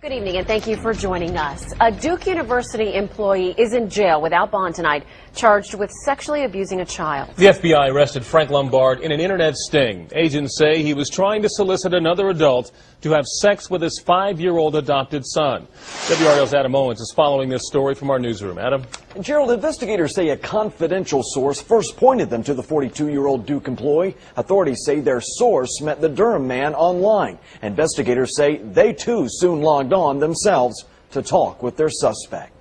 Good evening and thank you for joining us. A Duke University employee is in jail without bond tonight, charged with sexually abusing a child. The FBI arrested Frank Lombard in an internet sting. Agents say he was trying to solicit another adult to have sex with his 5-year-old adopted son. WRAL's Adam Owens is following this story from our newsroom. Adam? Gerald, investigators say a confidential source first pointed them to the 42-year-old Duke employee. Authorities say their source met the Durham man online. Investigators say they too soon logged on themselves to talk with their suspect.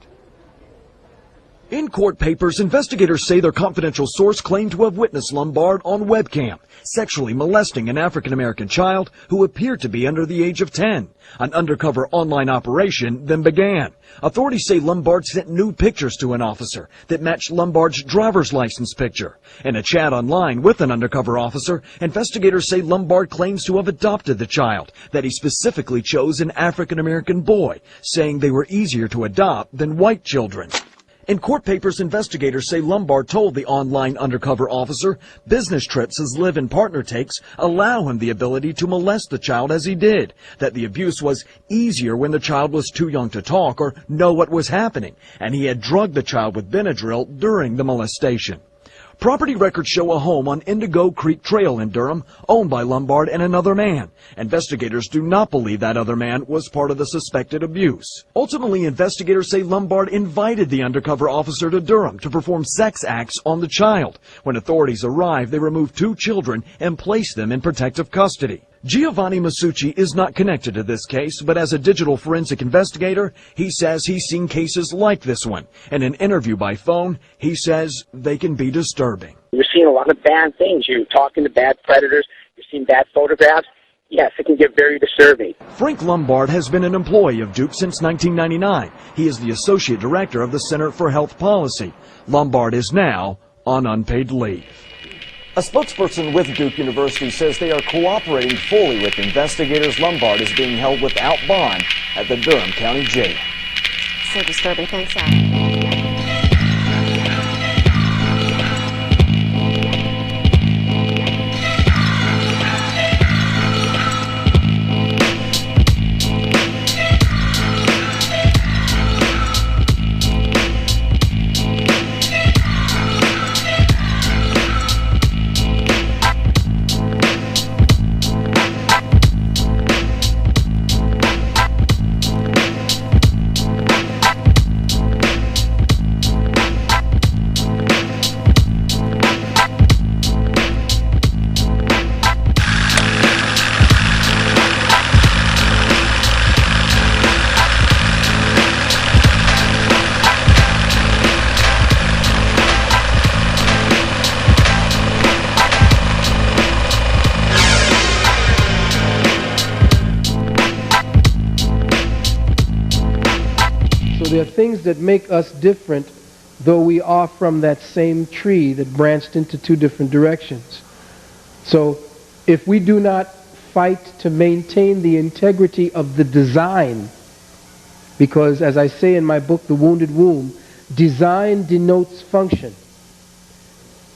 In court papers, investigators say their confidential source claimed to have witnessed Lombard on webcam, sexually molesting an African-American child who appeared to be under the age of 10. An undercover online operation then began. Authorities say Lombard sent nude pictures to an officer that matched Lombard's driver's license picture. In a chat online with an undercover officer, investigators say Lombard claims to have adopted the child, that he specifically chose an African-American boy, saying they were easier to adopt than white children. In court papers, investigators say Lombard told the online undercover officer business trips his live-in partner takes allow him the ability to molest the child as he did, that the abuse was easier when the child was too young to talk or know what was happening, and he had drugged the child with Benadryl during the molestation. Property records show a home on Indigo Creek Trail in Durham, owned by Lombard and another man. Investigators do not believe that other man was part of the suspected abuse. Ultimately, investigators say Lombard invited the undercover officer to Durham to perform sex acts on the child. When authorities arrived, they removed 2 children and placed them in protective custody. Giovanni Masucci is not connected to this case, but as a digital forensic investigator, he says he's seen cases like this one. In an interview by phone, he says they can be disturbing. You're seeing a lot of bad things. You're talking to bad predators. You're seeing bad photographs. Yes, it can get very disturbing. Frank Lombard has been an employee of Duke since 1999. He is the associate director of the Center for Health Policy. Lombard is now on unpaid leave. A spokesperson with Duke University says they are cooperating fully with investigators. Lombard is being held without bond at the Durham County Jail. So disturbing. Thanks, Adam. There are things that make us different, though we are from that same tree that branched into 2 different directions. So if we do not fight to maintain the integrity of the design, because as I say in my book, The Wounded Womb, design denotes function.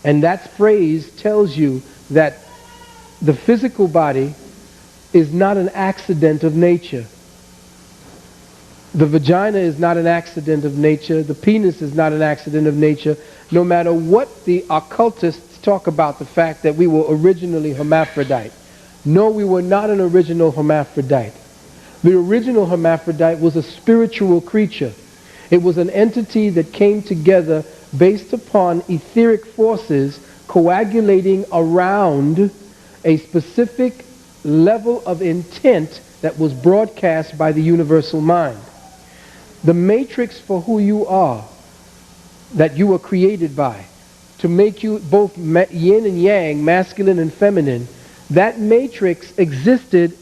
And that phrase tells you that the physical body is not an accident of nature. The vagina is not an accident of nature. The penis is not an accident of nature. No matter what the occultists talk about the fact that we were originally hermaphrodite. No, we were not an original hermaphrodite. The original hermaphrodite was a spiritual creature. It was an entity that came together based upon etheric forces coagulating around a specific level of intent that was broadcast by the universal mind. The matrix for who you are, that you were created by, to make you both yin and yang, masculine and feminine, that matrix existed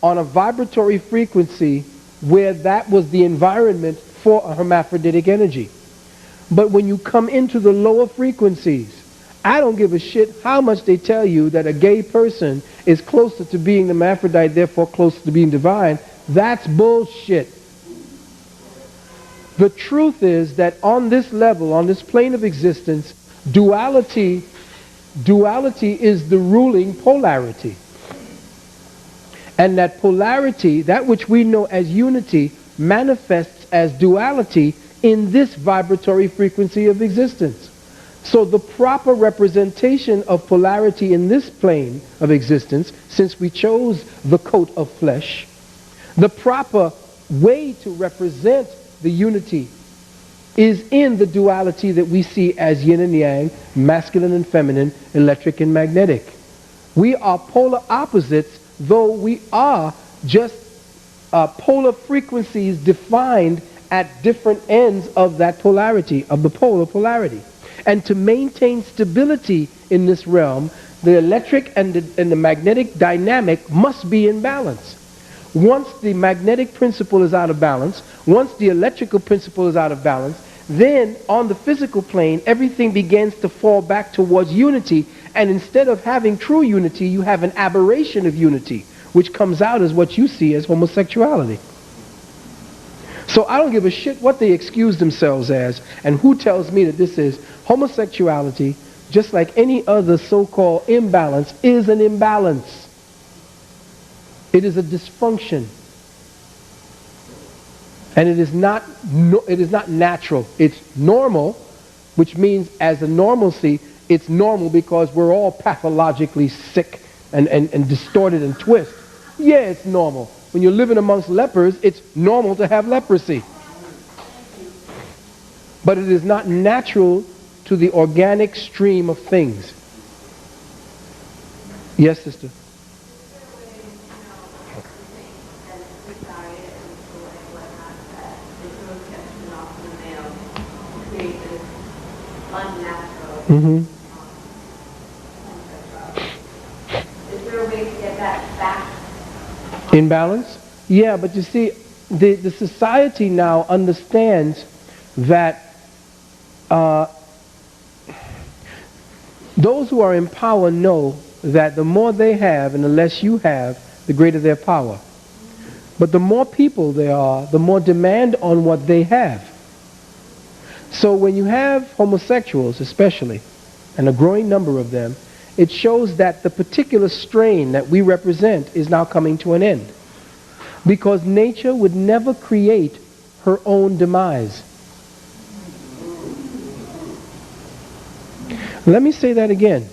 on a vibratory frequency where that was the environment for a hermaphroditic energy. But when you come into the lower frequencies, I don't give a shit how much they tell you that a gay person is closer to being the hermaphrodite, therefore closer to being divine. That's bullshit. The truth is that on this level, on this plane of existence, duality is the ruling polarity. And that polarity, that which we know as unity, manifests as duality in this vibratory frequency of existence. So the proper representation of polarity in this plane of existence, since we chose the coat of flesh, the proper way to represent the unity is in the duality that we see as yin and yang, masculine and feminine, electric and magnetic. We are polar opposites, though we are just polar frequencies defined at different ends of that polarity, of the polar polarity. And to maintain stability in this realm, the electric and the magnetic dynamic must be in balance. Once the magnetic principle is out of balance, once the electrical principle is out of balance, then on the physical plane, everything begins to fall back towards unity. And instead of having true unity, you have an aberration of unity, which comes out as what you see as homosexuality. So I don't give a shit what they excuse themselves as, and who tells me that this is homosexuality, just like any other so-called imbalance, is an imbalance. It is a dysfunction. And it is not natural. It's normal, which means as a normalcy, it's normal because we're all pathologically sick and distorted and twisted. Yeah, it's normal. When you're living amongst lepers, it's normal to have leprosy. But it is not natural to the organic stream of things. Yes, sister? Mm-hmm. Is there a way to get that back? In balance? Yeah, but you see, the society now understands that those who are in power know that the more they have and the less you have, the greater their power. But the more people there are, the more demand on what they have. So when you have homosexuals especially, and a growing number of them, it shows that the particular strain that we represent is now coming to an end. Because nature would never create her own demise. Let me say that again.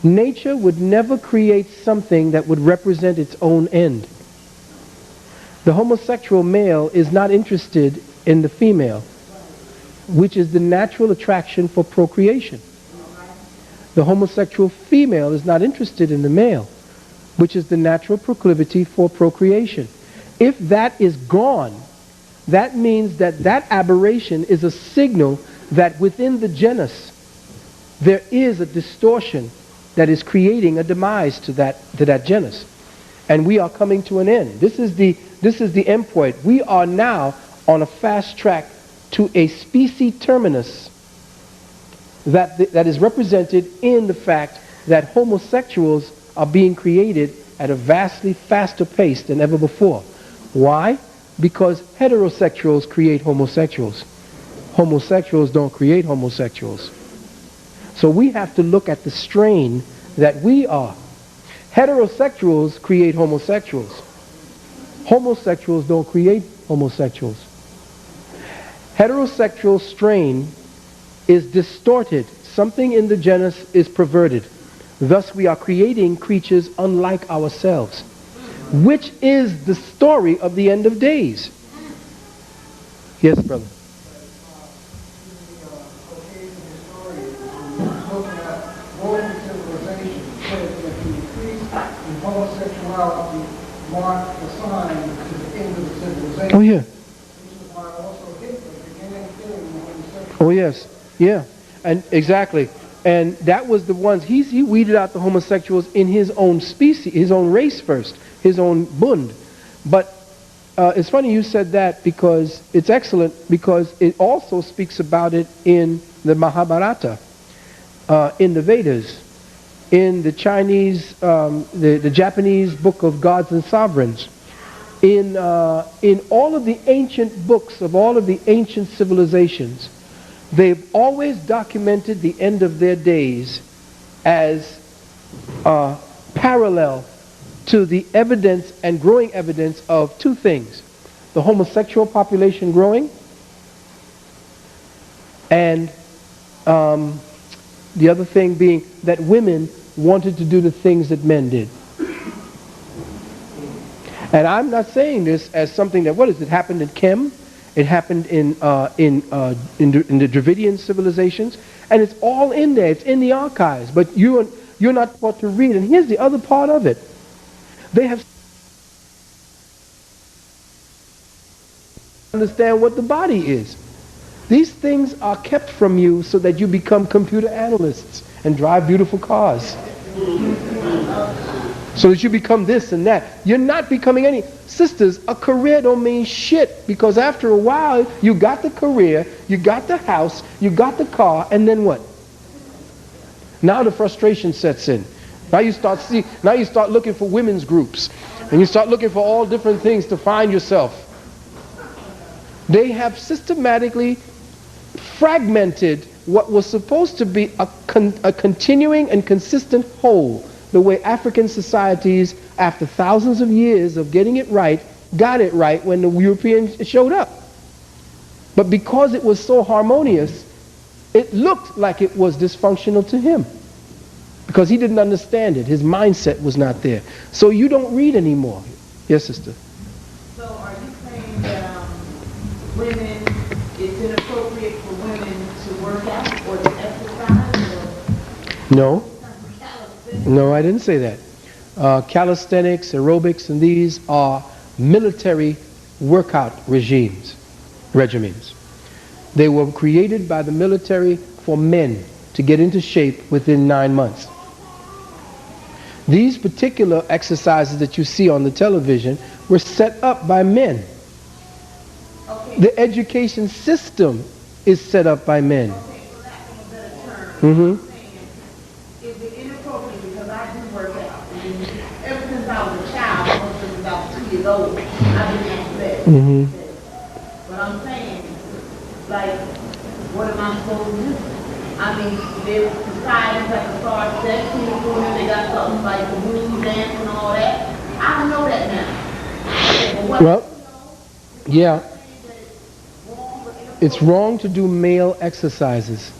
Nature would never create something that would represent its own end. The homosexual male is not interested in the female, which is the natural attraction for procreation. The homosexual female is not interested in the male, which is the natural proclivity for procreation. If that is gone, that means that that aberration is a signal that within the genus there is a distortion that is creating a demise to that genus. And we are coming to an end. This is the end point. We are now on a fast track to a specie terminus that is represented in the fact that homosexuals are being created at a vastly faster pace than ever before. Why? Because heterosexuals create homosexuals. Homosexuals don't create homosexuals. So we have to look at the strain that we are. Heterosexuals create homosexuals. Homosexuals don't create homosexuals. Heterosexual strain is distorted. Something in the genus is perverted. Thus we are creating creatures unlike ourselves, which is the story of the end of days. Yes, brother. Oh yeah. Oh yes, yeah, and exactly, and that was the ones he weeded out the homosexuals in his own species, his own race first, his own bund. But it's funny you said that because it's excellent because it also speaks about it in the Mahabharata, in the Vedas, in the Chinese, the Japanese book of gods and sovereigns, in all of the ancient books of all of the ancient civilizations. They've always documented the end of their days as parallel to the evidence and growing evidence of two things: the homosexual population growing, and the other thing being that women wanted to do the things that men did. And I'm not saying this as something that, what is it, happened in Kem, it happened in the Dravidian civilizations, and it's all in there, it's in the archives, but you're not taught to read. And here's the other part of it. They have understand what the body is. These things are kept from you so that you become computer analysts and drive beautiful cars. So that you become this and that. You're not becoming any. Sisters, a career don't mean shit, because after a while you got the career, you got the house, you got the car, and then what? Now the frustration sets in. Now you start looking for women's groups, and you start looking for all different things to find yourself. They have systematically fragmented what was supposed to be a continuing and consistent whole, the way African societies, after thousands of years of getting it right, got it right when the Europeans showed up. But because it was so harmonious, it looked like it was dysfunctional to him, because he didn't understand it. His mindset was not there. So you don't read anymore. Yes, sister? So are you saying that women, it's inappropriate for women to work out or to exercise? Or No. No, I didn't say that. Calisthenics, aerobics, and these are military workout regimens. They were created by the military for men to get into shape within 9 months. These particular exercises that you see on the television were set up by men. okay, The education system is set up by men. okay, for lack of a better term, Mm-hmm. I'm saying, is it inappropriate, because I do work out. And ever since I was a child, ever since I was 2 years old, I've been into that. Mm-hmm. But I'm saying, like, what am I supposed to do? I mean, there's societies like the Star Sex, they got something like the blues dance and all that. I don't know that now. Okay, but what, Well, yeah, it's wrong to do male exercises.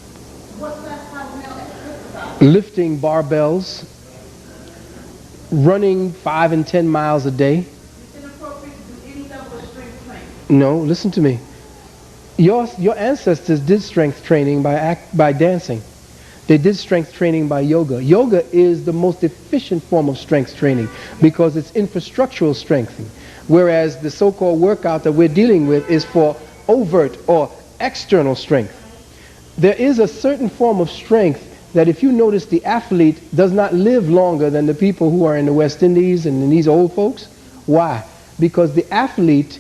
what's that type of male exercise? Lifting barbells, running 5 and 10 miles a day. It's inappropriate to do any level of strength training. No, listen to me. Your ancestors did strength training by dancing. They did strength training by yoga. Yoga is the most efficient form of strength training because it's infrastructural strengthening, whereas the so-called workout that we're dealing with is for overt or external strength. There is a certain form of strength that, if you notice, the athlete does not live longer than the people who are in the West Indies and in these old folks. Why? Because the athlete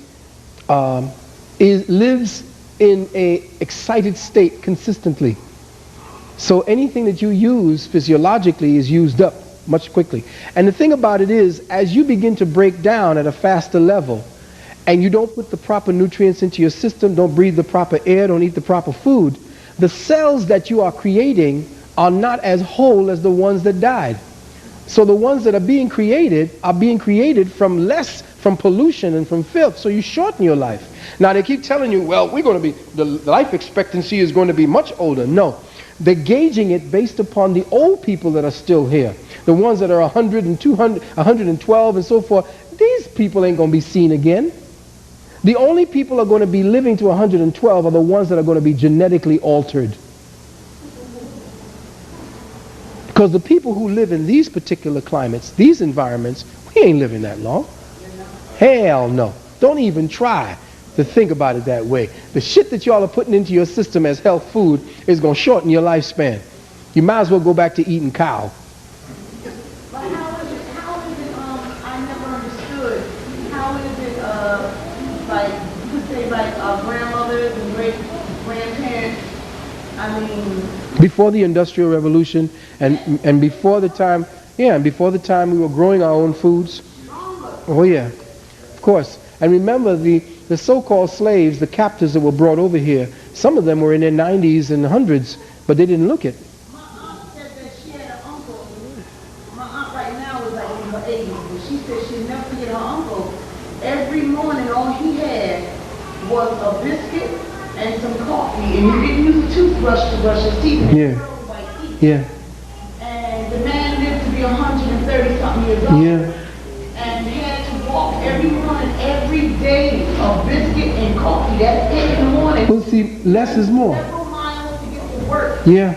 lives in a excited state consistently. So anything that you use physiologically is used up much quickly. And the thing about it is, as you begin to break down at a faster level, and you don't put the proper nutrients into your system, don't breathe the proper air, don't eat the proper food, the cells that you are creating are not as whole as the ones that died. So the ones that are being created from pollution and from filth, so you shorten your life. Now they keep telling you, well, the life expectancy is going to be much older. No, they're gauging it based upon the old people that are still here. The ones that are 100 and 200, 112 and so forth, these people ain't going to be seen again. The only people who are going to be living to 112 are the ones that are going to be genetically altered. Because the people who live in these particular climates, these environments, we ain't living that long. Hell no. Don't even try to think about it that way. The shit that y'all are putting into your system as health food is going to shorten your lifespan. You might as well go back to eating cow. But how is it, I never understood, how is it, like, you could say like our grandmothers and great-grandparents, I mean, Before the Industrial Revolution and before the time, and before the time we were growing our own foods. Oh yeah, of course. And remember the so-called slaves, the captives that were brought over here, some of them were in their 90s and hundreds, but they didn't look it. my aunt said that she had an uncle, my aunt right now is like in her 80s, but she every morning all he had was a biscuit and some coffee, and you didn't use a toothbrush to brush his teeth. Yeah. White teeth. Yeah. And the man lived to be 130-something years old. Yeah. And had to walk every morning, every day, a biscuit and coffee. That's it in the morning. Well, see, less is more. Several miles to get to work Yeah.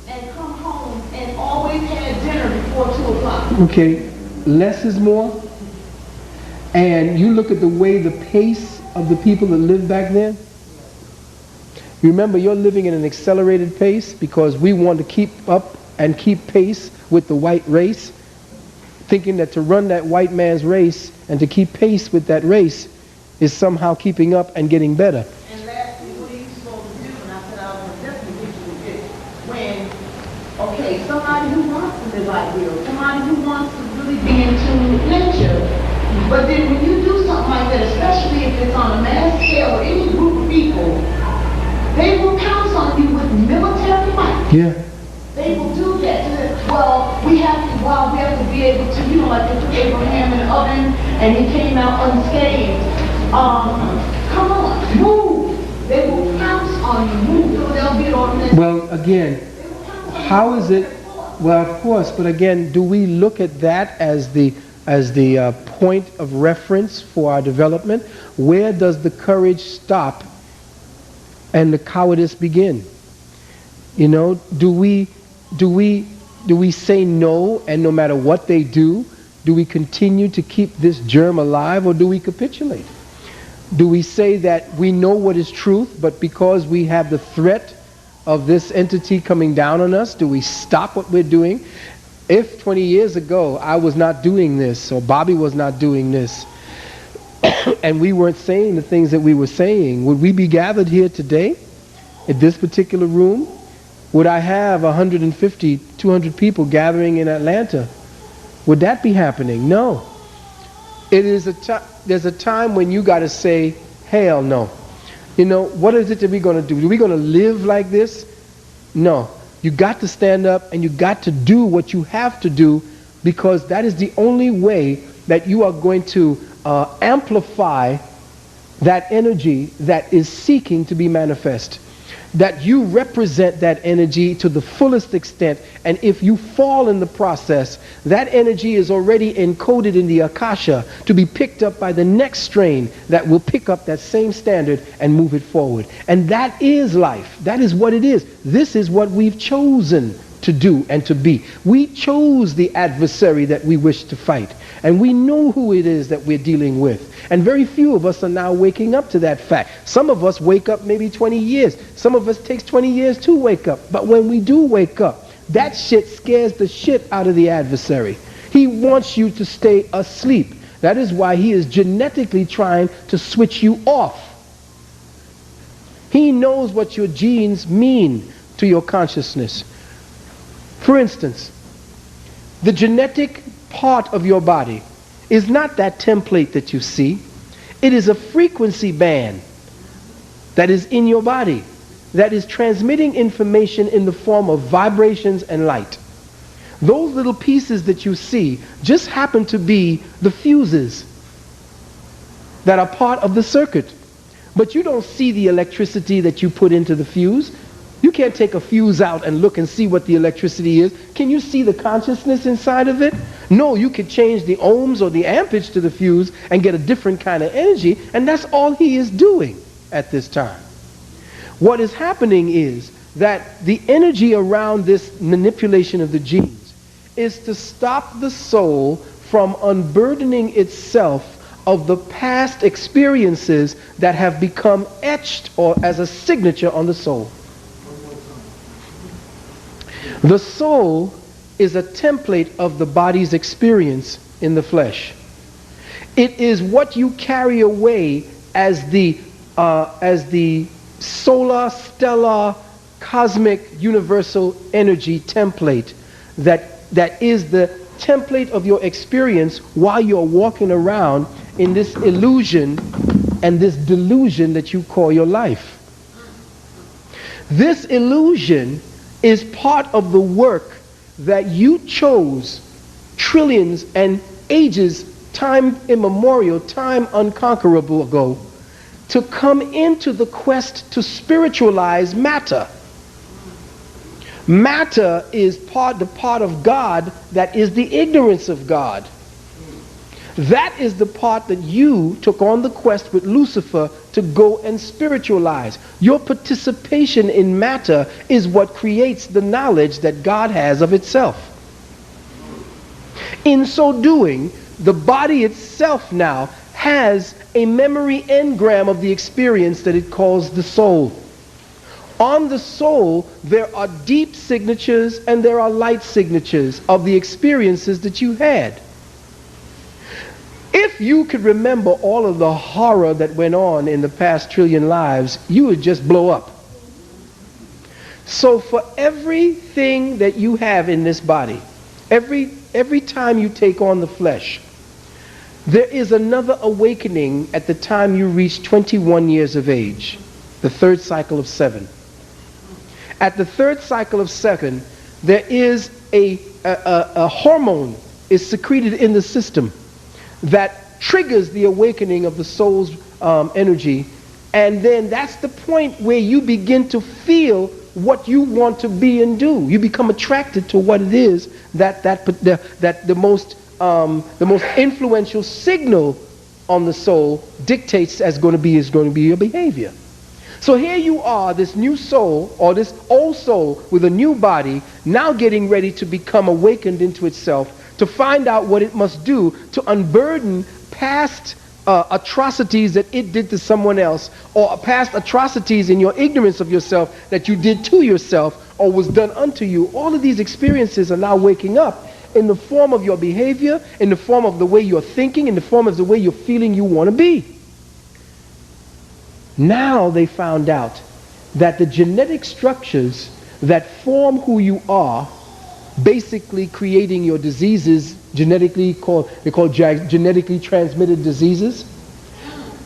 and come home, and always had dinner before 2 o'clock. Okay. Less is more. And you look at the way the pace of the people that lived back then. Remember, you're living in an accelerated pace because we want to keep up and keep pace with the white race, thinking that to run that white man's race and to keep pace with that race is somehow keeping up and getting better. And lastly, what are you supposed to do? And I said, I was definitely get you with this. When, okay, somebody who wants to live ideal, somebody who wants to really be in tune with nature, but then when you do something like that, especially if it's on a mass scale or any group of people, they will pounce on you with military might. Yeah. They will do that. Well, we have to be able to, you know, like they put Abraham in the oven and he came out unscathed. Come on, move. They will pounce on you. Move. So they'll be on. Well, again, how is it? Well, of course, but again, do we look at that as the point of reference for our development? Where does the courage stop and the cowardice begin? You know, do we say no, and no matter what they do we continue to keep this germ alive, or do we capitulate? Do we say that we know what is truth, but because we have the threat of this entity coming down on us, do we stop what we're doing? If 20 years ago I was not doing this, or Bobby was not doing this, and we weren't saying the things that we were saying, would we be gathered here today at this particular room? Would I have 150, 200 people gathering in Atlanta? Would that be happening? No. It is there's a time when you got to say, hell no. You know, what is it that we're going to do? Are we going to live like this? No. You got to stand up and you got to do what you have to do, because that is the only way that you are going to amplify that energy that is seeking to be manifest. That you represent that energy to the fullest extent, and if you fall in the process, that energy is already encoded in the Akasha to be picked up by the next strain that will pick up that same standard and move it forward. And that is life. That is what it is. This is what we've chosen to do and to be. We chose the adversary that we wish to fight, and we know who it is that we're dealing with. And very few of us are now waking up to that fact. Some of us wake up maybe 20 years. Some of us takes 20 years to wake up. But when we do wake up, that shit scares the shit out of the adversary. He wants you to stay asleep. That is why he is genetically trying to switch you off. He knows what your genes mean to your consciousness. For instance, the genetic part of your body is not that template that you see. It is a frequency band that is in your body that is transmitting information in the form of vibrations and light. Those little pieces that you see just happen to be the fuses that are part of the circuit. But you don't see the electricity that you put into the fuse. You can't take a fuse out and look and see what the electricity is. Can you see the consciousness inside of it? No, you could change the ohms or the amperage to the fuse and get a different kind of energy, and that's all he is doing at this time. What is happening is that the energy around this manipulation of the genes is to stop the soul from unburdening itself of the past experiences that have become etched or as a signature on the soul. The soul is a template of the body's experience in the flesh. It is what you carry away as the solar, stellar, cosmic, universal energy template that is the template of your experience while you're walking around in this illusion and this delusion that you call your life. This illusion is part of the work that you chose trillions and ages time immemorial, time unconquerable ago, to come into the quest to spiritualize matter. Matter is the part of God that is the ignorance of God. That is the part that you took on the quest with Lucifer to go and spiritualize. Your participation in matter is what creates the knowledge that God has of itself. In so doing, the body itself now has a memory engram of the experience that it calls the soul. On the soul, there are deep signatures and there are light signatures of the experiences that you had. If you could remember all of the horror that went on in the past trillion lives, you would just blow up. So for everything that you have in this body, every time you take on the flesh, there is another awakening at the time you reach 21 years of age, the third cycle of 7. At the third cycle of 7, there is a hormone is secreted in the system that triggers the awakening of the soul's energy, and then that's the point where you begin to feel what you want to be and do. You become attracted to what it is that the most influential signal on the soul dictates is going to be your behavior. So here you are, this new soul, or this old soul with a new body, now getting ready to become awakened into itself, to find out what it must do to unburden past atrocities that it did to someone else, or past atrocities in your ignorance of yourself that you did to yourself or was done unto you. All of these experiences are now waking up in the form of your behavior, in the form of the way you're thinking, in the form of the way you're feeling you want to be. Now they found out that the genetic structures that form who you are, basically creating your diseases, genetically genetically transmitted diseases.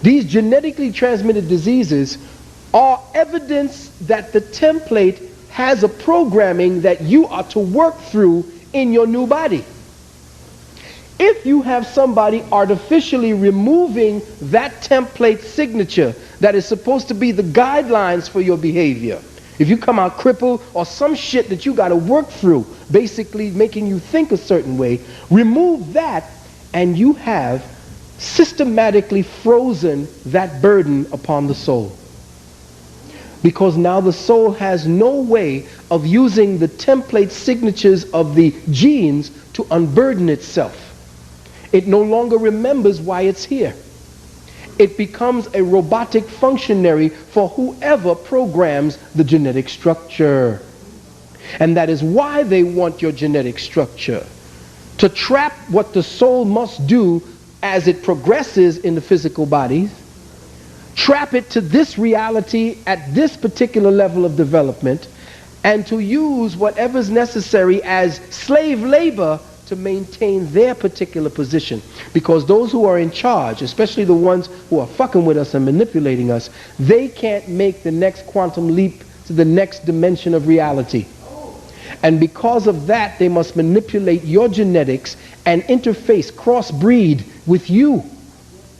These genetically transmitted diseases are evidence that the template has a programming that you are to work through in your new body. If you have somebody artificially removing that template signature that is supposed to be the guidelines for your behavior, if you come out crippled or some shit that you got to work through, basically making you think a certain way, remove that and you have systematically frozen that burden upon the soul. Because now the soul has no way of using the template signatures of the genes to unburden itself. It no longer remembers why it's here. It becomes a robotic functionary for whoever programs the genetic structure. And that is why they want your genetic structure. To trap what the soul must do as it progresses in the physical body, trap it to this reality at this particular level of development, and to use whatever's necessary as slave labor to maintain their particular position. Because those who are in charge, especially the ones who are fucking with us and manipulating us, they can't make the next quantum leap to the next dimension of reality. And because of that, they must manipulate your genetics and interface, crossbreed with you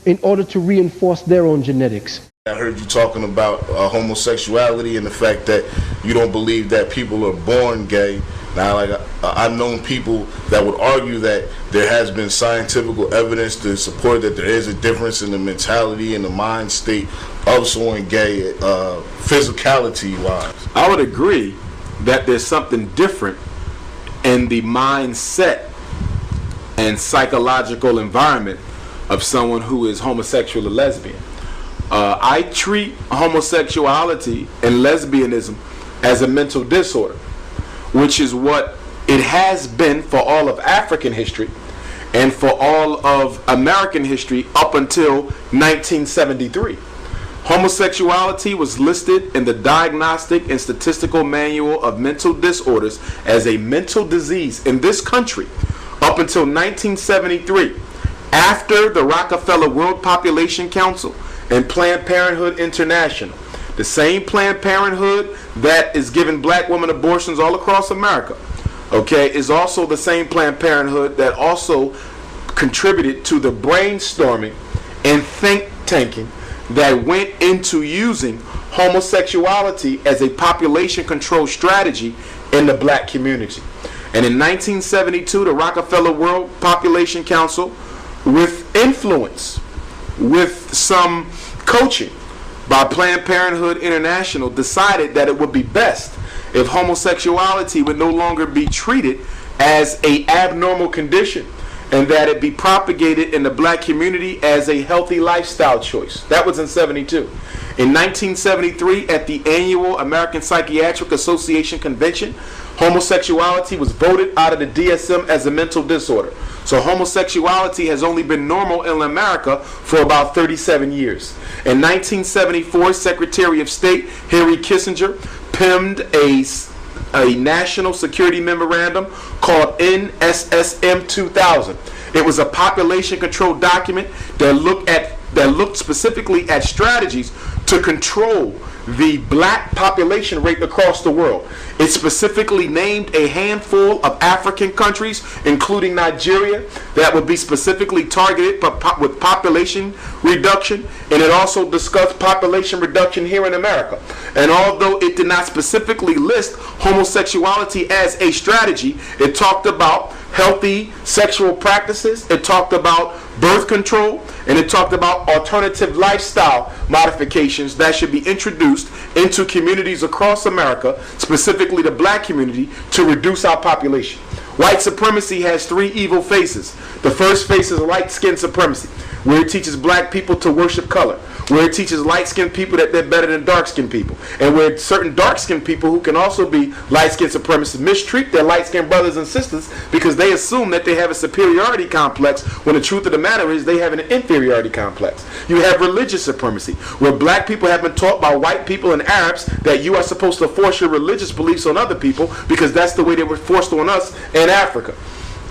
in order to reinforce their own genetics. I heard you talking about homosexuality and the fact that you don't believe that people are born gay. Now, I've known people that would argue that there has been scientific evidence to support that there is a difference in the mentality and the mind state of someone gay, physicality-wise. I would agree that there's something different in the mindset and psychological environment of someone who is homosexual or lesbian. I treat homosexuality and lesbianism as a mental disorder, which is what it has been for all of African history and for all of American history up until 1973. Homosexuality was listed in the Diagnostic and Statistical Manual of Mental Disorders as a mental disease in this country up until 1973, after the Rockefeller World Population Council and Planned Parenthood International. The same Planned Parenthood that is giving black women abortions all across America, okay, is also the same Planned Parenthood that also contributed to the brainstorming and think tanking that went into using homosexuality as a population control strategy in the black community. And in 1972, the Rockefeller World Population Council, with influence, with some coaching by Planned Parenthood International, decided that it would be best if homosexuality would no longer be treated as an abnormal condition, and that it be propagated in the black community as a healthy lifestyle choice. That was in 72. In 1973, at the annual American Psychiatric Association convention, homosexuality was voted out of the DSM as a mental disorder. So homosexuality has only been normal in America for about 37 years. In 1974, Secretary of State Henry Kissinger penned a national security memorandum called NSSM 2000. It was a population control document that looked specifically at strategies to control the black population rate across the world. It specifically named a handful of African countries, including Nigeria, that would be specifically targeted with population reduction, and it also discussed population reduction here in America. And although it did not specifically list homosexuality as a strategy, it talked about healthy sexual practices, it talked about birth control, and it talked about alternative lifestyle modifications that should be introduced into communities across America, specifically the black community, to reduce our population. White supremacy has three evil faces. The first face is light skin supremacy, where it teaches black people to worship color, where it teaches light-skinned people that they're better than dark-skinned people, and where certain dark-skinned people who can also be light-skinned supremacists mistreat their light-skinned brothers and sisters because they assume that they have a superiority complex, when the truth of the matter is they have an inferiority complex. You have religious supremacy, where black people have been taught by white people and Arabs that you are supposed to force your religious beliefs on other people because that's the way they were forced on us in Africa.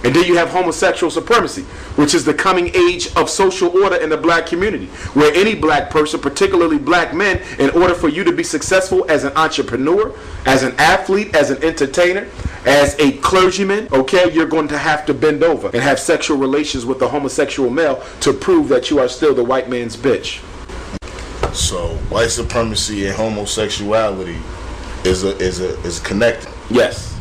And then you have homosexual supremacy, which is the coming age of social order in the black community, where any black person, particularly black men, in order for you to be successful as an entrepreneur, as an athlete, as an entertainer, as a clergyman, okay, you're going to have to bend over and have sexual relations with a homosexual male to prove that you are still the white man's bitch. So white supremacy and homosexuality is connected. Yes,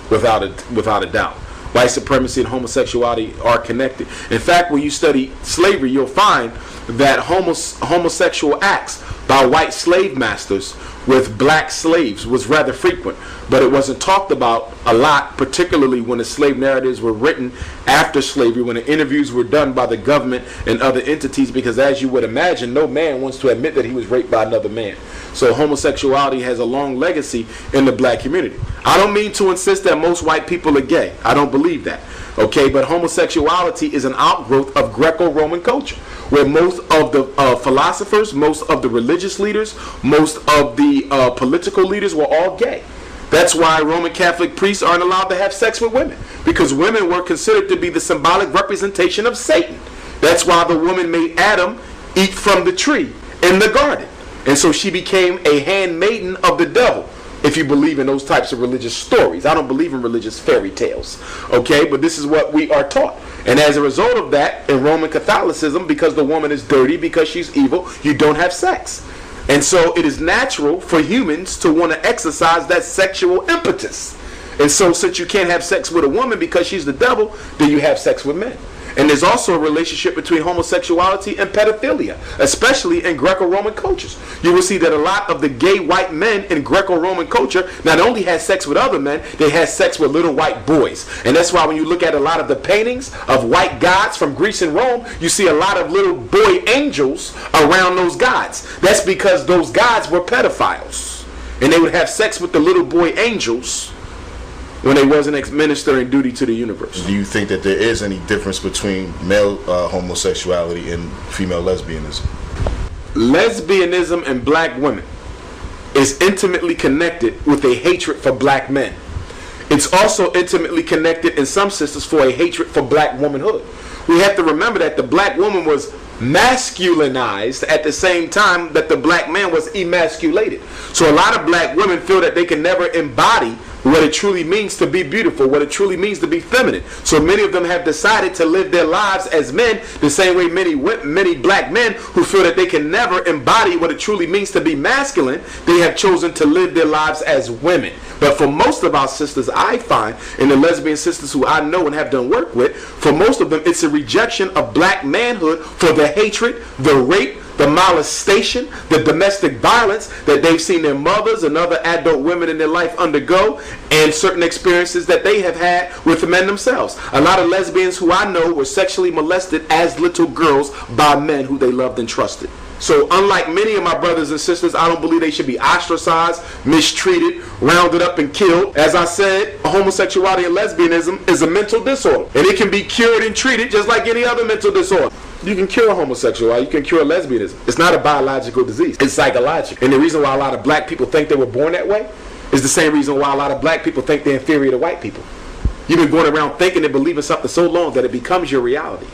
without a doubt. White supremacy and homosexuality are connected. In fact, when you study slavery, you'll find that homosexual acts by white slave masters with black slaves was rather frequent, but it wasn't talked about a lot, particularly when the slave narratives were written after slavery, when the interviews were done by the government and other entities, because as you would imagine, no man wants to admit that he was raped by another man. So homosexuality has a long legacy in the black community. I don't mean to insist that most white people are gay. I don't believe that. Okay, but homosexuality is an outgrowth of Greco-Roman culture, where most of the philosophers, most of the religious leaders, most of the political leaders were all gay. That's why Roman Catholic priests aren't allowed to have sex with women, because women were considered to be the symbolic representation of Satan. That's why the woman made Adam eat from the tree in the garden. And so she became a handmaiden of the devil, if you believe in those types of religious stories. I don't believe in religious fairy tales, okay? But this is what we are taught. And as a result of that, in Roman Catholicism, because the woman is dirty, because she's evil, you don't have sex. And so it is natural for humans to want to exercise that sexual impetus. And so since you can't have sex with a woman because she's the devil, then you have sex with men. And there's also a relationship between homosexuality and pedophilia, especially in Greco-Roman cultures. You will see that a lot of the gay white men in Greco-Roman culture not only had sex with other men, they had sex with little white boys. And that's why when you look at a lot of the paintings of white gods from Greece and Rome, you see a lot of little boy angels around those gods. That's because those gods were pedophiles. And they would have sex with the little boy angels when they wasn't administering duty to the universe. Do you think that there is any difference between male homosexuality and female lesbianism? Lesbianism and black women is intimately connected with a hatred for black men. It's also intimately connected in some systems for a hatred for black womanhood. We have to remember that the black woman was masculinized at the same time that the black man was emasculated. So a lot of black women feel that they can never embody what it truly means to be beautiful, what it truly means to be feminine. So many of them have decided to live their lives as men, the same way many black men who feel that they can never embody what it truly means to be masculine, they have chosen to live their lives as women. But for most of our sisters, I find, and the lesbian sisters who I know and have done work with, for most of them, it's a rejection of black manhood for the hatred, the rape, the molestation, the domestic violence that they've seen their mothers and other adult women in their life undergo, and certain experiences that they have had with the men themselves. A lot of lesbians who I know were sexually molested as little girls by men who they loved and trusted. So unlike many of my brothers and sisters, I don't believe they should be ostracized, mistreated, rounded up and killed. As I said, homosexuality and lesbianism is a mental disorder, and it can be cured and treated just like any other mental disorder. You can cure homosexuality, you can cure lesbianism. It's not a biological disease, it's psychological. And the reason why a lot of black people think they were born that way is the same reason why a lot of black people think they're inferior to white people. You've been going around thinking and believing something so long that it becomes your reality.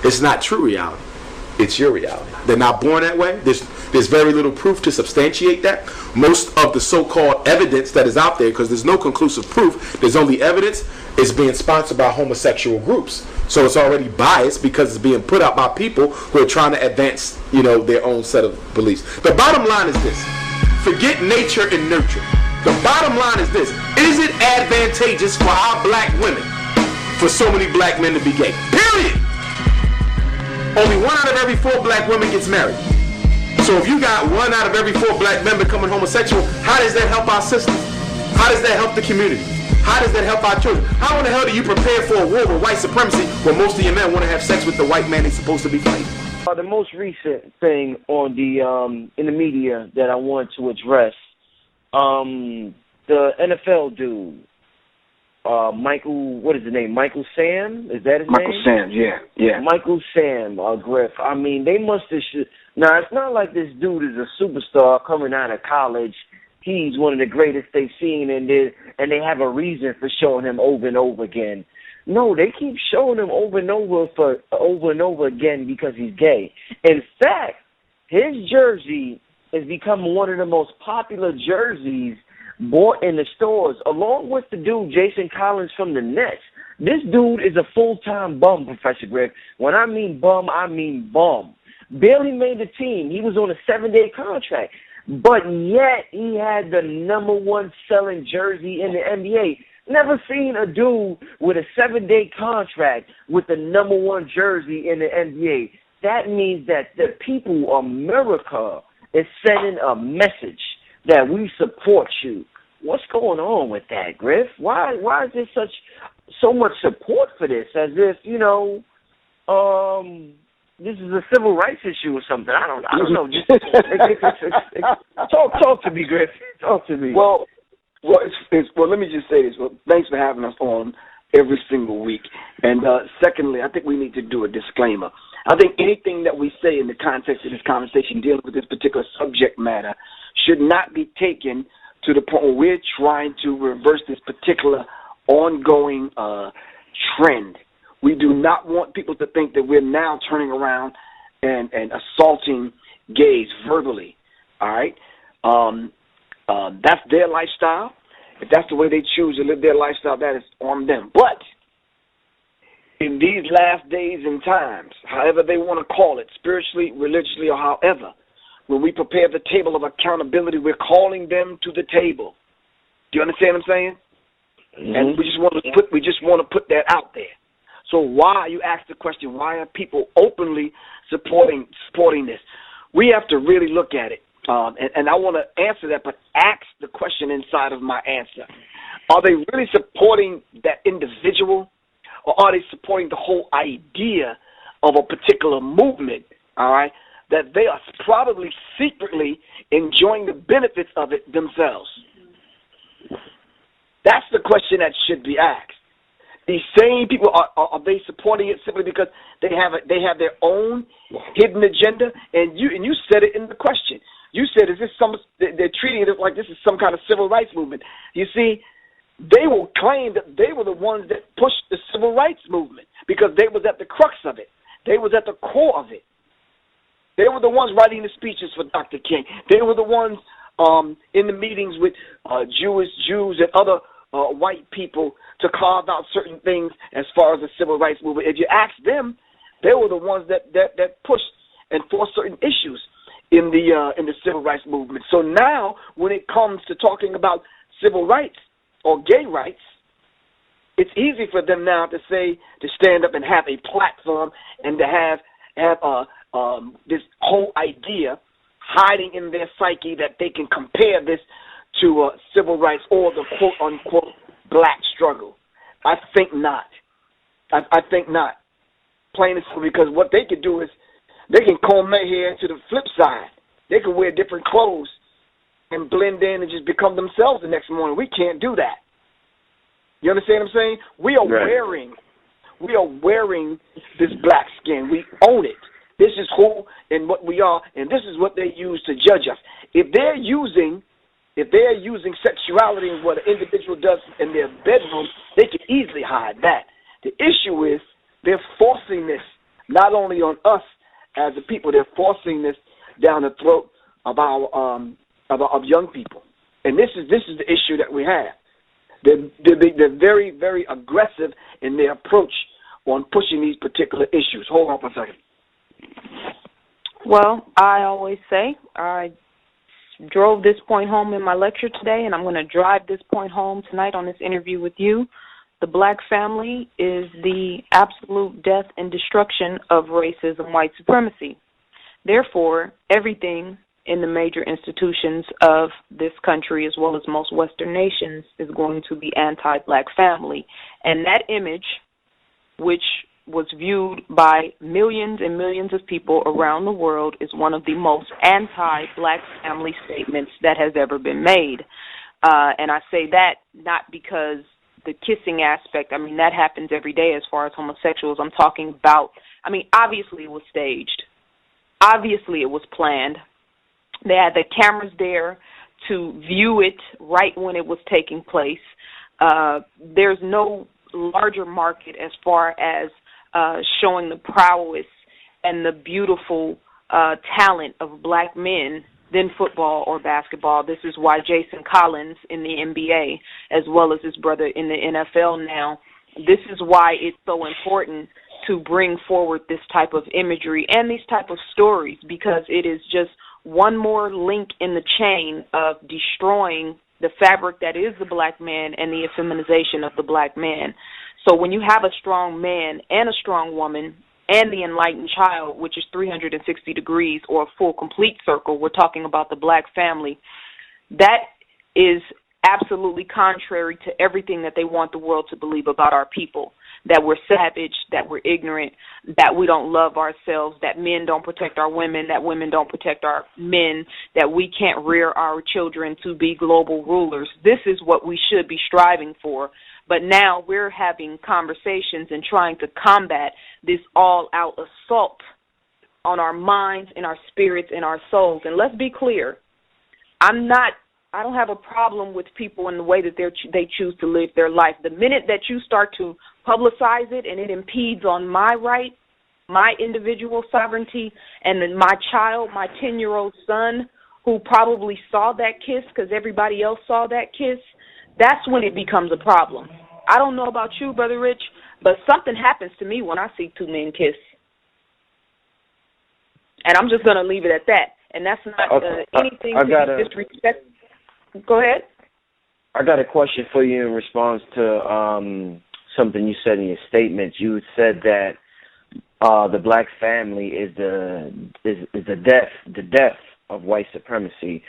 It's not true reality. It's your reality. They're not born that way. There's very little proof to substantiate that. Most of the so-called evidence that is out there, because there's no conclusive proof, there's only evidence, is being sponsored by homosexual groups. So it's already biased because it's being put out by people who are trying to advance, their own set of beliefs. The bottom line is this. Forget nature and nurture. The bottom line is this. Is it advantageous for our black women for so many black men to be gay? Period. Only 1 out of every 4 black women gets married. So if you got 1 out of every 4 black men becoming homosexual, how does that help our sisters? How does that help the community? How does that help our children? How in the hell do you prepare for a war with white supremacy when most of your men want to have sex with the white man they're supposed to be fighting? The most recent thing on the in the media that I want to address, the NFL dude, Michael, what is his name? Michael Sam? Is that his name? Michael Sam, yeah. Michael Sam, Griff. I mean, they must have. Now, it's not like this dude is a superstar coming out of college. He's one of the greatest they've seen, and they have a reason for showing him over and over again. No, they keep showing him over and over again because he's gay. In fact, his jersey has become one of the most popular jerseys bought in the stores, along with the dude Jason Collins from the Nets. This dude is a full-time bum, Professor Griff. When I mean bum, I mean bum. Barely made the team. He was on a 7-day contract. But yet he had the #1 selling jersey in the NBA. Never seen a dude with a 7-day contract with the #1 jersey in the NBA. That means that the people of America is sending a message that we support you. What's going on with that, Griff? Why is there so much support for this? As if, this is a civil rights issue or something. I don't know. Just talk to me, Griff. Talk to me. Well, let me just say this. Well, thanks for having us on every single week. And secondly, I think we need to do a disclaimer. I think anything that we say in the context of this conversation dealing with this particular subject matter should not be taken to the point where we're trying to reverse this particular ongoing trend. We do not want people to think that we're now turning around and assaulting gays verbally, all right? That's their lifestyle. If that's the way they choose to live their lifestyle, that is on them. But in these last days and times, however they want to call it, spiritually, religiously, or however, when we prepare the table of accountability, we're calling them to the table. Do you understand what I'm saying? Mm-hmm. And we just want to put that out there. So why, you ask the question, why are people openly supporting this? We have to really look at it. And I want to answer that, but ask the question inside of my answer. Are they really supporting that individual, or are they supporting the whole idea of a particular movement, all right, that they are probably secretly enjoying the benefits of it themselves? That's the question that should be asked. These same people, are they supporting it simply because they have their own hidden agenda? And you said it in the question. You said, is this they're treating it like this is some kind of civil rights movement. You see, they will claim that they were the ones that pushed the civil rights movement because they was at the crux of it. They was at the core of it. They were the ones writing the speeches for Dr. King. They were the ones in the meetings with Jews and other white people to carve out certain things as far as the civil rights movement. If you ask them, they were the ones that pushed and forced certain issues in the civil rights movement. So now, when it comes to talking about civil rights or gay rights, it's easy for them now to stand up and have a platform and to have this whole idea hiding in their psyche that they can compare this to civil rights or the quote-unquote black struggle. I think not. I think not. Plain and simple, because what they can do is they can comb their hair to the flip side. They can wear different clothes and blend in and just become themselves the next morning. We can't do that. You understand what I'm saying? We are wearing this black skin. We own it. This is who and what we are, and this is what they use to judge us. If they're using sexuality and what an individual does in their bedroom, they can easily hide that. The issue is they're forcing this not only on us as a people, they're forcing this down the throat of of young people. And this is the issue that we have. They're very, very aggressive in their approach on pushing these particular issues. Hold on for a second. Well, I always say I drove this point home in my lecture today, and I'm going to drive this point home tonight on this interview with you. The black family is the absolute death and destruction of racism, white supremacy. Therefore, everything in the major institutions of this country, as well as most Western nations, is going to be anti-black family. And that image, which was viewed by millions and millions of people around the world, is one of the most anti-black family statements that has ever been made. And I say that not because the kissing aspect, I mean, that happens every day as far as homosexuals. I'm talking about, I mean, obviously it was staged. Obviously it was planned. They had the cameras there to view it right when it was taking place. There's no larger market as far as showing the prowess and the beautiful talent of black men than football or basketball. This is why Jason Collins in the NBA, as well as his brother in the NFL now, this is why it's so important to bring forward this type of imagery and these type of stories, because it is just one more link in the chain of destroying the fabric that is the black man and the effeminization of the black man. So when you have a strong man and a strong woman and the enlightened child, which is 360 degrees or a full complete circle, we're talking about the black family, that is absolutely contrary to everything that they want the world to believe about our people, that we're savage, that we're ignorant, that we don't love ourselves, that men don't protect our women, that women don't protect our men, that we can't rear our children to be global rulers. This is what we should be striving for. But now we're having conversations and trying to combat this all-out assault on our minds and our spirits and our souls. And let's be clear, I don't have a problem with people in the way that they choose to live their life. The minute that you start to publicize it and it impedes on my right, my individual sovereignty, and then my child, my 10-year-old son, who probably saw that kiss because everybody else saw that kiss, that's when it becomes a problem. I don't know about you, Brother Rich, but something happens to me when I see two men kiss. And I'm just going to leave it at that. And that's not anything to disrespect. Go ahead. I got a question for you in response to something you said in your statement. You said that the black family is the death of white supremacy.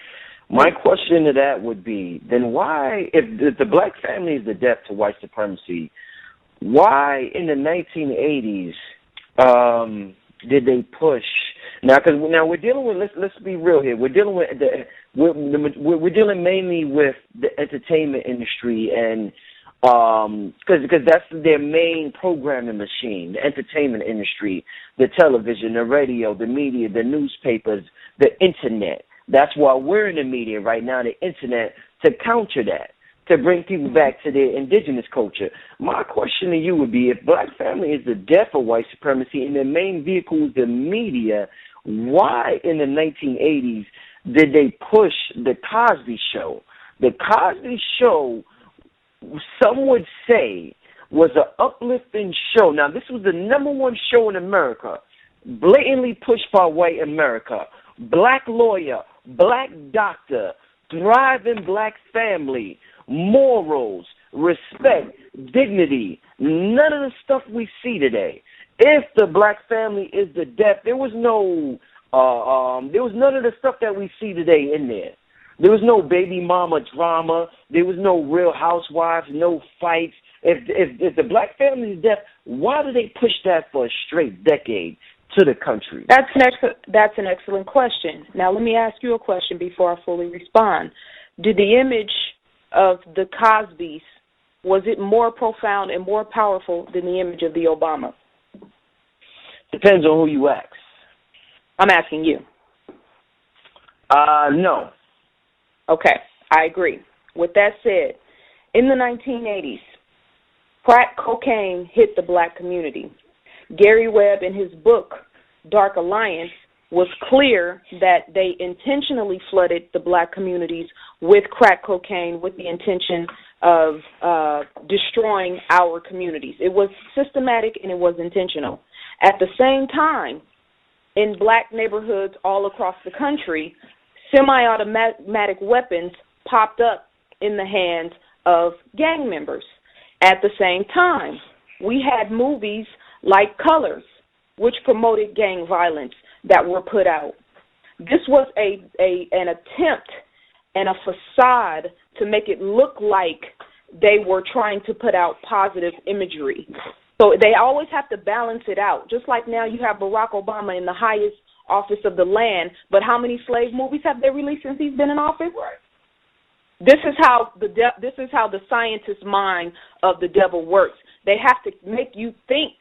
My question to that would be, then why, if the black family is the death to white supremacy, why in the 1980s did they push? Now, because now we're dealing with, let's be real here. We're dealing with we're dealing mainly with the entertainment industry, and because that's their main programming machine, the entertainment industry, the television, the radio, the media, the newspapers, the internet. That's why we're in the media right now, the internet, to counter that, to bring people back to their indigenous culture. My question to you would be, if black family is the death of white supremacy and their main vehicle is the media, why in the 1980s did they push the Cosby Show? The Cosby Show some would say was an uplifting show. Now, this was the #1 show in America, blatantly pushed by white America. Black lawyer, black doctor, thriving black family, morals, respect, dignity, none of the stuff we see today. If the black family is the death, there was none of the stuff that we see today in there. There was no baby mama drama. There was no Real Housewives, no fights. If the black family is death, why do they push that for a straight decade to the country? That's an excellent question. Now, let me ask you a question before I fully respond. Did the image of the Cosbys, was it more profound and more powerful than the image of the Obama? Depends on who you ask. I'm asking you. No. Okay, I agree. With that said, in the 1980s, crack cocaine hit the black community. Gary Webb, in his book, Dark Alliance, was clear that they intentionally flooded the black communities with crack cocaine with the intention of destroying our communities. It was systematic and it was intentional. At the same time, in black neighborhoods all across the country, semi-automatic weapons popped up in the hands of gang members. At the same time, we had movies like Colors, which promoted gang violence, that were put out. This was an attempt and a facade to make it look like they were trying to put out positive imagery. So they always have to balance it out. Just like now you have Barack Obama in the highest office of the land, but how many slave movies have they released since he's been in office? Right. This is how the scientist mind of the devil works. They have to make you think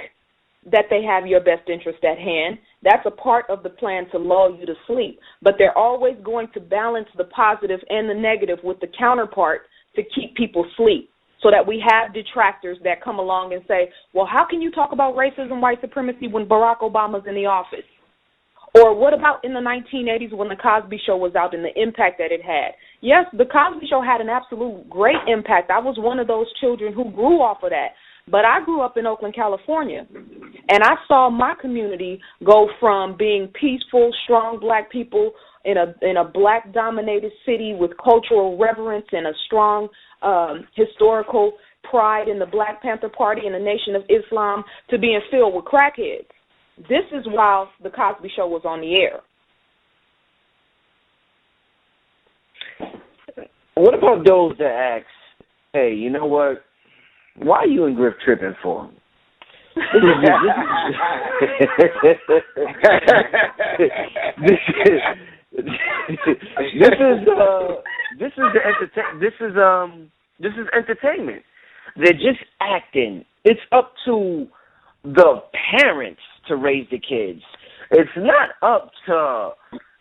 that they have your best interest at hand. That's a part of the plan to lull you to sleep. But they're always going to balance the positive and the negative with the counterpart to keep people asleep, so that we have detractors that come along and say, well, how can you talk about racism, white supremacy when Barack Obama's in the office? Or what about in the 1980s when The Cosby Show was out and the impact that it had? Yes, The Cosby Show had an absolute great impact. I was one of those children who grew off of that. But I grew up in Oakland, California, and I saw my community go from being peaceful, strong black people in a black-dominated city with cultural reverence and a strong historical pride in the Black Panther Party and the Nation of Islam to being filled with crackheads. This is while The Cosby Show was on the air. What about those that ask, hey, you know what? Why are you and Griff tripping for? This is entertainment. They're just acting. It's up to the parents to raise the kids. It's not up to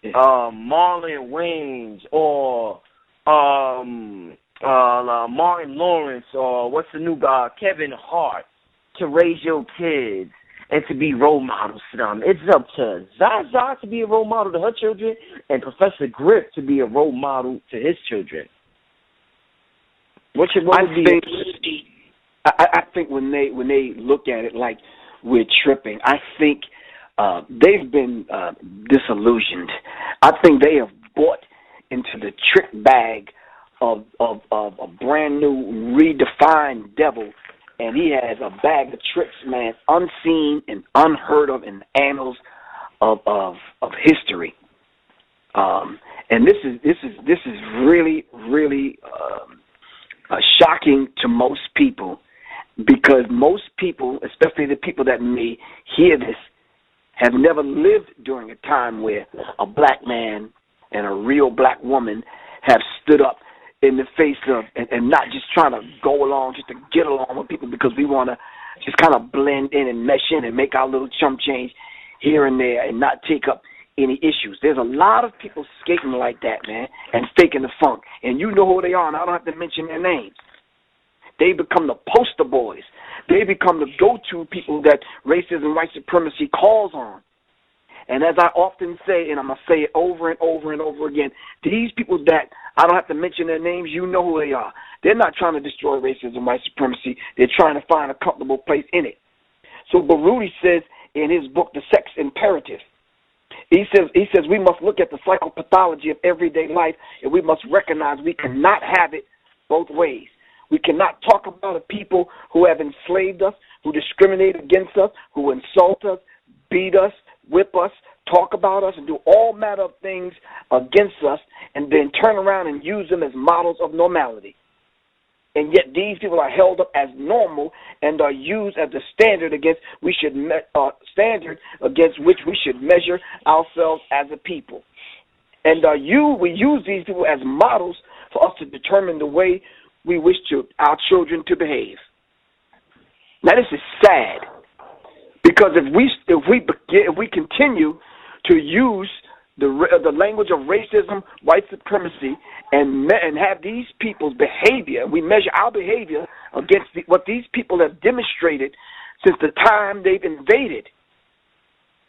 Marlon Wayans or Martin Lawrence or what's the new guy, Kevin Hart, to raise your kids and to be role models to them. It's up to Zaza to be a role model to her children and Professor Griff to be a role model to his children. I think when they look at it like we're tripping, I think they've been disillusioned. I think they have bought into the trick bag of a brand new redefined devil, and he has a bag of tricks, man, unseen and unheard of in the annals of history. And this is really shocking to most people, because most people, especially the people that may hear this, have never lived during a time where a black man and a real black woman have stood up in the face of, and not just trying to go along just to get along with people because we want to just kind of blend in and mesh in and make our little chump change here and there and not take up any issues. There's a lot of people skating like that, man, and faking the funk. And you know who they are, and I don't have to mention their names. They become the poster boys. They become the go-to people that racism, white supremacy calls on. And as I often say, and I'm going to say it over and over and over again, these people that I don't have to mention their names, you know who they are. They're not trying to destroy racism, white supremacy. They're trying to find a comfortable place in it. So Baruti says in his book, The Sex Imperative, he says we must look at the psychopathology of everyday life, and we must recognize we cannot have it both ways. We cannot talk about the people who have enslaved us, who discriminate against us, who insult us, beat us, whip us, talk about us, and do all manner of things against us, and then turn around and use them as models of normality. And yet these people are held up as normal and are used as the standard against which we should measure ourselves as a people. And we use these people as models for us to determine the way we wish our children to behave. Now this is sad, because if we continue to use the language of racism, white supremacy, and have these people's behavior, we measure our behavior against what these people have demonstrated since the time they've invaded,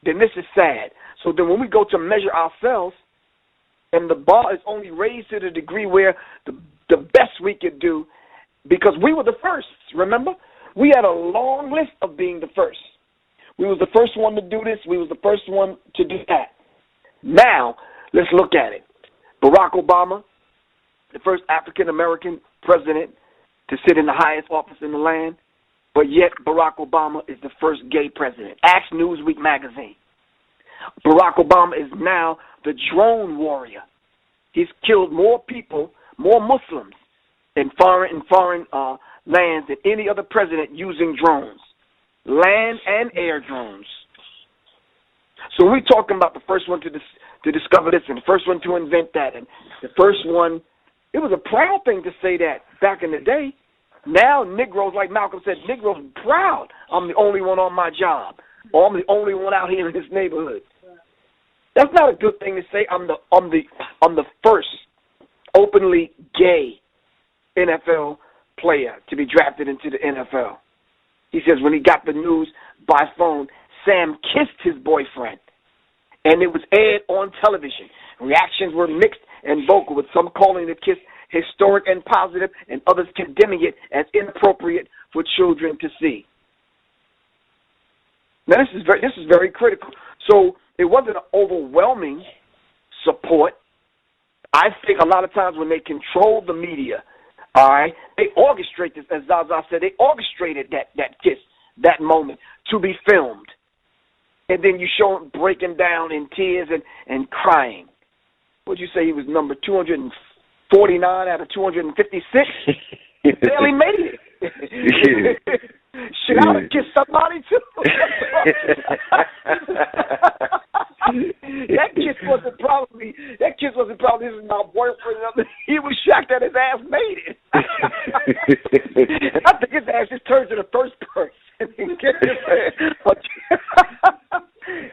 then this is sad. So then when we go to measure ourselves, and the bar is only raised to the degree where the best we could do, because we were the first, remember? We had a long list of being the first. We was the first one to do this. We was the first one to do that. Now, let's look at it. Barack Obama, the first African-American president to sit in the highest office in the land, but yet Barack Obama is the first gay president. Ask Newsweek magazine. Barack Obama is now the drone warrior. He's killed more people, more Muslims in foreign lands than any other president using drones, land and air drones. So we're talking about the first one to discover this and the first one to invent that. And the first one, it was a proud thing to say that back in the day. Now Negroes, like Malcolm said, Negroes are proud. I'm the only one on my job, or I'm the only one out here in this neighborhood. That's not a good thing to say. I'm the first openly gay NFL player to be drafted into the NFL. He says when he got the news by phone, Sam kissed his boyfriend, and it was aired on television. Reactions were mixed and vocal, with some calling the kiss historic and positive, and others condemning it as inappropriate for children to see. Now, this is very critical. So it wasn't an overwhelming support. I think a lot of times when they control the media, all right, they orchestrate this, as Zaza said, they orchestrated that kiss, that moment, to be filmed. And then you show him breaking down in tears and crying. What'd you say? He was number 249 out of 256? He barely made it. Should I have kissed somebody too? That kiss wasn't probably this is my boyfriend. He was shocked that his ass made it. I think his ass just turned to the first person.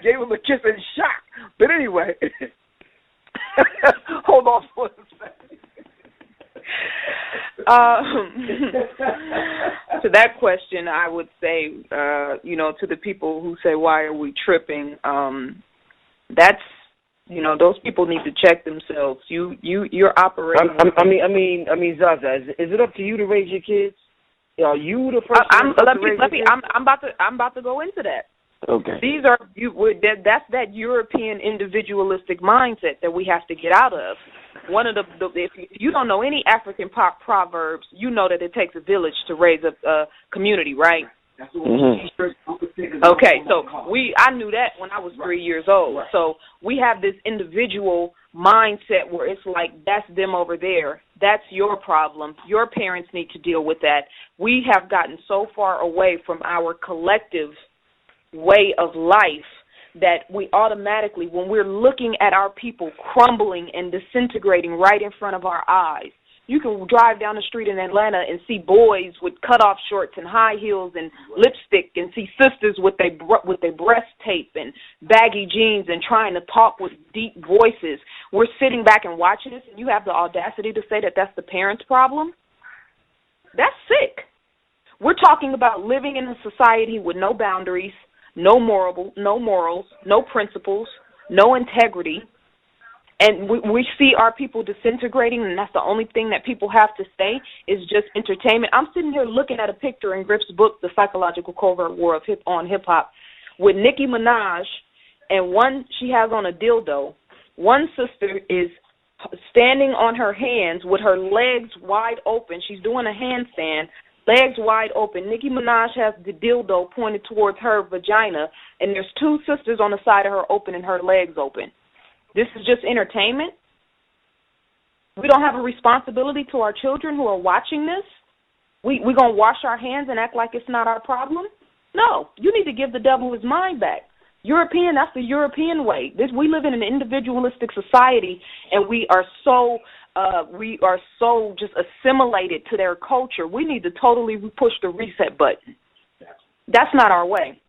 Gave him a kiss in shock. But anyway, hold on for a second. To that question, I would say, to the people who say, why are we tripping? That's, those people need to check themselves. You're operating. I mean, Zaza, is it up to you to raise your kids? Are you the first? I'm about to go into that. Okay. These are that's that European individualistic mindset that we have to get out of. One of if you don't know any African proverbs, you know that it takes a village to raise a community, right? Okay, so I knew that when I was 3 years old. So we have this individual mindset where it's like, that's them over there. That's your problem. Your parents need to deal with that. We have gotten so far away from our collective way of life that we automatically, when we're looking at our people crumbling and disintegrating right in front of our eyes, you can drive down the street in Atlanta and see boys with cutoff shorts and high heels and lipstick, and see sisters with their breast tape and baggy jeans and trying to talk with deep voices. We're sitting back and watching this, and you have the audacity to say that that's the parents' problem? That's sick. We're talking about living in a society with no boundaries, no morals, no principles, no integrity. And we see our people disintegrating, and that's the only thing that people have to say is just entertainment. I'm sitting here looking at a picture in Griff's book, The Psychological Covert War on Hip-Hop, with Nicki Minaj, and one, she has on a dildo. One sister is standing on her hands with her legs wide open. She's doing a handstand, legs wide open. Nicki Minaj has the dildo pointed towards her vagina, and there's two sisters on the side of her open and her legs open. This is just entertainment? We don't have a responsibility to our children who are watching this? We going to wash our hands and act like it's not our problem? No, you need to give the devil his mind back. European, that's the European way. We live in an individualistic society, and we are so just assimilated to their culture. We need to totally push the reset button. That's not our way.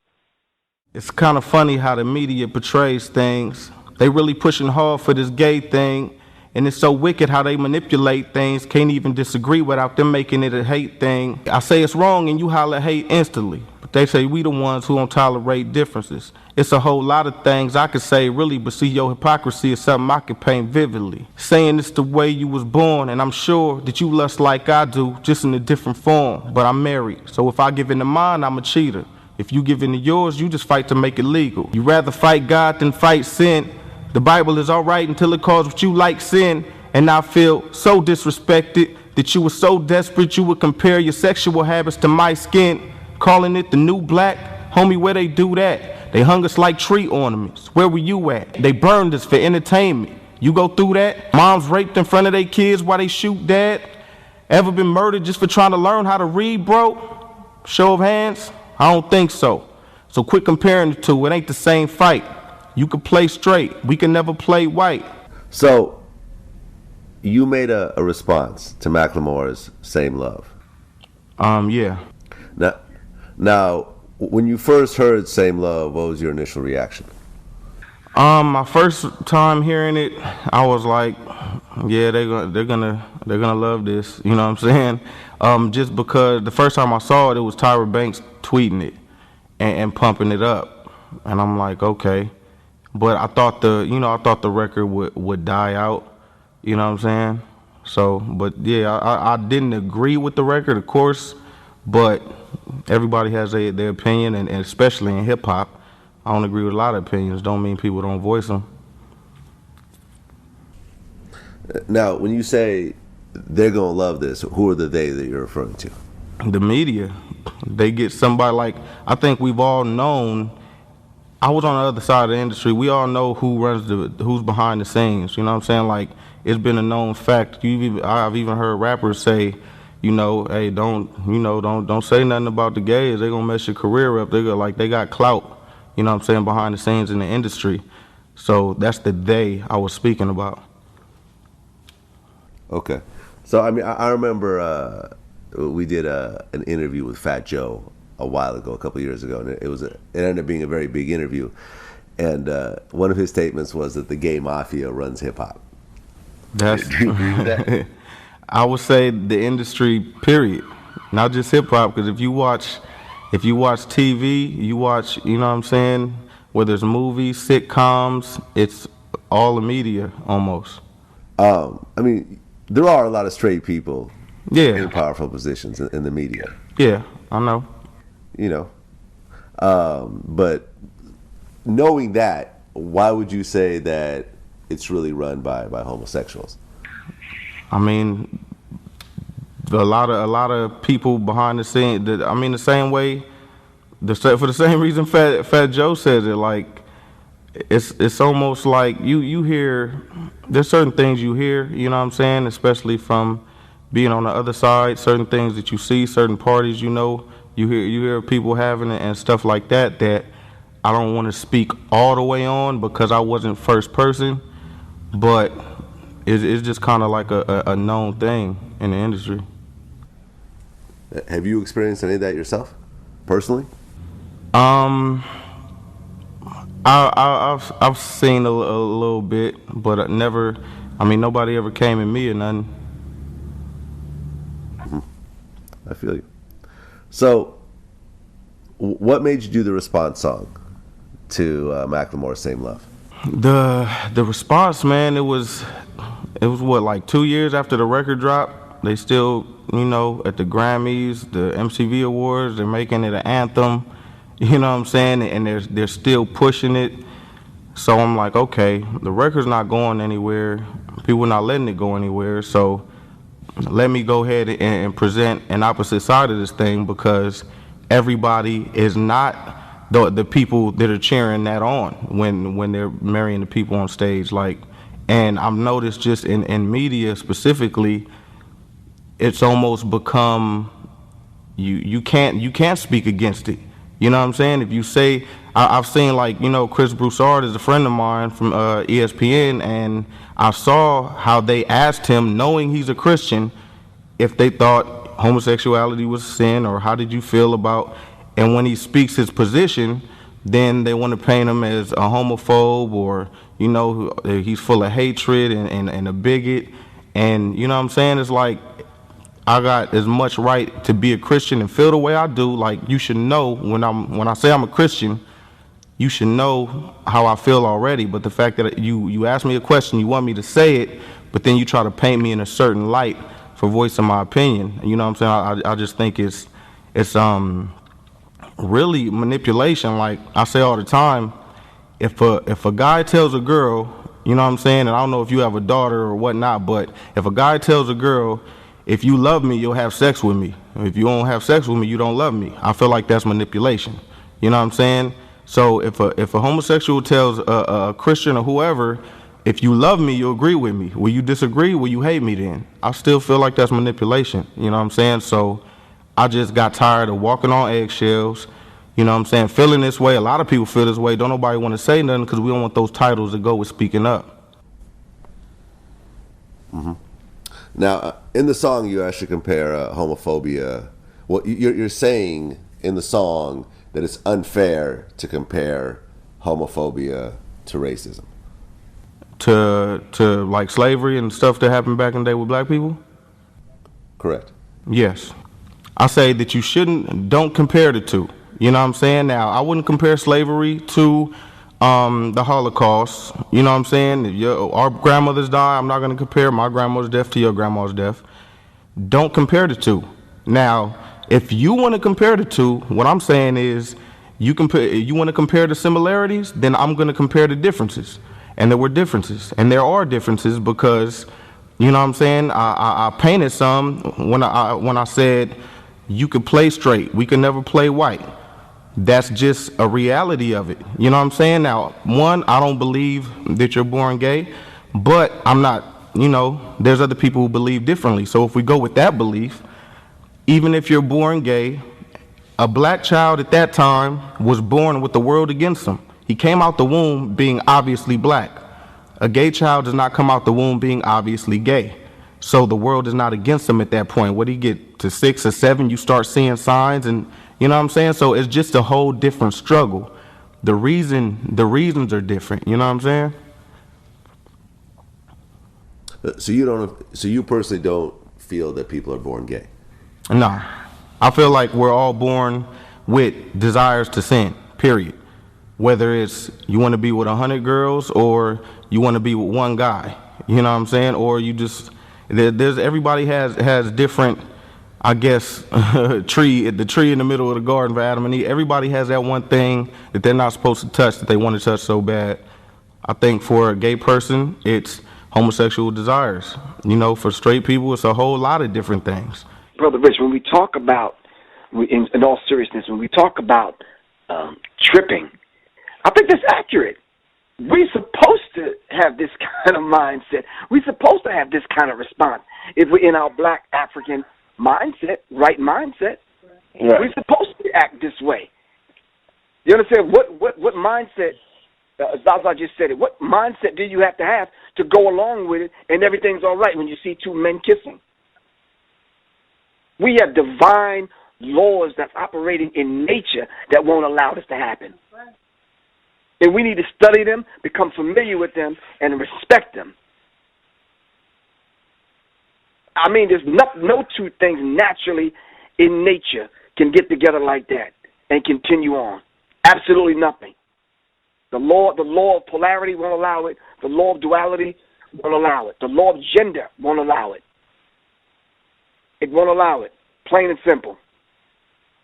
It's kind of funny how the media portrays things. They really pushing hard for this gay thing, and it's so wicked how they manipulate things, can't even disagree without them making it a hate thing. I say it's wrong and you holler hate instantly, but they say we the ones who don't tolerate differences. It's a whole lot of things I could say really, but see, your hypocrisy is something I could paint vividly. Saying it's the way you was born, and I'm sure that you lust like I do, just in a different form, but I'm married, so if I give in to mine, I'm a cheater. If you give in to yours, you just fight to make it legal. You rather fight God than fight sin. The Bible is all right until it calls what you like sin, and I feel so disrespected that you were so desperate you would compare your sexual habits to my skin, calling it the new black. Homie, where they do that? They hung us like tree ornaments. Where were you at? They burned us for entertainment. You go through that? Moms raped in front of their kids while they shoot dad? Ever been murdered just for trying to learn how to read, bro? Show of hands? I don't think so. So quit comparing the two. It ain't the same fight. You can play straight. We can never play white. So, you made a response to Macklemore's Same Love. Yeah. Now, when you first heard Same Love, what was your initial reaction? My first time hearing it, I was like, yeah, they're gonna love this. You know what I'm saying? Just because the first time I saw it, it was Tyra Banks tweeting it and pumping it up, and I'm like, okay. But I thought the record would die out, you know what I'm saying? So, but yeah, I didn't agree with the record, of course, but everybody has their opinion, and especially in hip hop, I don't agree with a lot of opinions. Don't mean people don't voice them. Now, when you say they're gonna love this, who are the they that you're referring to? The media. They get somebody like, I think we've all known. I was on the other side of the industry. We all know who's behind the scenes. You know what I'm saying? Like, it's been a known fact. I've even heard rappers say, you know, hey, don't say nothing about the gays. They're gonna mess your career up. They got clout. You know what I'm saying, behind the scenes in the industry. So that's the they I was speaking about. Okay. So I mean, I remember we did an interview with Fat Joe a while ago, a couple years ago, and it ended up being a very big interview. And one of his statements was that the gay mafia runs hip hop. Do you agree with that? I would say the industry, period, not just hip hop. Because if you watch TV, you watch, you know what I'm saying, whether it's movies, sitcoms, it's all the media almost. I mean, there are a lot of straight people, in powerful positions in the media. Yeah, I know. You know, but knowing that, why would you say that it's really run by homosexuals? I mean, a lot of people behind the scene. The same way, for the same reason Fat Joe says it. Like, it's almost like you hear. There's certain things you hear. You know what I'm saying, especially from being on the other side. Certain things that you see, certain parties. You know. You hear people having it and stuff like that I don't want to speak all the way on because I wasn't first person, but it's just kind of like a known thing in the industry. Have you experienced any of that yourself, personally? I've seen a little bit, but never. I mean, nobody ever came at me or nothing. I feel you. So, What made you do the response song to Macklemore's Same Love? The response, man, it was what, like 2 years after the record dropped. They still, at the Grammys, the MTV Awards, they're making it an anthem. You know what I'm saying? And they're still pushing it. So I'm like, okay, the record's not going anywhere. People are not letting it go anywhere. So let me go ahead and present an opposite side of this thing, because everybody is not the people that are cheering that on when they're marrying the people on stage. And I've noticed just in media specifically, it's almost become you can't speak against it. You know what I'm saying? If you say, I've seen Chris Broussard is a friend of mine from ESPN, and I saw how they asked him, knowing he's a Christian, if they thought homosexuality was a sin, or how did you feel about, and when he speaks his position, then they want to paint him as a homophobe, or he's full of hatred and a bigot. And you know what I'm saying? It's like, I got as much right to be a Christian and feel the way I do. Like, you should know when I say I'm a Christian, you should know how I feel already. But the fact that you ask me a question, you want me to say it, but then you try to paint me in a certain light for voicing my opinion. You know what I'm saying? I just think it's really manipulation. Like I say all the time, if a guy tells a girl, you know what I'm saying, and I don't know if you have a daughter or whatnot, but if a guy tells a girl, if you love me, you'll have sex with me. If you don't have sex with me, you don't love me. I feel like that's manipulation. You know what I'm saying? So if a homosexual tells a Christian or whoever, if you love me, you'll agree with me. Will you disagree? Will you hate me then? I still feel like that's manipulation. You know what I'm saying? So I just got tired of walking on eggshells. You know what I'm saying? Feeling this way. A lot of people feel this way. Don't nobody want to say nothing because we don't want those titles to go with speaking up. Mm-hmm. Now, in the song, you actually compare homophobia. Well, you're saying in the song that it's unfair to compare homophobia to racism. To like slavery and stuff that happened back in the day with black people? Correct. Yes. I say that don't compare the two. You know what I'm saying? Now, I wouldn't compare slavery to the Holocaust. You know what I'm saying? If our grandmothers die, I'm not going to compare my grandmother's death to your grandma's death. Don't compare the two. Now, if you want to compare the two, what I'm saying is you want to compare the similarities, then I'm going to compare the differences. And there were differences. And there are differences because, you know what I'm saying, I painted some when I said you could play straight, we could never play white. That's just a reality of it. You know what I'm saying? Now, one, I don't believe that you're born gay, but I'm not, there's other people who believe differently. So if we go with that belief, even if you're born gay, a black child at that time was born with the world against him. He came out the womb being obviously black. A gay child does not come out the womb being obviously gay. So the world is not against him at that point. What do you get to 6 or 7? You start seeing signs, and you know what I'm saying? So it's just a whole different struggle. The reasons are different. You know what I'm saying? So you personally don't feel that people are born gay? No. I feel like we're all born with desires to sin, period. Whether it's you want to be with 100 girls or you want to be with one guy. You know what I'm saying? Or you just, everybody has different, I guess, the tree in the middle of the garden for Adam and Eve. Everybody has that one thing that they're not supposed to touch that they want to touch so bad. I think for a gay person, it's homosexual desires. For straight people, it's a whole lot of different things. Brother Rich, when we talk about, in all seriousness, when we talk about tripping, I think that's accurate. We're supposed to have this kind of mindset. We're supposed to have this kind of response. If we're in our black African mindset, right mindset, right, we're supposed to act this way. You understand? What mindset, Zaza just said it, what mindset do you have to go along with it and everything's all right when you see two men kissing? We have divine laws that's operating in nature that won't allow this to happen. And we need to study them, become familiar with them, and respect them. I mean, there's no two things naturally in nature can get together like that. and continue on. Absolutely nothing. The law of polarity won't allow it. The law of duality won't allow it. The law of gender won't allow it. It won't allow it. Plain and simple.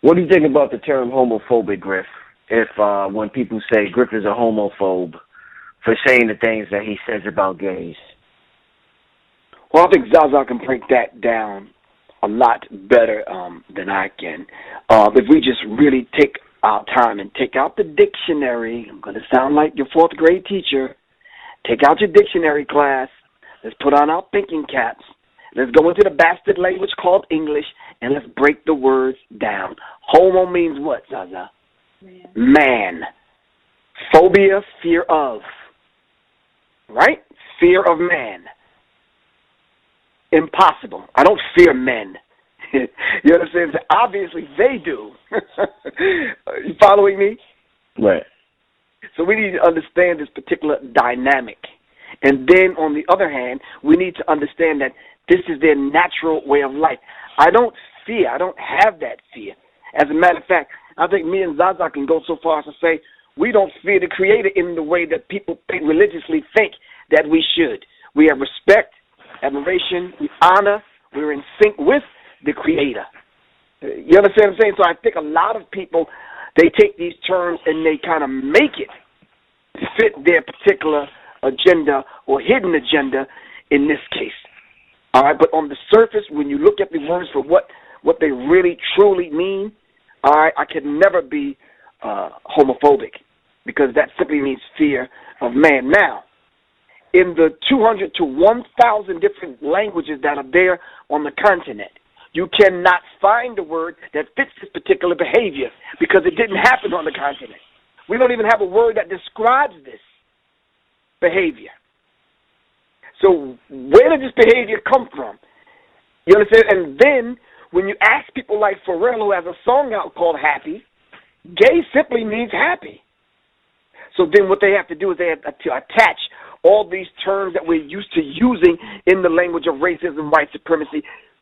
What do you think about the term homophobic, Griff? If when people say Griff is a homophobe for saying the things that he says about gays? Well, I think Zaza can break that down a lot better than I can. If we just really take our time and take out the dictionary, I'm going to sound like your fourth grade teacher. Take out your dictionary class. Let's put on our thinking caps. Let's go into the bastard language called English, and let's break the words down. Homo means what, Zaza? Man. Phobia, fear of. Right? Fear of man. Impossible. I don't fear men. You understand? Obviously, they do. You following me? Right. So we need to understand this particular dynamic. And then, on the other hand, we need to understand that this is their natural way of life. I don't fear. I don't have that fear. As a matter of fact, I think me and Zaza can go so far as to say we don't fear the Creator in the way that people religiously think that we should. We have respect, admiration, we honor, we're in sync with the Creator. You understand what I'm saying? So I think a lot of people, they take these terms and they kind of make it fit their particular agenda or hidden agenda in this case. All right, but on the surface, when you look at the words for what they really truly mean, all right, I can never be homophobic because that simply means fear of man. Now, in the 200 to 1,000 different languages that are there on the continent, you cannot find a word that fits this particular behavior because it didn't happen on the continent. We don't even have a word that describes this behavior. So where did this behavior come from? You understand? And then when you ask people like Pharrell, who has a song out called Happy, gay simply means happy. So then what they have to do is they have to attach all these terms that we're used to using in the language of racism, white supremacy,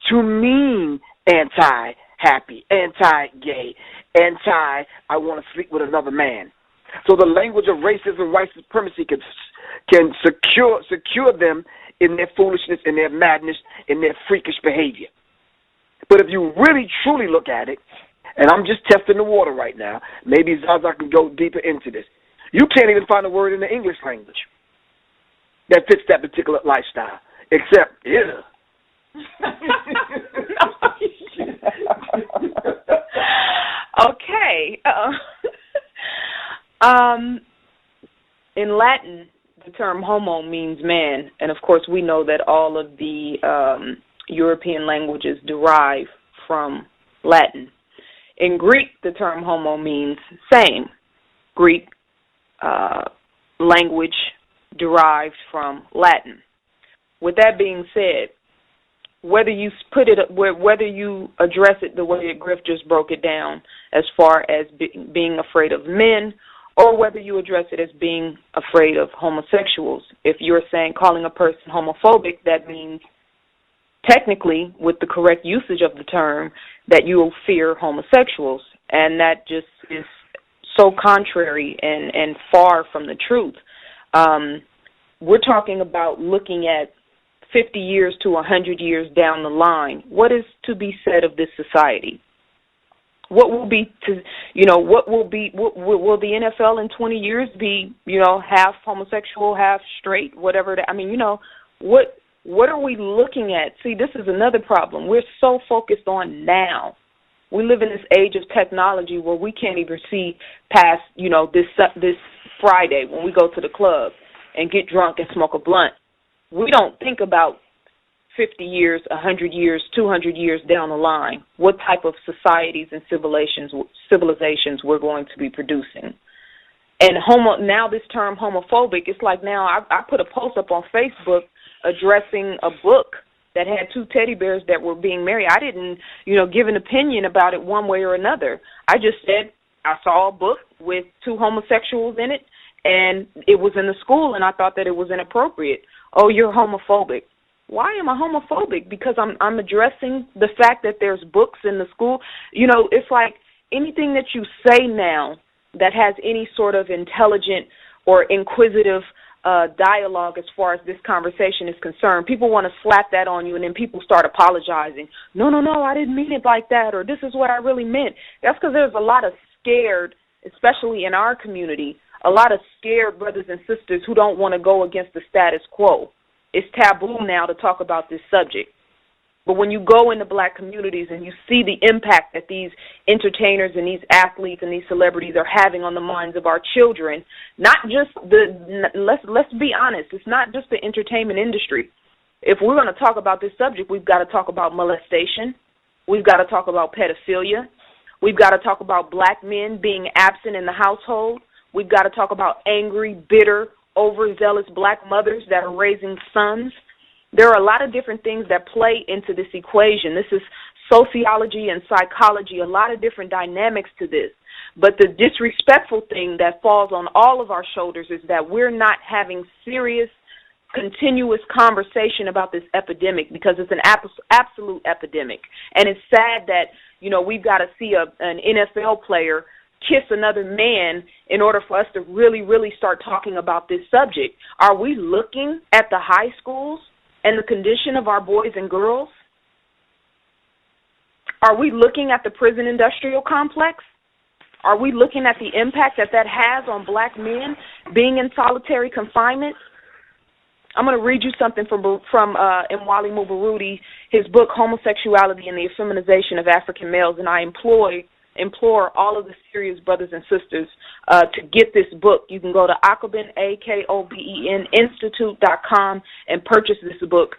to mean anti-happy, anti-gay, anti-I want to sleep with another man. So the language of racism, white supremacy can secure them in their foolishness, in their madness, in their freakish behavior. But if you really, truly look at it, and I'm just testing the water right now, maybe Zaza can go deeper into this, you can't even find a word in the English language that fits that particular lifestyle, except, yeah. Okay. In Latin, the term homo means man, and of course we know that all of the European languages derive from Latin. In Greek, the term homo means same. Greek language derived from Latin. With that being said, whether you address it the way that Griff just broke it down, as far as being afraid of men, or whether you address it as being afraid of homosexuals, if you're calling a person homophobic, that means technically, with the correct usage of the term, that you fear homosexuals, and that just is so contrary and far from the truth. We're talking about looking at 50 years to 100 years down the line. What is to be said of this society? What will be will the NFL in 20 years be, half homosexual, half straight, whatever that, what are we looking at? See, this is another problem. We're so focused on now. We live in this age of technology where we can't even see past, this Friday when we go to the club and get drunk and smoke a blunt. We don't think about 50 years, 100 years, 200 years down the line, what type of societies and civilizations we're going to be producing. And now this term homophobic, it's like now I put a post up on Facebook addressing a book that had two teddy bears that were being married. I didn't, give an opinion about it one way or another. I just said I saw a book with two homosexuals in it, and it was in the school, and I thought that it was inappropriate. Oh, you're homophobic. Why am I homophobic? Because I'm addressing the fact that there's books in the school. It's like anything that you say now that has any sort of intelligent or inquisitive dialogue as far as this conversation is concerned, people want to slap that on you, and then people start apologizing. No, I didn't mean it like that, or this is what I really meant. That's because there's a lot of scared, especially in our community, a lot of scared brothers and sisters who don't want to go against the status quo. It's taboo now to talk about this subject. But when you go into black communities and you see the impact that these entertainers and these athletes and these celebrities are having on the minds of our children, not just let's be honest, it's not just the entertainment industry. If we're going to talk about this subject, we've got to talk about molestation. We've got to talk about pedophilia. We've got to talk about black men being absent in the household. We've got to talk about angry, bitter, overzealous black mothers that are raising sons. There are a lot of different things that play into this equation. This is sociology and psychology, a lot of different dynamics to this. But the disrespectful thing that falls on all of our shoulders is that we're not having serious, continuous conversation about this epidemic, because it's an absolute epidemic. And it's sad that, we've got to see an NFL player kiss another man in order for us to really, really start talking about this subject. Are we looking at the high schools and the condition of our boys and girls? Are we looking at the prison industrial complex? Are we looking at the impact that has on black men being in solitary confinement? I'm going to read you something from Mwali Mubarudi, his book, Homosexuality and the Effeminization of African Males, and I implore all of the serious brothers and sisters to get this book. You can go to Akoben, AKOBEN, Institute.com and purchase this book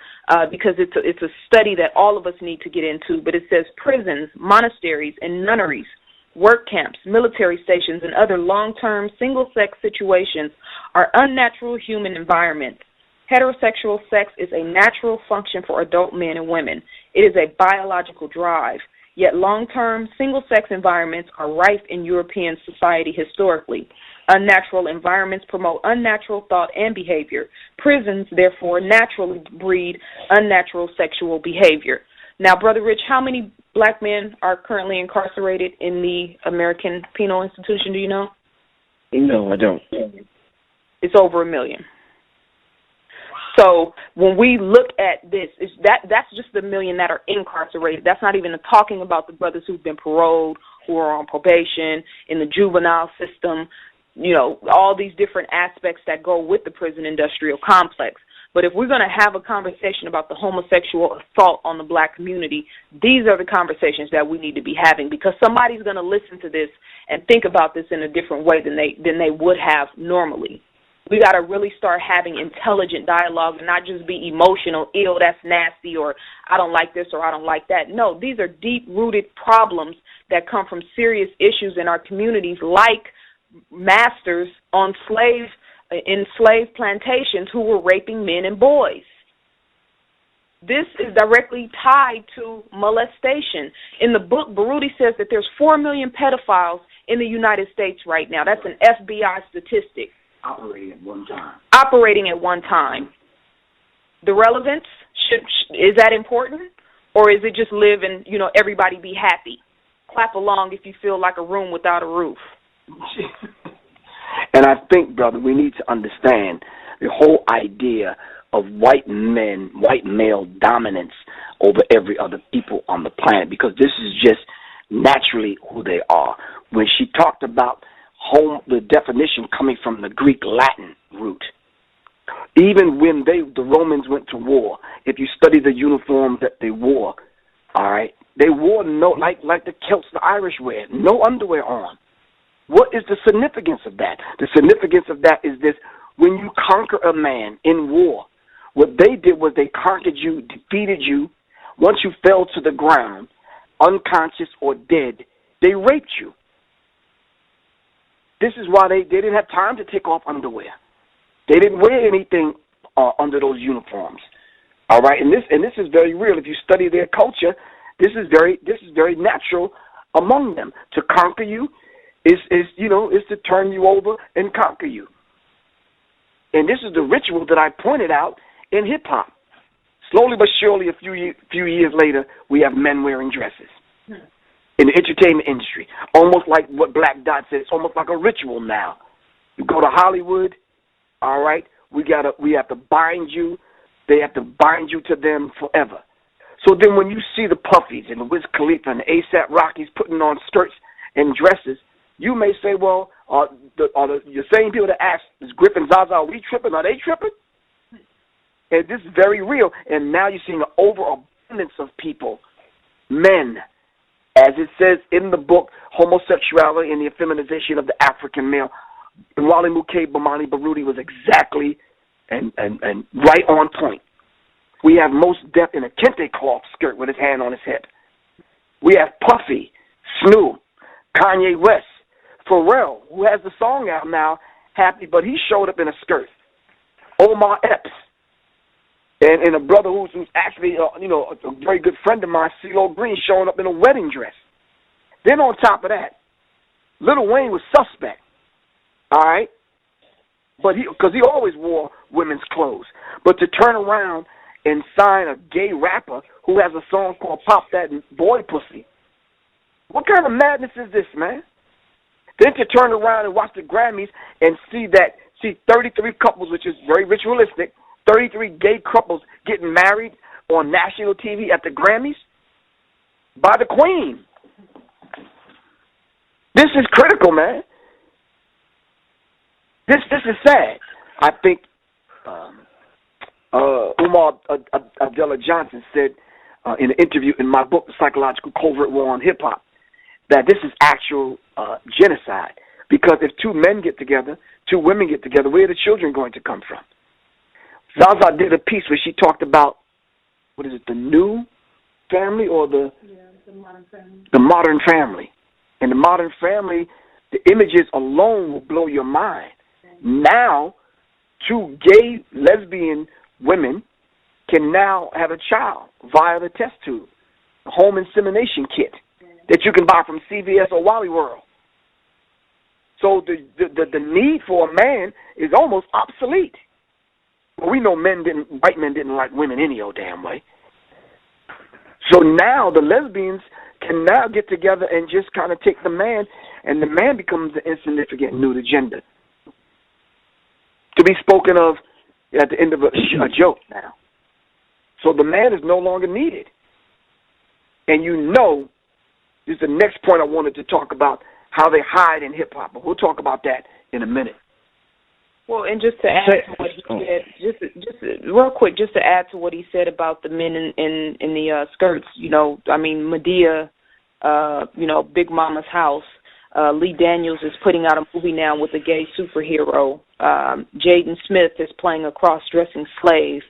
because it's a study that all of us need to get into. But it says prisons, monasteries, and nunneries, work camps, military stations, and other long-term single-sex situations are unnatural human environments. Heterosexual sex is a natural function for adult men and women. It is a biological drive. Yet long-term single-sex environments are rife in European society historically. Unnatural environments promote unnatural thought and behavior. Prisons, therefore, naturally breed unnatural sexual behavior. Now, Brother Rich, how many black men are currently incarcerated in the American Penal Institution, do you know? No, I don't. It's over 1 million. So when we look at this, that's just the 1 million that are incarcerated. That's not even talking about the brothers who've been paroled, who are on probation, in the juvenile system, all these different aspects that go with the prison industrial complex. But if we're going to have a conversation about the homosexual assault on the black community, these are the conversations that we need to be having, because somebody's going to listen to this and think about this in a different way than they would have normally. We got to really start having intelligent dialogue and not just be emotional, ew, that's nasty, or I don't like this or I don't like that. No, these are deep-rooted problems that come from serious issues in our communities, like masters on in slave plantations who were raping men and boys. This is directly tied to molestation. In the book, Baruti says that there's 4 million pedophiles in the United States right now. That's an FBI statistic. Operating at one time. The relevance, is that important? Or is it just live and, everybody be happy? Clap along if you feel like a room without a roof. And I think, brother, we need to understand the whole idea of white male dominance over every other people on the planet, because this is just naturally who they are. When she talked about the definition coming from the Greek Latin root. Even when the Romans went to war, if you study the uniforms that they wore, all right, they wore like the Celts, the Irish wear, no underwear on. What is the significance of that? The significance of that is this: when you conquer a man in war, what they did was they conquered you, defeated you. Once you fell to the ground, unconscious or dead, they raped you. This is why they didn't have time to take off underwear. They didn't wear anything under those uniforms. All right, and this is very real. If you study their culture, this is very natural among them. To conquer you is to turn you over and conquer you. And this is the ritual that I pointed out in hip hop. Slowly but surely, a few years later, we have men wearing dresses. in the entertainment industry. Almost like what Black Dot said, it's almost like a ritual now. You go to Hollywood, all right, we have to bind you. They have to bind you to them forever. So then when you see the Puffies and the Wiz Khalifa and the A$AP Rockies putting on skirts and dresses, you may say, well, are the same people that ask, is Griff and Zaza, are we tripping? Are they tripping? And this is very real. And now you're seeing an overabundance of people, men, as it says in the book, Homosexuality and the Effeminization of the African Male. And Wally Muke Bomani Baruti was exactly and right on point. We have Mos Def in a kente cloth skirt with his hand on his hip. We have Puffy, Snoop, Kanye West, Pharrell, who has the song out now, Happy, but he showed up in a skirt. Omar Epps, and a brother who's actually, a very good friend of mine, CeeLo Green, showing up in a wedding dress. Then on top of that, Lil Wayne was suspect, all right? But because he always wore women's clothes. But to turn around and sign a gay rapper who has a song called Pop That Boy Pussy, what kind of madness is this, man? Then to turn around and watch the Grammys and see 33 couples, which is very ritualistic, 33 gay couples getting married on national TV at the Grammys by the Queen. This is critical, man. This is sad. I think Umar Abdullah Johnson said in an interview in my book, The Psychological Covert War on Hip Hop, that this is actual genocide. Because if two men get together, two women get together, where are the children going to come from? Zaza did a piece where she talked about, what is it, the new family or the modern family? The modern family. And the modern family, the images alone will blow your mind. Now, two gay lesbian women can now have a child via the test tube, a home insemination kit that you can buy from CVS or Wally World. So the need for a man is almost obsolete. Well, we know white men didn't like women any old damn way. So now the lesbians can now get together and just kind of take the man, and the man becomes the insignificant nude agenda to be spoken of at the end of a joke now. So the man is no longer needed. And this is the next point I wanted to talk about, how they hide in hip-hop. But we'll talk about that in a minute. Well, and just to add to what he said, just real quick, just to add to what he said about the men in the skirts, Madea, Big Mama's House, Lee Daniels is putting out a movie now with a gay superhero. Jaden Smith is playing a cross-dressing slave.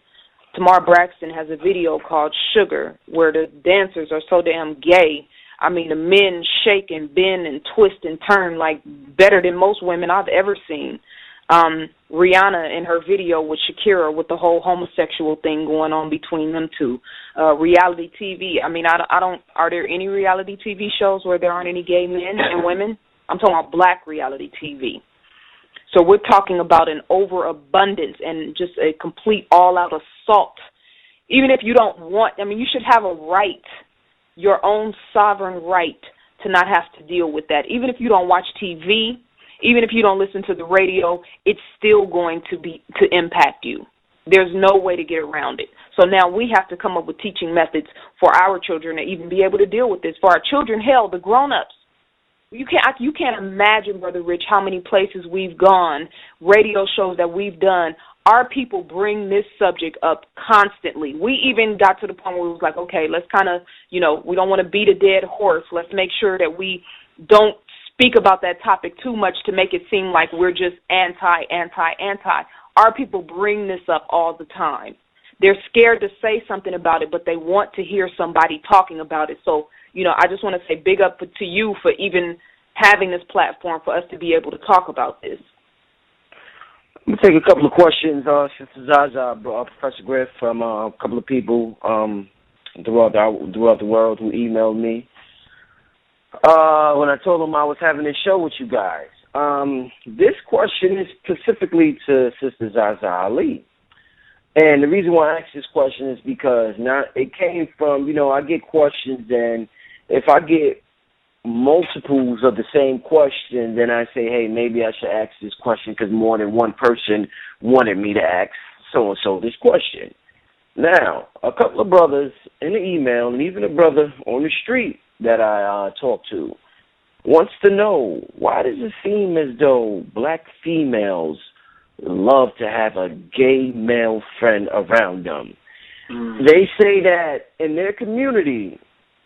Tamar Braxton has a video called Sugar, where the dancers are so damn gay. The men shake and bend and twist and turn like better than most women I've ever seen. Rihanna in her video with Shakira, with the whole homosexual thing going on between them two. Reality TV. Are there any reality TV shows where there aren't any gay men and women? I'm talking about black reality TV. So we're talking about an overabundance and just a complete all-out assault. Even if you don't want, you should have a right, your own sovereign right, to not have to deal with that. Even if you don't watch TV, even if you don't listen to the radio, it's still going to impact you. There's no way to get around it. So now we have to come up with teaching methods for our children to even be able to deal with this. For our children, hell, the grown-ups. You can't imagine, Brother Rich, how many places we've gone, radio shows that we've done. Our people bring this subject up constantly. We even got to the point where it was like, okay, let's kind of, we don't want to beat a dead horse. Let's make sure that we don't speak about that topic too much to make it seem like we're just anti. Our people bring this up all the time. They're scared to say something about it, but they want to hear somebody talking about it. So, I just want to say big up to you for even having this platform for us to be able to talk about this. I'm going to take a couple of questions, Sister Zaza, Professor Griff, from a couple of people throughout the world who emailed me. When I told them I was having this show with you guys. This question is specifically to Sister Zaza Ali. And the reason why I asked this question is because now it came from, I get questions, and if I get multiples of the same question, then I say, hey, maybe I should ask this question because more than one person wanted me to ask so-and-so this question. Now, a couple of brothers in the email and even a brother on the street that I talked to wants to know, why does it seem as though black females love to have a gay male friend around them? They say that in their community,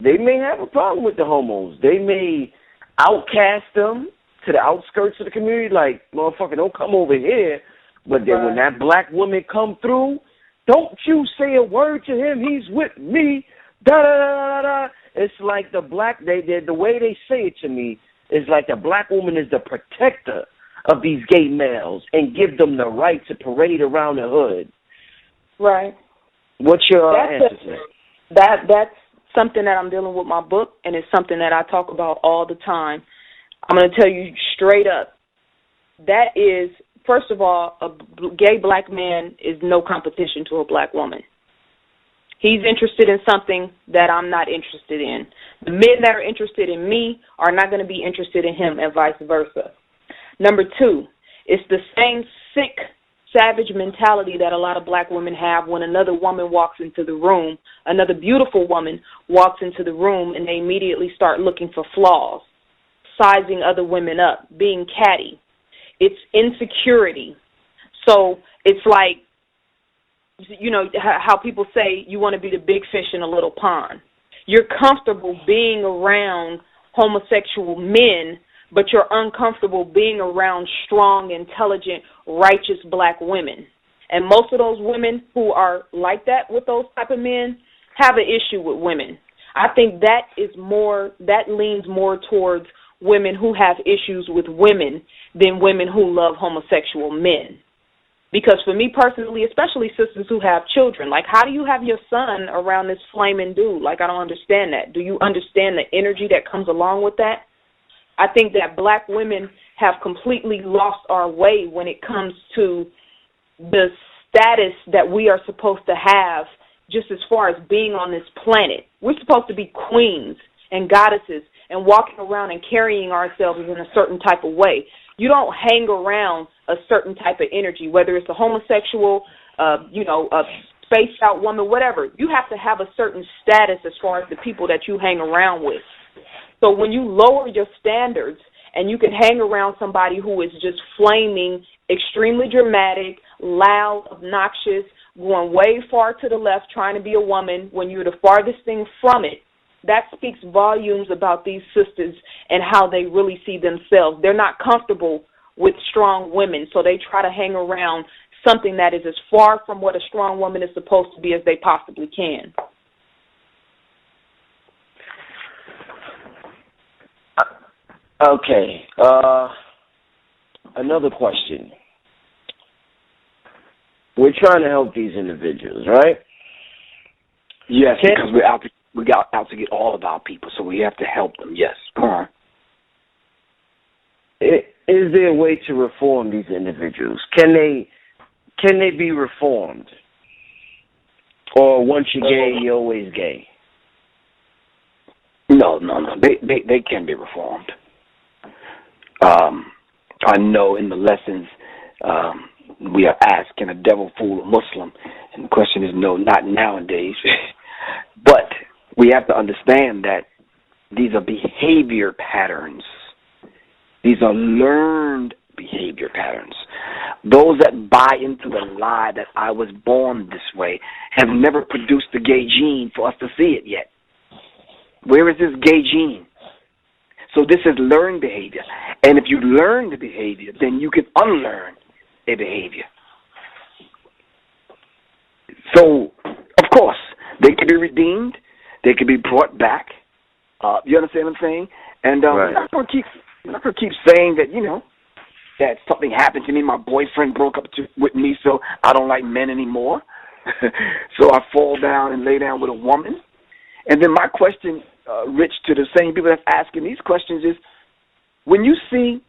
they may have a problem with the homos. They may outcast them to the outskirts of the community, like, motherfucker, don't come over here. But then when that black woman come through, don't you say a word to him. He's with me. Da-da-da-da-da. It's like the way they say it to me is like the black woman is the protector of these gay males and give them the right to parade around the hood. Right. What's your answer to that? That's something that I'm dealing with my book, and it's something that I talk about all the time. I'm going to tell you straight up. That is, first of all, a gay black man is no competition to a black woman. He's interested in something that I'm not interested in. The men that are interested in me are not going to be interested in him, and vice versa. Number two, it's the same sick, savage mentality that a lot of black women have when another woman walks into the room, another beautiful woman walks into the room, and they immediately start looking for flaws, sizing other women up, being catty. It's insecurity. So it's like, you know, how people say you want to be the big fish in a little pond. You're comfortable being around homosexual men, but you're uncomfortable being around strong, intelligent, righteous black women. And most of those women who are like that with those type of men have an issue with women. I think that leans more towards women who have issues with women than women who love homosexual men. Because for me personally, especially sisters who have children, like, how do you have your son around this flaming dude? Like, I don't understand that. Do you understand the energy that comes along with that? I think that black women have completely lost our way when it comes to the status that we are supposed to have just as far as being on this planet. We're supposed to be queens and goddesses and walking around and carrying ourselves in a certain type of way. You don't hang around a certain type of energy, whether it's a homosexual, a spaced out woman, whatever. You have to have a certain status as far as the people that you hang around with. So when you lower your standards and you can hang around somebody who is just flaming, extremely dramatic, loud, obnoxious, going way far to the left, trying to be a woman when you're the farthest thing from it, that speaks volumes about these sisters and how they really see themselves. They're not comfortable with strong women, so they try to hang around something that is as far from what a strong woman is supposed to be as they possibly can. Okay. Another question. We're trying to help these individuals, right? Yes, because we got out to get all of our people, so we have to help them. Yes, go on. Is there a way to reform these individuals? Can they be reformed? Or once you're gay, you're always gay? No. They can be reformed. I know in the lessons we are asked, can a devil fool a Muslim? And the question is no, not nowadays. But we have to understand that these are behavior patterns. These are learned behavior patterns. Those that buy into the lie that I was born this way have never produced the gay gene for us to see it yet. Where is this gay gene? So this is learned behavior. And if you learn the behavior, then you can unlearn a behavior. So, of course, they can be redeemed. They can be brought back. You understand what I'm saying? And right. I'm not going to keep saying that, that something happened to me. My boyfriend broke up with me, so I don't like men anymore. So I fall down and lay down with a woman. And then my question, Rich, to the same people that's asking these questions is, when you see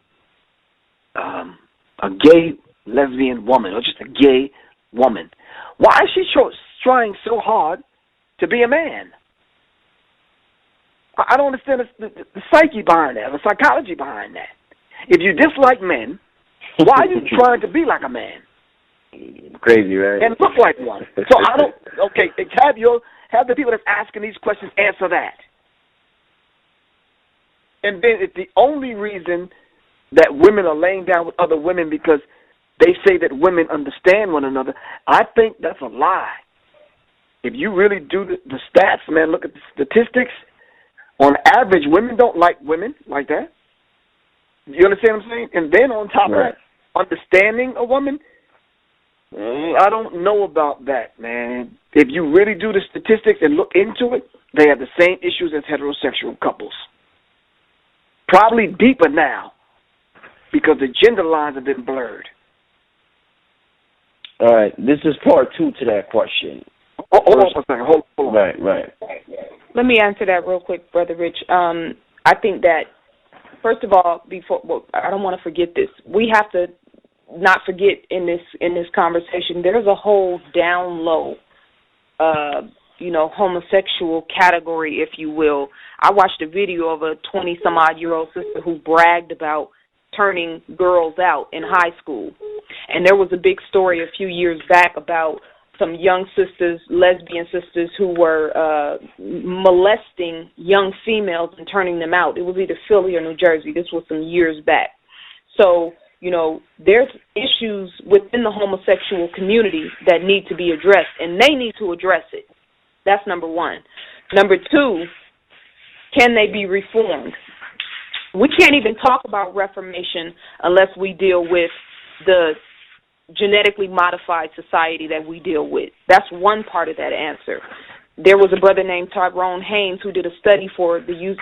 a gay lesbian woman or just a gay woman, why is she trying so hard to be a man? I don't understand the psyche behind that, the psychology behind that. If you dislike men, why are you trying to be like a man? Crazy, right? And look like one. So I don't. Okay, have the people that's asking these questions answer that. And then it's the only reason that women are laying down with other women because they say that women understand one another. I think that's a lie. If you really do the stats, man, look at the statistics. On average, women don't like women like that. You understand what I'm saying? And then on top of that, understanding a woman, I don't know about that, man. If you really do the statistics and look into it, they have the same issues as heterosexual couples. Probably deeper now because the gender lines have been blurred. All right, this is part 2 to that question. Hold on for a second. Hold on. Right. Let me answer that real quick, Brother Rich. I think that, first of all, I don't want to forget this. We have to not forget in this conversation, there's a whole down low, homosexual category, if you will. I watched a video of a 20-some-odd-year-old sister who bragged about turning girls out in high school. And there was a big story a few years back about some young sisters, lesbian sisters, who were molesting young females and turning them out. It was either Philly or New Jersey. This was some years back. So, there's issues within the homosexual community that need to be addressed, and they need to address it. That's number one. Number two, can they be reformed? We can't even talk about reformation unless we deal with the genetically modified society that we deal with. That's one part of that answer. There was a brother named Tyrone Haynes who did a study for the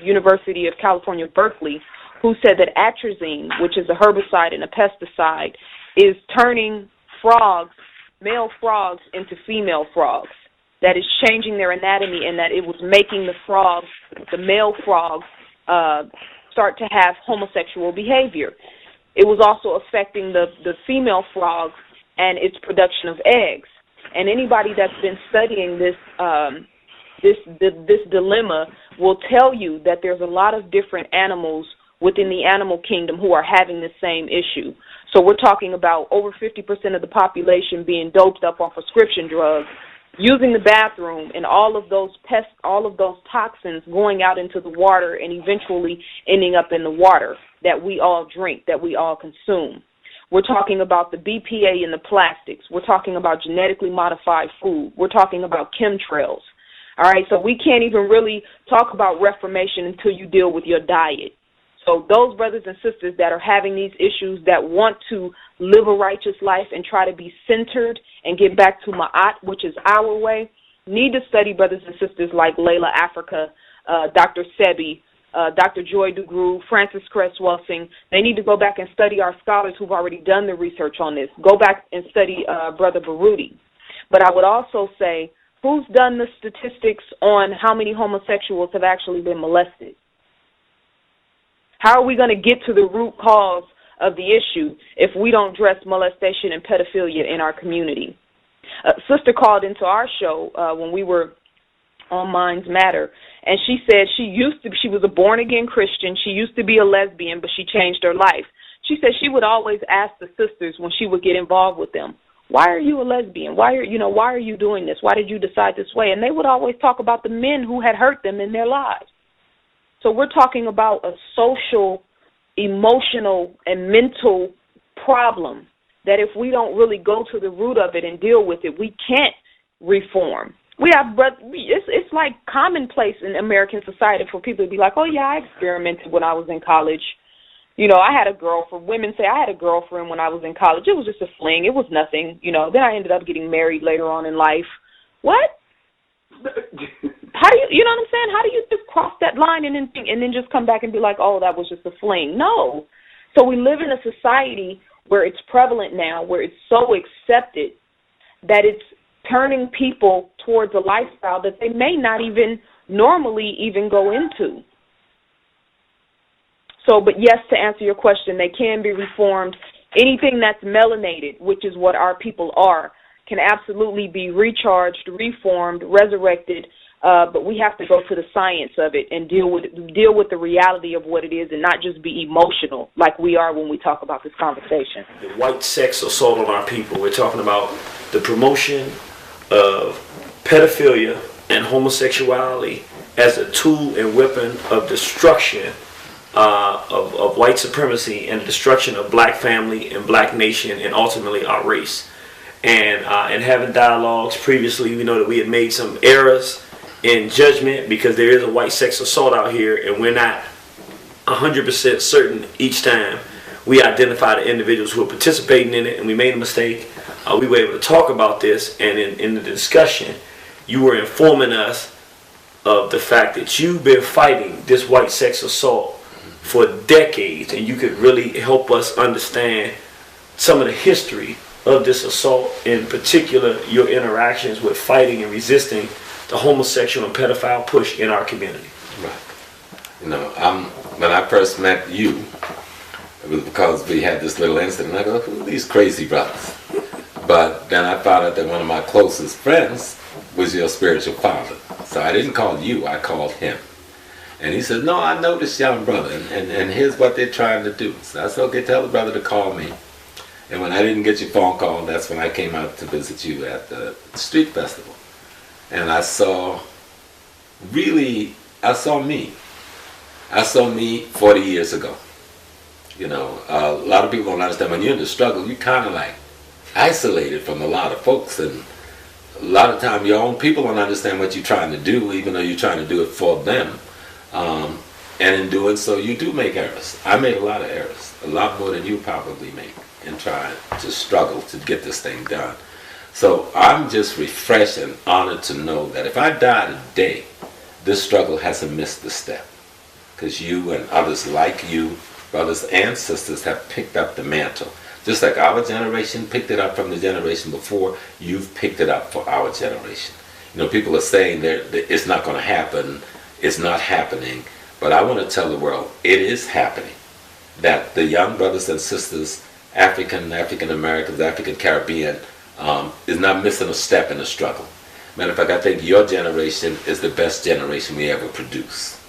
University of California, Berkeley, who said that atrazine, which is a herbicide and a pesticide, is turning frogs, male frogs, into female frogs. That is changing their anatomy, and that it was making the male frogs, start to have homosexual behavior. It was also affecting the female frog and its production of eggs. And anybody that's been studying this dilemma will tell you that there's a lot of different animals within the animal kingdom who are having the same issue. So we're talking about over 50% of the population being doped up on prescription drugs, using the bathroom, and all of those pests, all of those toxins going out into the water and eventually ending up in the water that we all drink, that we all consume. We're talking about the BPA in the plastics. We're talking about genetically modified food. We're talking about chemtrails. All right, so we can't even really talk about reformation until you deal with your diet. So those brothers and sisters that are having these issues, that want to live a righteous life and try to be centered and get back to Ma'at, which is our way, need to study brothers and sisters like Layla Africa, Dr. Sebi, Dr. Joy DeGroot, Francis Cress Welsing. They need to go back and study our scholars who've already done the research on this. Go back and study Brother Baruti. But I would also say, who's done the statistics on how many homosexuals have actually been molested? How are we going to get to the root cause of the issue if we don't address molestation and pedophilia in our community? Sister called into our show when we were on Minds Matter, and she said she was a born-again Christian. She used to be a lesbian, but she changed her life. She said she would always ask the sisters when she would get involved with them, why are you a lesbian? Why are you doing this? Why did you decide this way? And they would always talk about the men who had hurt them in their lives. So we're talking about a social, emotional, and mental problem that if we don't really go to the root of it and deal with it, we can't reform. It's like commonplace in American society for people to be like, oh, yeah, I experimented when I was in college. I had a girlfriend. Women say, I had a girlfriend when I was in college. It was just a fling. It was nothing. Then I ended up getting married later on in life. What? How do you know what I'm saying? How do you just cross that line and then just come back and be like, oh, that was just a fling? No. So we live in a society where it's prevalent now, where it's so accepted that it's turning people towards a lifestyle that they may not even normally even go into. So, but yes, to answer your question, they can be reformed. Anything that's melanated, which is what our people are, can absolutely be recharged, reformed, resurrected, but we have to go to the science of it and deal with the reality of what it is, and not just be emotional like we are when we talk about this conversation. The white sex assault on our people. We're talking about the promotion of pedophilia and homosexuality as a tool and weapon of destruction of white supremacy and the destruction of black family and black nation and ultimately our race. And having dialogues previously, we know that we had made some errors in judgment because there is a white sex assault out here, and we're not 100% certain each time we identify the individuals who are participating in it, and we made a mistake. We were able to talk about this, and in the discussion, you were informing us of the fact that you've been fighting this white sex assault for decades, and you could really help us understand some of the history of this assault, in particular your interactions with fighting and resisting the homosexual and pedophile push in our community. Right. You know, when I first met you, it was because we had this little incident. I go, who are these crazy brothers? But then I found out that one of my closest friends was your spiritual father. So I didn't call you, I called him. And he said, no, I know this young brother, and here's what they're trying to do. So I said, okay, tell the brother to call me. And when I didn't get your phone call, that's when I came out to visit you at the street festival. And I saw me. I saw me 40 years ago. You know, a lot of people don't understand when you're in the struggle, you kind of like isolated from a lot of folks, and a lot of time your own people don't understand what you're trying to do, even though you're trying to do it for them. And in doing so, you do make errors. I made a lot of errors, a lot more than you probably make in trying to struggle to get this thing done. So I'm just refreshed and honored to know that if I die today, this struggle hasn't missed a step, because you and others like you, brothers and sisters, have picked up the mantle. Just like our generation picked it up from the generation before, you've picked it up for our generation. You know, people are saying that it's not going to happen, it's not happening, but I want to tell the world it is happening. That the young brothers and sisters, African Americans, African Caribbean, is not missing a step in the struggle. Matter of fact, I think your generation is the best generation we ever produce.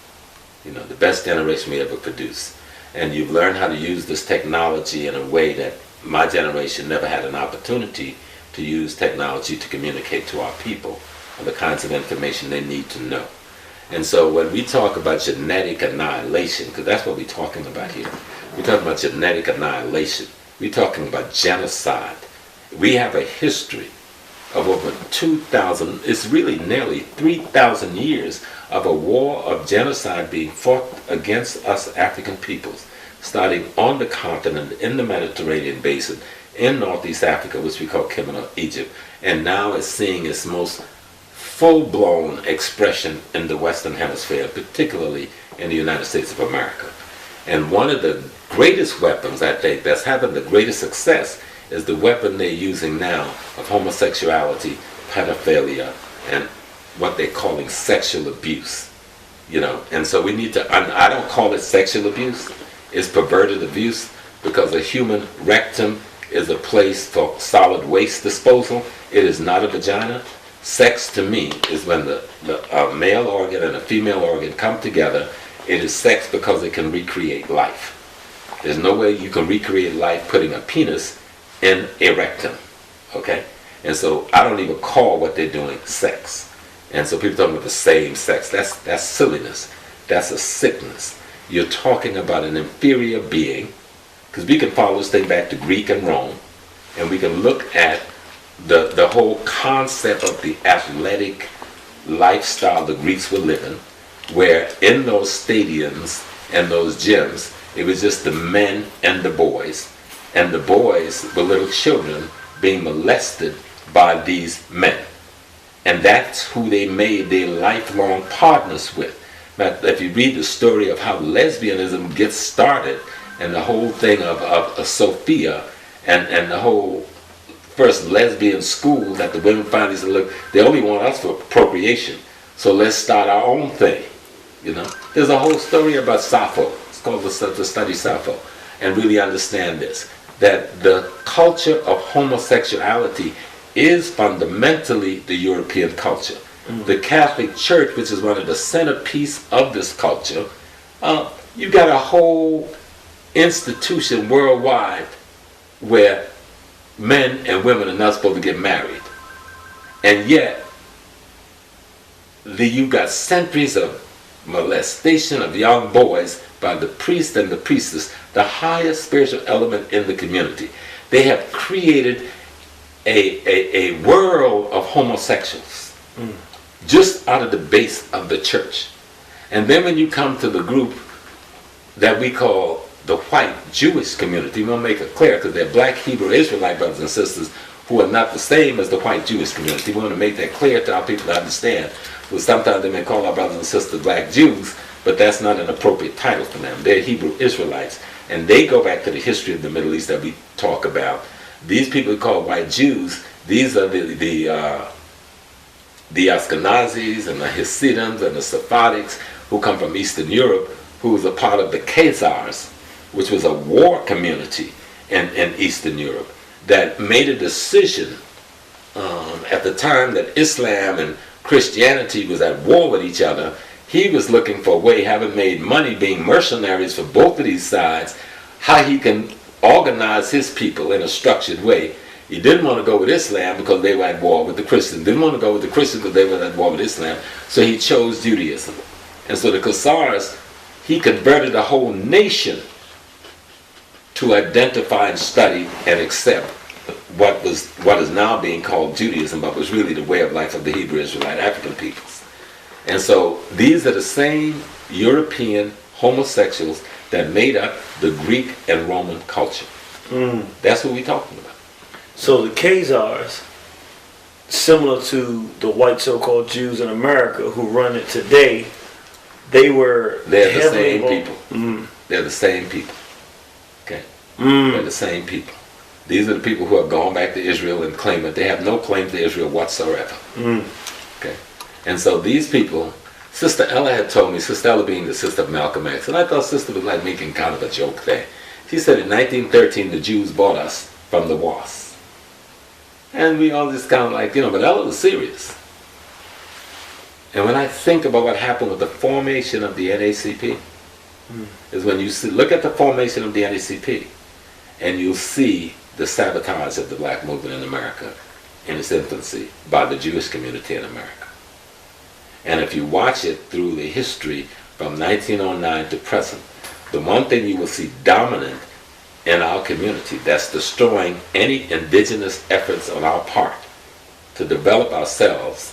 You know, the best generation we ever produce. And you've learned how to use this technology in a way that my generation never had an opportunity to use technology to communicate to our people the kinds of information they need to know. And so when we talk about genetic annihilation, because that's what we're talking about here, we're talking about genetic annihilation. We're talking about genocide. We have a history of over 2,000, it's really nearly 3,000 years of a war of genocide being fought against us African peoples, starting on the continent, in the Mediterranean basin, in Northeast Africa, which we call Kemet, Egypt, and now it's seeing its most full-blown expression in the Western Hemisphere, particularly in the United States of America. And one of the greatest weapons, I think, that's having the greatest success is the weapon they're using now of homosexuality, pedophilia, and what they're calling sexual abuse. You know, and so we need to, I don't call it sexual abuse, it's perverted abuse, because a human rectum is a place for solid waste disposal. It is not a vagina. Sex to me is when a male organ and a female organ come together. It is sex because it can recreate life. There's no way you can recreate life putting a penis in a rectum, okay? And so I don't even call what they're doing sex. And so people talking about the same sex, that's silliness. That's a sickness. You're talking about an inferior being, because we can follow this thing back to Greek and Rome, and we can look at the whole concept of the athletic lifestyle the Greeks were living, where in those stadiums and those gyms, it was just the men and the boys were little children being molested by these men. And that's who they made their lifelong partners with. But if you read the story of how lesbianism gets started, and the whole thing of Sophia, and the whole first lesbian school that the women finally said, look, they only want us for procreation, so let's start our own thing. You know, there's a whole story about Sappho. It's called the Study Sappho, and really understand this, that the culture of homosexuality is fundamentally the European culture. the Catholic Church, which is one of the centerpiece of this culture, you got a whole institution worldwide where men and women are not supposed to get married. And yet, you've got centuries of molestation of young boys by the priest and the priestess, the highest spiritual element in the community. They have created a world of homosexuals just out of the base of the church. And then when you come to the group that we call the white Jewish community, we'll make it clear because they're black Hebrew Israelite brothers and sisters who are not the same as the white Jewish community. We want to make that clear to our people to understand. Well, sometimes they may call our brothers and sisters black Jews, but that's not an appropriate title for them. They're Hebrew Israelites, and they go back to the history of the Middle East that we talk about. These people we call white Jews, these are the Ashkenazis and the Hasidims and the Sephardics who come from Eastern Europe, who was a part of the Khazars, which was a war community in Eastern Europe, that made a decision at the time that Islam and Christianity was at war with each other. He was looking for a way, having made money being mercenaries for both of these sides, how he can organize his people in a structured way. He didn't want to go with Islam because they were at war with the Christians. Didn't want to go with the Christians because they were at war with Islam. So he chose Judaism. And so the Khazars, he converted a whole nation to identify and study and accept what is now being called Judaism, but was really the way of life of the Hebrew Israelite African peoples. And so these are the same European homosexuals that made up the Greek and Roman culture. That's what we're talking about. So the Khazars, similar to the white so-called Jews in America who run it today, they're the same people. They're the same people. Okay. They're the same people. These are the people who have gone back to Israel and claim it. They have no claim to Israel whatsoever. Okay. And so these people, Sister Ella had told me, Sister Ella being the sister of Malcolm X, and I thought Sister was like making kind of a joke there. She said in 1913 the Jews bought us from the WASP. And we all just kind of like, but Ella was serious. And when I think about what happened with the formation of the NAACP, is when you look at the formation of the NAACP, and you'll see the sabotage of the black movement in America in its infancy by the Jewish community in America. And if you watch it through the history from 1909 to present, the one thing you will see dominant in our community that's destroying any indigenous efforts on our part to develop ourselves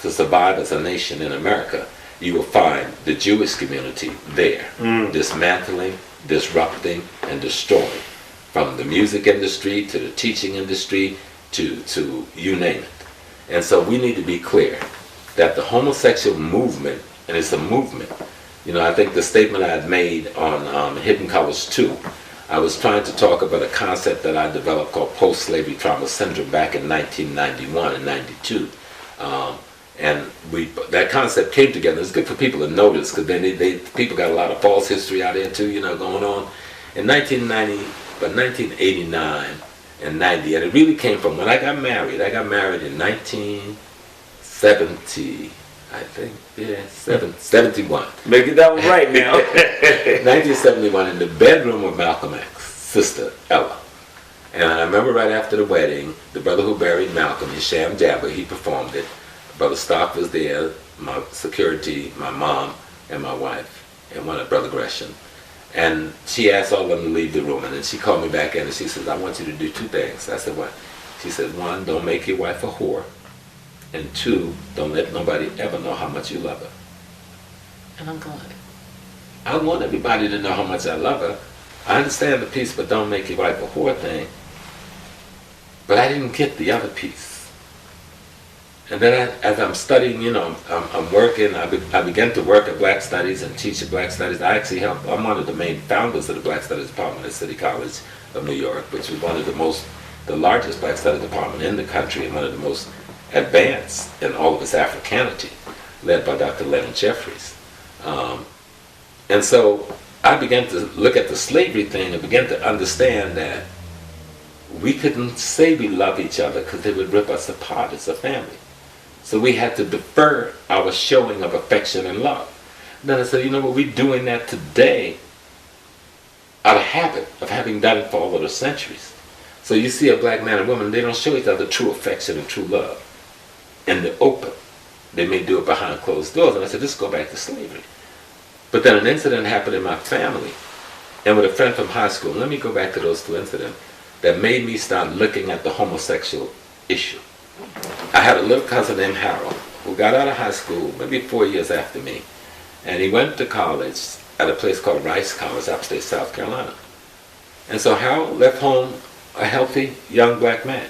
to survive as a nation in America, you will find the Jewish community there, dismantling, disrupting, and destroying. From the music industry to the teaching industry to you name it. And so we need to be clear that the homosexual movement, and it's a movement, I think the statement I had made on Hidden Colors 2, I was trying to talk about a concept that I developed called post-slavery trauma syndrome back in 1991 and 92. And that concept came together. It's good for people to notice because people got a lot of false history out there too, going on. In 1989 and 90, and it really came from when I got married. I got married in 1970, I think, 71. Making that one right now. 1971 in the bedroom of Malcolm X, Sister Ella. And I remember right after the wedding, the brother who buried Malcolm, Hisham Jabba, he performed it. Brother Stock was there, my security, my mom, and my wife, and one of Brother Gresham. And she asked all of them to leave the room, and then she called me back in and she says, I want you to do two things. I said, what? She said, one, don't make your wife a whore, and two, don't let nobody ever know how much you love her. And I'm going, I want everybody to know how much I love her. I understand the piece, but don't make your wife a whore thing. But I didn't get the other piece. And then as I'm studying, I'm working, I began to work at Black Studies and teach at Black Studies. I actually I'm one of the main founders of the Black Studies Department at City College of New York, which was one of the largest Black Studies department in the country and one of the most advanced in all of its Africanity, led by Dr. Leonard Jeffries. And so I began to look at the slavery thing and began to understand that we couldn't say we love each other because they would rip us apart as a family. So we had to defer our showing of affection and love. Then I said, you know what, we're doing that today out of habit of having done it for all of the centuries. So you see a black man and woman, they don't show each other true affection and true love in the open. They may do it behind closed doors. And I said, let's go back to slavery. But then an incident happened in my family and with a friend from high school. Let me go back to those two incidents that made me start looking at the homosexual issue. I had a little cousin named Harold who got out of high school maybe 4 years after me. And he went to college at a place called Rice College, upstate South Carolina. And so Harold left home a healthy young black man.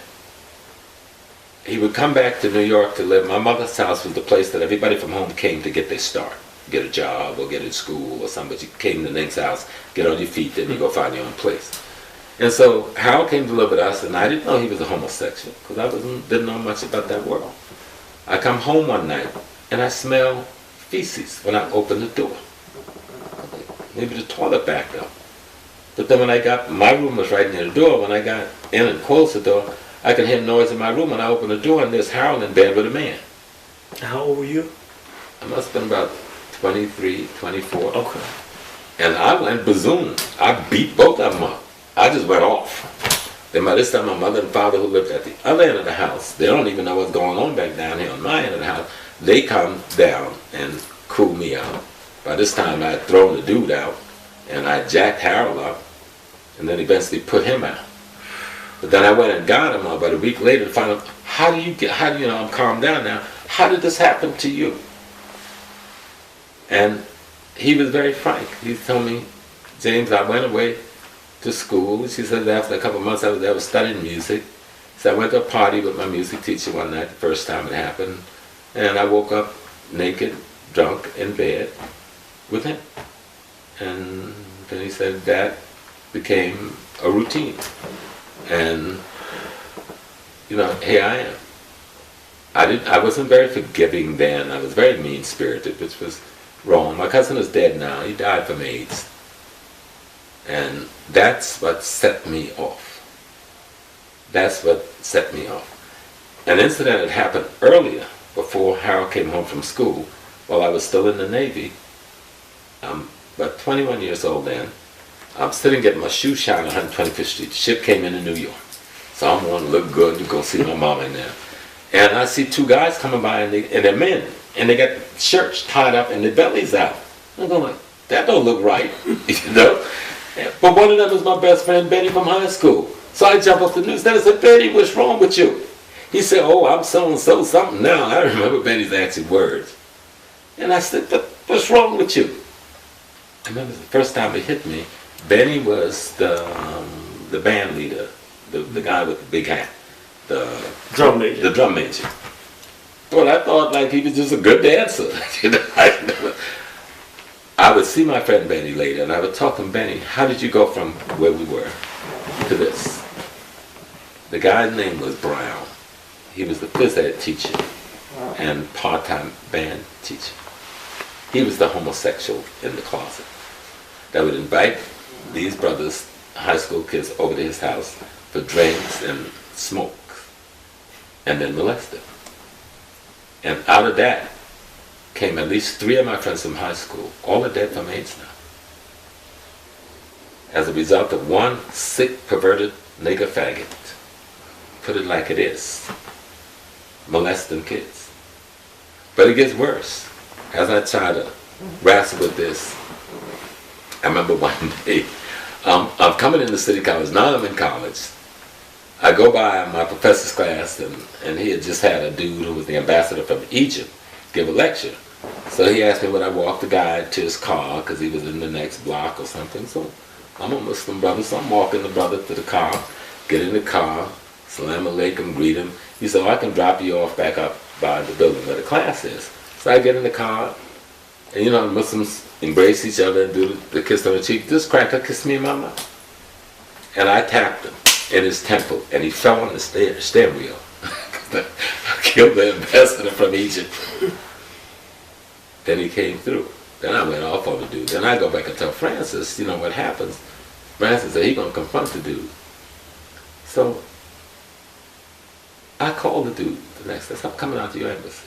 He would come back to New York to live. My mother's house was the place that everybody from home came to get their start, get a job or get in school or something. But you came to Nink's house, get on your feet, then you go find your own place. And so Harold came to live with us, and I didn't know he was a homosexual because I didn't know much about that world. I come home one night and I smell feces when I opened the door. Maybe the toilet backed up. But then when I got, my room was right near the door. When I got in and closed the door, I could hear noise in my room. When I opened the door, and there's Harold in bed with a man. How old were you? I must have been about 23, 24. Okay. And I went bazoom. I beat both of them up. I just went off. Then by this time, my mother and father, who lived at the other end of the house, they don't even know what's going on back down here on my end of the house. They come down and cool me out. By this time, I had thrown the dude out, and I jacked Harold up, and then eventually put him out. But then I went and got him about a week later to find out, how do you know, I'm calmed down now, how did this happen to you? And he was very frank. He told me, James, I went away to school. She said after a couple of months I was there, I was studying music. So I went to a party with my music teacher one night, the first time it happened, and I woke up naked, drunk, in bed with him. And then he said that became a routine. And, you know, here I am. I wasn't very forgiving then. I was very mean-spirited, which was wrong. My cousin is dead now. He died from AIDS. And that's what set me off. That's what set me off. An incident had happened earlier, before Harold came home from school, while I was still in the Navy. I'm about 21 years old then. I'm sitting getting my shoes shined on 125th Street. The ship came into New York. So I'm going to look good to go see my mom in there. And I see two guys coming by, and they're men. And they got shirts tied up and their bellies out. I'm going like, that don't look right, you know? But one of them is my best friend, Benny, from high school. So I jump off the news. Then I said, Benny, what's wrong with you? He said, oh, I'm so-and-so something now. I remember Benny's actual words. And I said, what's wrong with you? I remember the first time it hit me, Benny was the band leader, the guy with the big hat. The drum major. The drum major. Well, I thought like he was just a good dancer. You know, I would see my friend Benny later, and I would talk to him, Benny, how did you go from where we were to this? The guy's name was Brown. He was the phys ed teacher and part-time band teacher. He was the homosexual in the closet that would invite these brothers, high school kids, over to his house for drinks and smoke, and then molest them. And out of that came at least 3 of my friends from high school. All are dead from AIDS now. As a result of one sick, perverted nigger faggot, put it like it is, molesting kids. But it gets worse. As I try to wrestle with this, I remember one day, I'm coming into City College. Now I'm in college. I go by my professor's class, and he had just had a dude who was the ambassador from Egypt give a lecture. So he asked me would I walk the guy to his car, because he was in the next block or something. So I'm a Muslim brother, so I'm walking the brother to the car, get in the car, salam alaikum, greet him. He said, oh, I can drop you off back up by the building where the class is. So I get in the car, and you know, Muslims embrace each other and do the kiss on the cheek. This cracker kissed me in my mouth. And I tapped him in his temple, and he fell on the steering wheel. I killed the ambassador from Egypt. Then he came through. Then I went off on the dude. Then I go back and tell Francis, you know what happens. Francis said, he's going to confront the dude. So I called the dude, the next day. I said, I'm coming out to your embassy.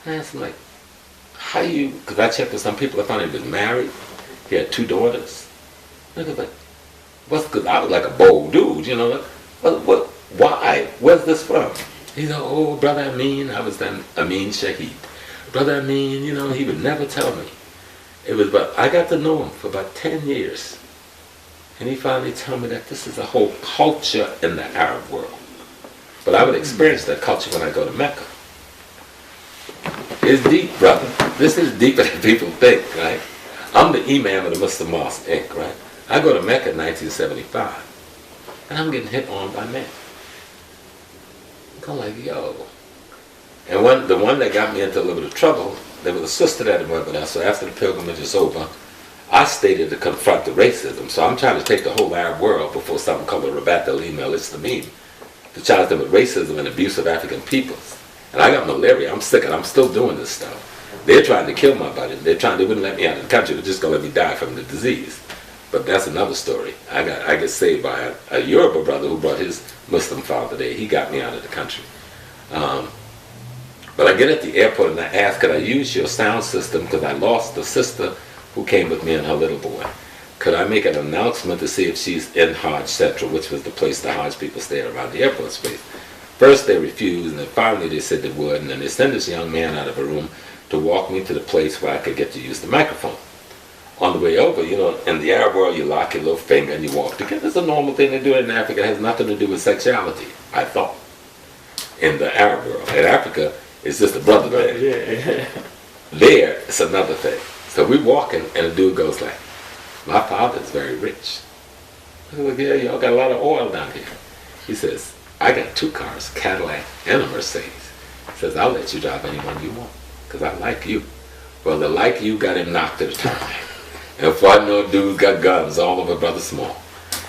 And I asked him, like, how you, because I checked with some people, I found he was married. He had 2 daughters. And I was like, because I was like a bold dude, you know. Like, why? Where's this from? He said, oh, Brother Amin. I was then Amin Shaheed. Brother Amin, you know, he would never tell me. It was, but I got to know him for about 10 years. And he finally told me that this is a whole culture in the Arab world. But I would experience that culture when I go to Mecca. It's deep, brother. This is deeper than people think, right? I'm the imam of the Muslim Mosque, Inc., right? I go to Mecca in 1975, and I'm getting hit on by men. I'm like, yo. And the one that got me into a little bit of trouble, there was a sister that went with us, so after the pilgrimage is over, I stated to confront the racism. So I'm trying to take the whole Arab world before something called the Rabat al-Imal Islamim, to challenge them with racism and abuse of African peoples. And I got malaria. I'm sick, and I'm still doing this stuff. They're trying to kill my body. They wouldn't let me out of the country. They're just going to let me die from the disease. But that's another story. I get saved by a Yoruba brother who brought his Muslim father there. He got me out of the country. But I get at the airport and I ask, could I use your sound system, because I lost the sister who came with me and her little boy. Could I make an announcement to see if she's in Hajj Central, which was the place the Hajj people stay around the airport space? First they refused, and then finally they said they would, and then they sent this young man out of a room to walk me to the place where I could get to use the microphone. On the way over, you know, in the Arab world, you lock your little finger and you walk together. It's a normal thing to do in Africa. It has nothing to do with sexuality, I thought. In the Arab world. In Africa, it's just a brother thing. Yeah. There, it's another thing. So we're walking, and the dude goes like, my father's very rich. I was like, yeah, y'all got a lot of oil down here. He says, I got 2 cars, Cadillac and a Mercedes. He says, I'll let you drive any one you want, because I like you. Well, the like you got him knocked to the turn. And if I know dudes got guns all over Brother Small.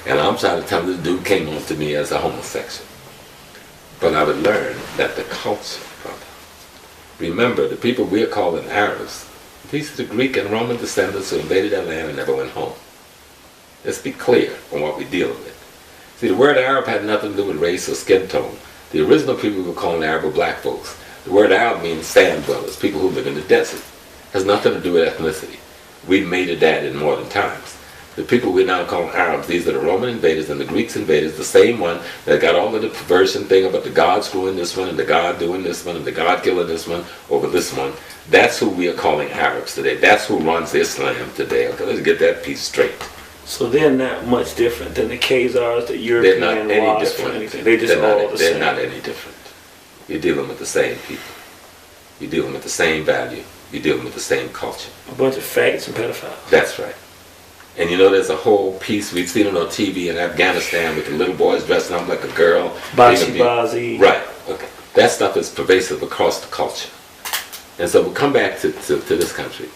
And I'm trying to tell him this dude came on to me as a homosexual. But I would learn that the culture, brother. Remember, the people we're calling Arabs, these are the Greek and Roman descendants who invaded our land and never went home. Let's be clear on what we're dealing with. See, the word Arab had nothing to do with race or skin tone. The original people we were calling Arab were black folks. The word Arab means sand dwellers, people who live in the desert. It has nothing to do with ethnicity. We made it that in modern times. The people we're now calling Arabs, these are the Roman invaders and the Greeks invaders, the same one that got all of the perversion thing about the God screwing this one and the God doing this one and the God killing this one over this one. That's who we are calling Arabs today. That's who runs Islam today. Okay, let's get that piece straight. So they're not much different than the Khazars, the European They're not any Wasps, or different. anything. They're just all the same. They're not any different. You're dealing with the same people. You're dealing with the same value. You're dealing with the same culture. A bunch of faggots and pedophiles. That's right. And you know, there's a whole piece, we've seen it on TV in Afghanistan with the little boys dressing up like a girl. Bazi. Right. Okay. That stuff is pervasive across the culture. And so we'll come back to this country.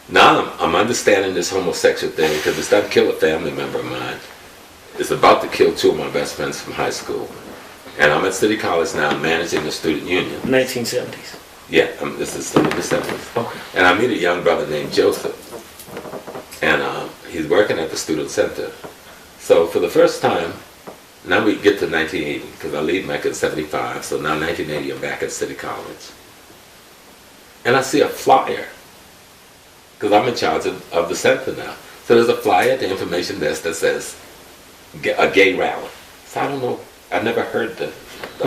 Now I'm understanding this homosexual thing because it's not kill a family member of mine. It's about to kill 2 of my best friends from high school. And I'm at City College now managing the student union. 1970s. Yeah, this is still in the 70s. Okay. And I meet a young brother named Joseph. And he's working at the student center. So for the first time, now we get to 1980, because I leave Mecca in 75, so now 1980 I'm back at City College. And I see a flyer, because I'm in charge of the center now. So there's a flyer at the information desk that says, a gay rally. So I don't know, I've never heard the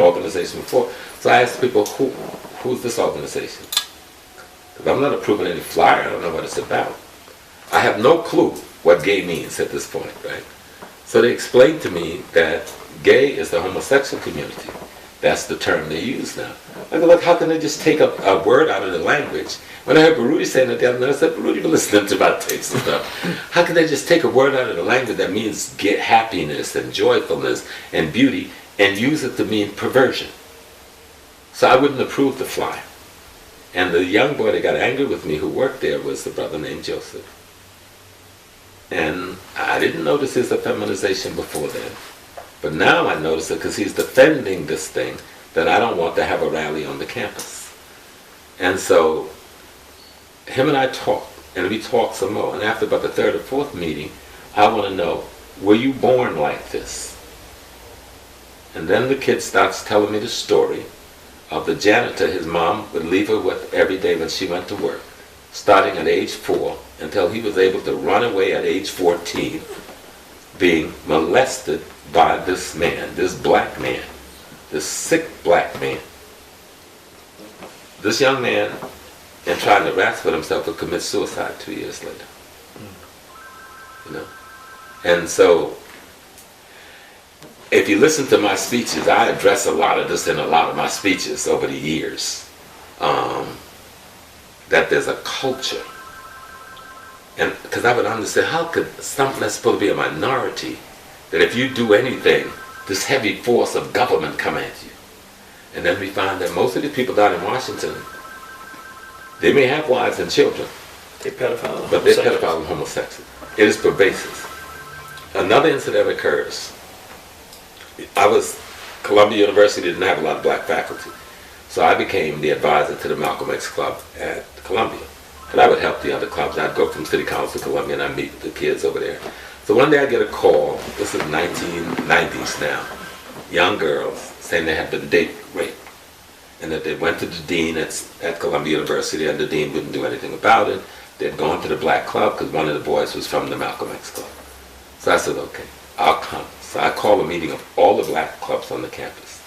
organization before. So I asked people, who's this organization? Because I'm not approving any flyer, I don't know what it's about. I have no clue what gay means at this point, right? So they explained to me that gay is the homosexual community. That's the term they use now. I go, look, how can they just take a word out of the language? When I heard Baruti saying that the other night, I said, Baruti, you've been listening to my tapes and stuff. How can they just take a word out of the language that means get happiness and joyfulness and beauty and use it to mean perversion? So I wouldn't approve the flyer. And the young boy that got angry with me who worked there was the brother named Joseph. And I didn't notice his effeminization before then. But now I notice it because he's defending this thing that I don't want to have a rally on the campus. And so him and I talked, and we talked some more. And after about the 3rd or 4th meeting, I want to know, were you born like this? And then the kid starts telling me the story of the janitor his mom would leave her with every day when she went to work, starting at age 4 until he was able to run away at age 14, being molested by this man, this black man, this sick black man. This young man, in trying to wrestle with himself, would commit suicide 2 years later. You know? And so, if you listen to my speeches, I address a lot of this in a lot of my speeches over the years. That there's a culture. And because I would understand, how could something that's supposed to be a minority, that if you do anything, this heavy force of government come at you? And then we find that most of the people down in Washington, they may have wives and children, They're pedophile. but they're pedophile and homosexual. It is pervasive. Another incident occurs. Columbia University didn't have a lot of black faculty, so I became the advisor to the Malcolm X Club at Columbia. And I would help the other clubs. I'd go from City Council to Columbia and I'd meet with the kids over there. So one day I get a call, this is 1990s now, young girls saying they had been date raped, and that they went to the dean at Columbia University, and the dean wouldn't do anything about it. They'd gone to the black club because one of the boys was from the Malcolm X Club. So I said, okay, I'll come. So I called a meeting of all the black clubs on the campus.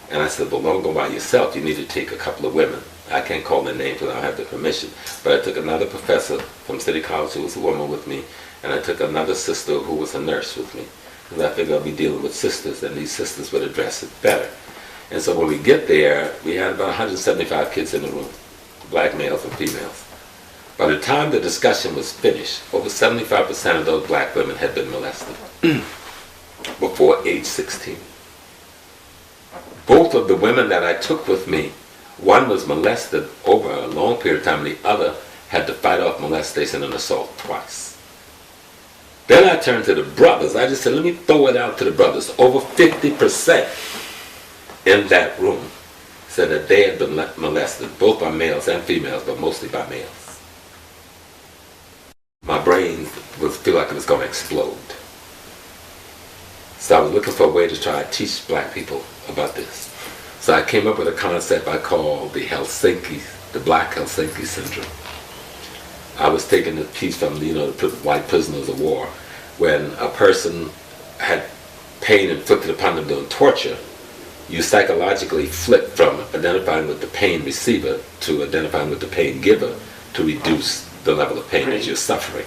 And I said, well, don't go by yourself. You need to take a couple of women. I can't call their names without having their permission. But I took another professor from City College who was a woman with me, and I took another sister who was a nurse with me. Because I figured I'd be dealing with sisters, and these sisters would address it better. And so when we get there, we had about 175 kids in the room, black males and females. By the time the discussion was finished, over 75% of those black women had been molested before age 16. Both of the women that I took with me, one was molested over a long period of time, and the other had to fight off molestation and assault twice. Then I turned to the brothers. I just said, let me throw it out to the brothers. Over 50% in that room said that they had been molested, both by males and females, but mostly by males. My brain feel like it was going to explode. So I was looking for a way to try to teach black people about this. So I came up with a concept I called the Black Helsinki Syndrome. I was taking the piece from, the white prisoners of war. When a person had pain inflicted upon them during torture, you psychologically flip from identifying with the pain receiver to identifying with the pain giver to reduce the level of pain that you're suffering.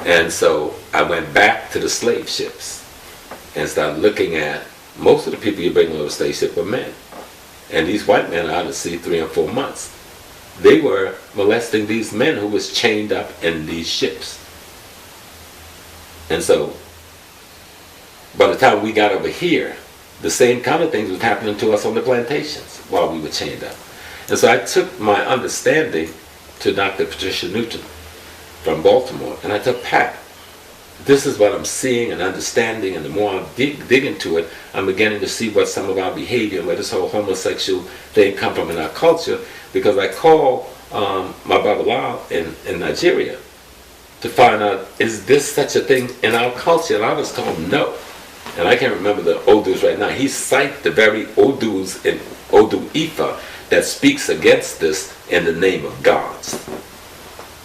And so I went back to the slave ships and started looking at most of the people you bring on the slave ship were men. And these white men are out at sea 3 or 4 months. They were molesting these men who was chained up in these ships. And so by the time we got over here, the same kind of things was happening to us on the plantations while we were chained up. And so I took my understanding to Dr. Patricia Newton from Baltimore, and I took, Pat, this is what I'm seeing and understanding, and the more I dig into it, I'm beginning to see what some of our behavior and where this whole homosexual thing come from in our culture, because I call my Babalawo in Nigeria to find out, is this such a thing in our culture? And I was told no. And I can't remember the Odus right now. He cited the very Odus in Odu Ifa that speaks against this in the name of gods.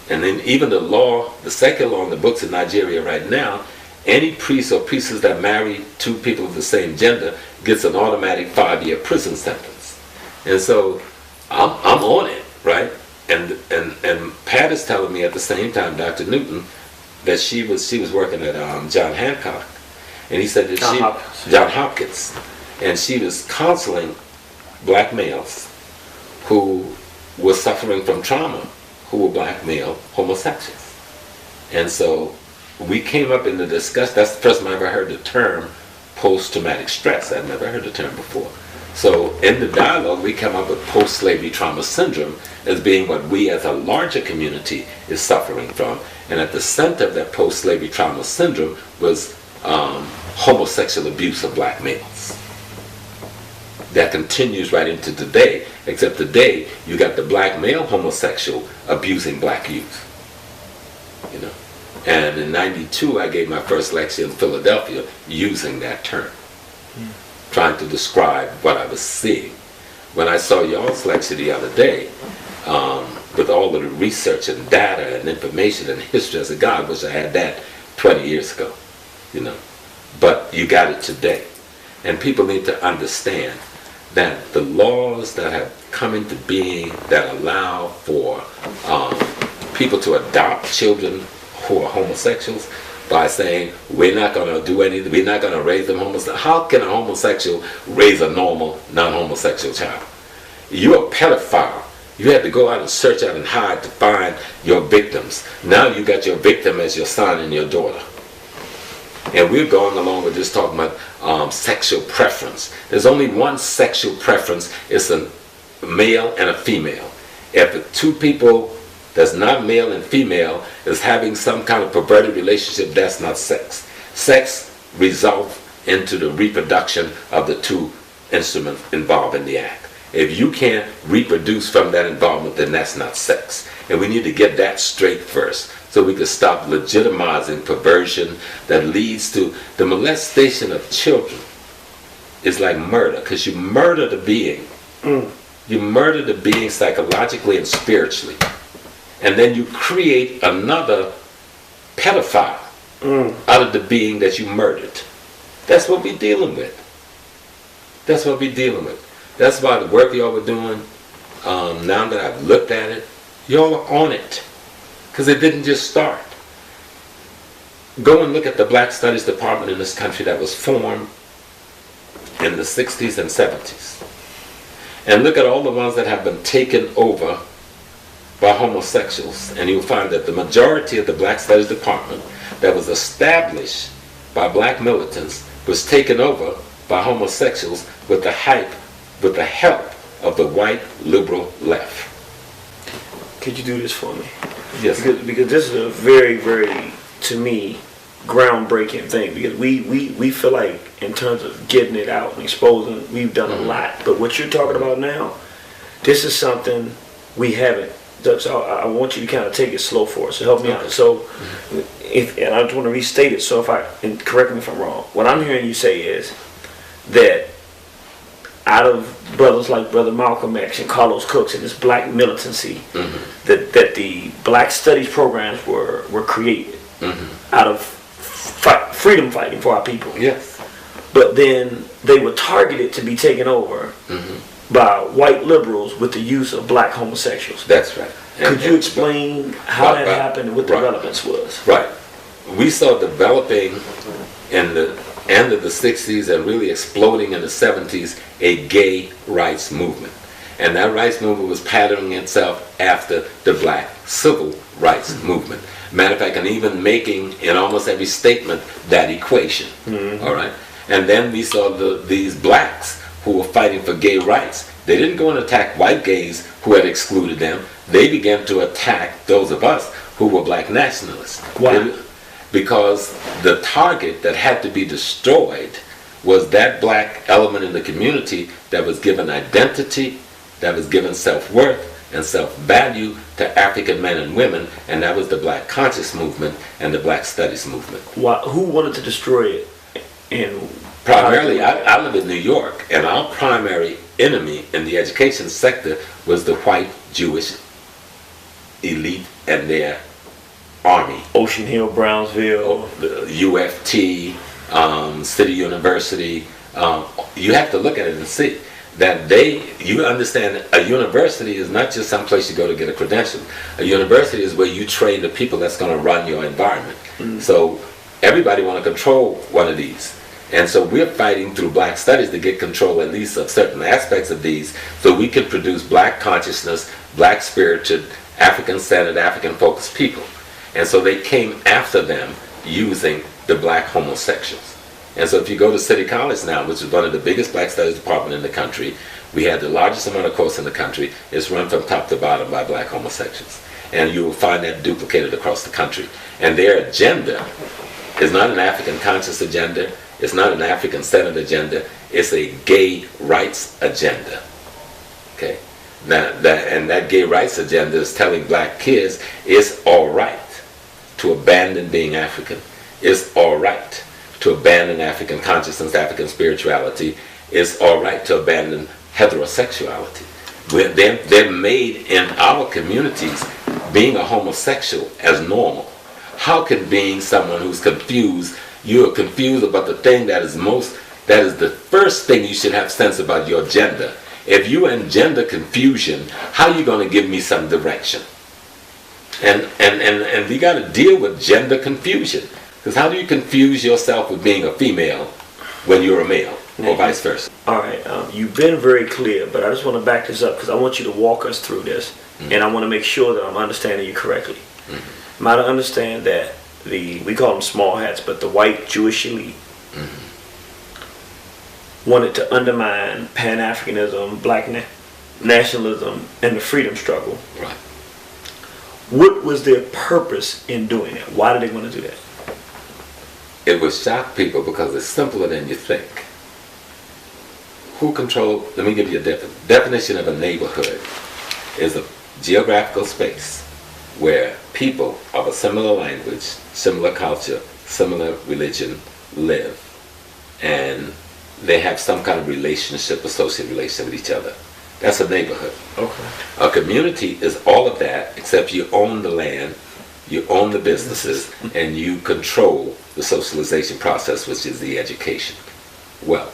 And then even the law, the secular law in the books in Nigeria right now, any priest or priestess that marry 2 people of the same gender gets an automatic 5-year prison sentence. And so I'm on it, right? And Pat is telling me at the same time, Dr. Newton, that she was working at John Hancock, and he said that John Hopkins, and she was counseling black males who were suffering from trauma, who were black male homosexuals. And so we came up in the discussion. That's the first time I ever heard the term post-traumatic stress. I'd never heard the term before. So in the dialogue, we come up with post-slavery trauma syndrome as being what we as a larger community is suffering from. And at the center of that post-slavery trauma syndrome was homosexual abuse of black males. That continues right into today, except today you got the black male homosexual abusing black youth. You know, and in '92 I gave my first lecture in Philadelphia using that term, trying to describe what I was seeing. when I saw y'all's lecture the other day, with all of the research and data and information and history, I said, God, I wish I had that 20 years ago, you know. But you got it today. And people need to understand that the laws that have come into being that allow for people to adopt children who are homosexuals by saying, we're not going to do anything, we're not going to raise them homosexual. How can a homosexual raise a normal, non-homosexual child? You're a pedophile. You had to go out and search out and hide to find your victims. Now you got your victim as your son and your daughter. And we're going along with this talking about sexual preference. There's only one sexual preference. It's a male and a female. If the two people that's not male and female is having some kind of perverted relationship, that's not sex. Sex results into the reproduction of the two instruments involved in the act. If you can't reproduce from that involvement, then that's not sex. And we need to get that straight first, so we can stop legitimizing perversion that leads to the molestation of children. It's like murder, because you murder the being. You murder the being psychologically and spiritually. And then you create another pedophile out of the being that you murdered. That's what we're dealing with. That's what we're dealing with. That's why the work y'all were doing, now that I've looked at it, y'all are on it. Because it didn't just start. Go and look at the Black Studies Department in this country that was formed in the 60s and 70s. And look at all the ones that have been taken over by homosexuals. And you'll find that the majority of the Black Studies Department that was established by black militants was taken over by homosexuals with the help of the white liberal left. Could you do this for me? Yes. Because this is a very, very, to me, groundbreaking thing. Because we feel like, in terms of getting it out and exposing, we've done a lot. But what you're talking about now, this is something we haven't. So I want you to kind of take it slow for us. So help me out. So, and I just want to restate it. So and correct me if I'm wrong. What I'm hearing you say is that out of brothers like Brother Malcolm X and Carlos Cooks and this black militancy, that the Black Studies programs were created out of freedom fighting for our people. Yes. But then they were targeted to be taken over by white liberals with the use of black homosexuals. That's right. Could you explain how that happened and what the relevance was? Right. We saw developing in the end of the 60s and really exploding in the 70s a gay rights movement. And that rights movement was patterning itself after the black civil rights movement. Matter of fact, and even making in almost every statement that equation. All right. And then we saw these blacks who were fighting for gay rights. They didn't go and attack white gays who had excluded them. They began to attack those of us who were black nationalists. Why? Because the target that had to be destroyed was that black element in the community that was given identity, that was given self-worth and self-value to African men and women, and that was the Black Conscious Movement and the Black Studies Movement. Why, who wanted to destroy it? And primarily, I live in New York, and our primary enemy in the education sector was the white Jewish elite and their army. Ocean Hill, Brownsville, the UFT, City University. You have to look at it and see that you understand a university is not just some place you go to get a credential. A university is where you train the people that's going to run your environment. So everybody want to control one of these. And so we're fighting through Black Studies to get control at least of certain aspects of these so we can produce black consciousness, black spirited, African-centered, African-focused people. And so they came after them using the black homosexuals. And so if you go to City College now, which is one of the biggest Black Studies department in the country, we have the largest amount of course in the country. It's run from top to bottom by black homosexuals. And you will find that duplicated across the country. And their agenda is not an African conscious agenda. It's not an African-centered agenda. It's a gay rights agenda. Okay? Now, that gay rights agenda is telling black kids it's all right to abandon being African. It's all right to abandon African consciousness, African spirituality. It's all right to abandon heterosexuality. They're made in our communities being a homosexual as normal. How can being someone who's confused, you're confused about the thing that is the first thing you should have sense about your gender. If you're in gender confusion, how are you going to give me some direction? And you got to deal with gender confusion. Because how do you confuse yourself with being a female when you're a male, or vice versa? All right, you've been very clear, but I just want to back this up because I want you to walk us through this, and I want to make sure that I'm understanding you correctly. Am I to understand that we call them small hats, but the white Jewish elite wanted to undermine Pan-Africanism, black nationalism, and the freedom struggle? Right. What was their purpose in doing it? Why did they want to do that? It would shock people because it's simpler than you think. Who controls, let me give you a definition of a neighborhood is a geographical space where people of a similar language, similar culture, similar religion live, and they have some kind of relationship, associated relationship with each other. That's a neighborhood. Okay. A community is all of that, except you own the land, you own the businesses, and you control the socialization process, which is the education. Well,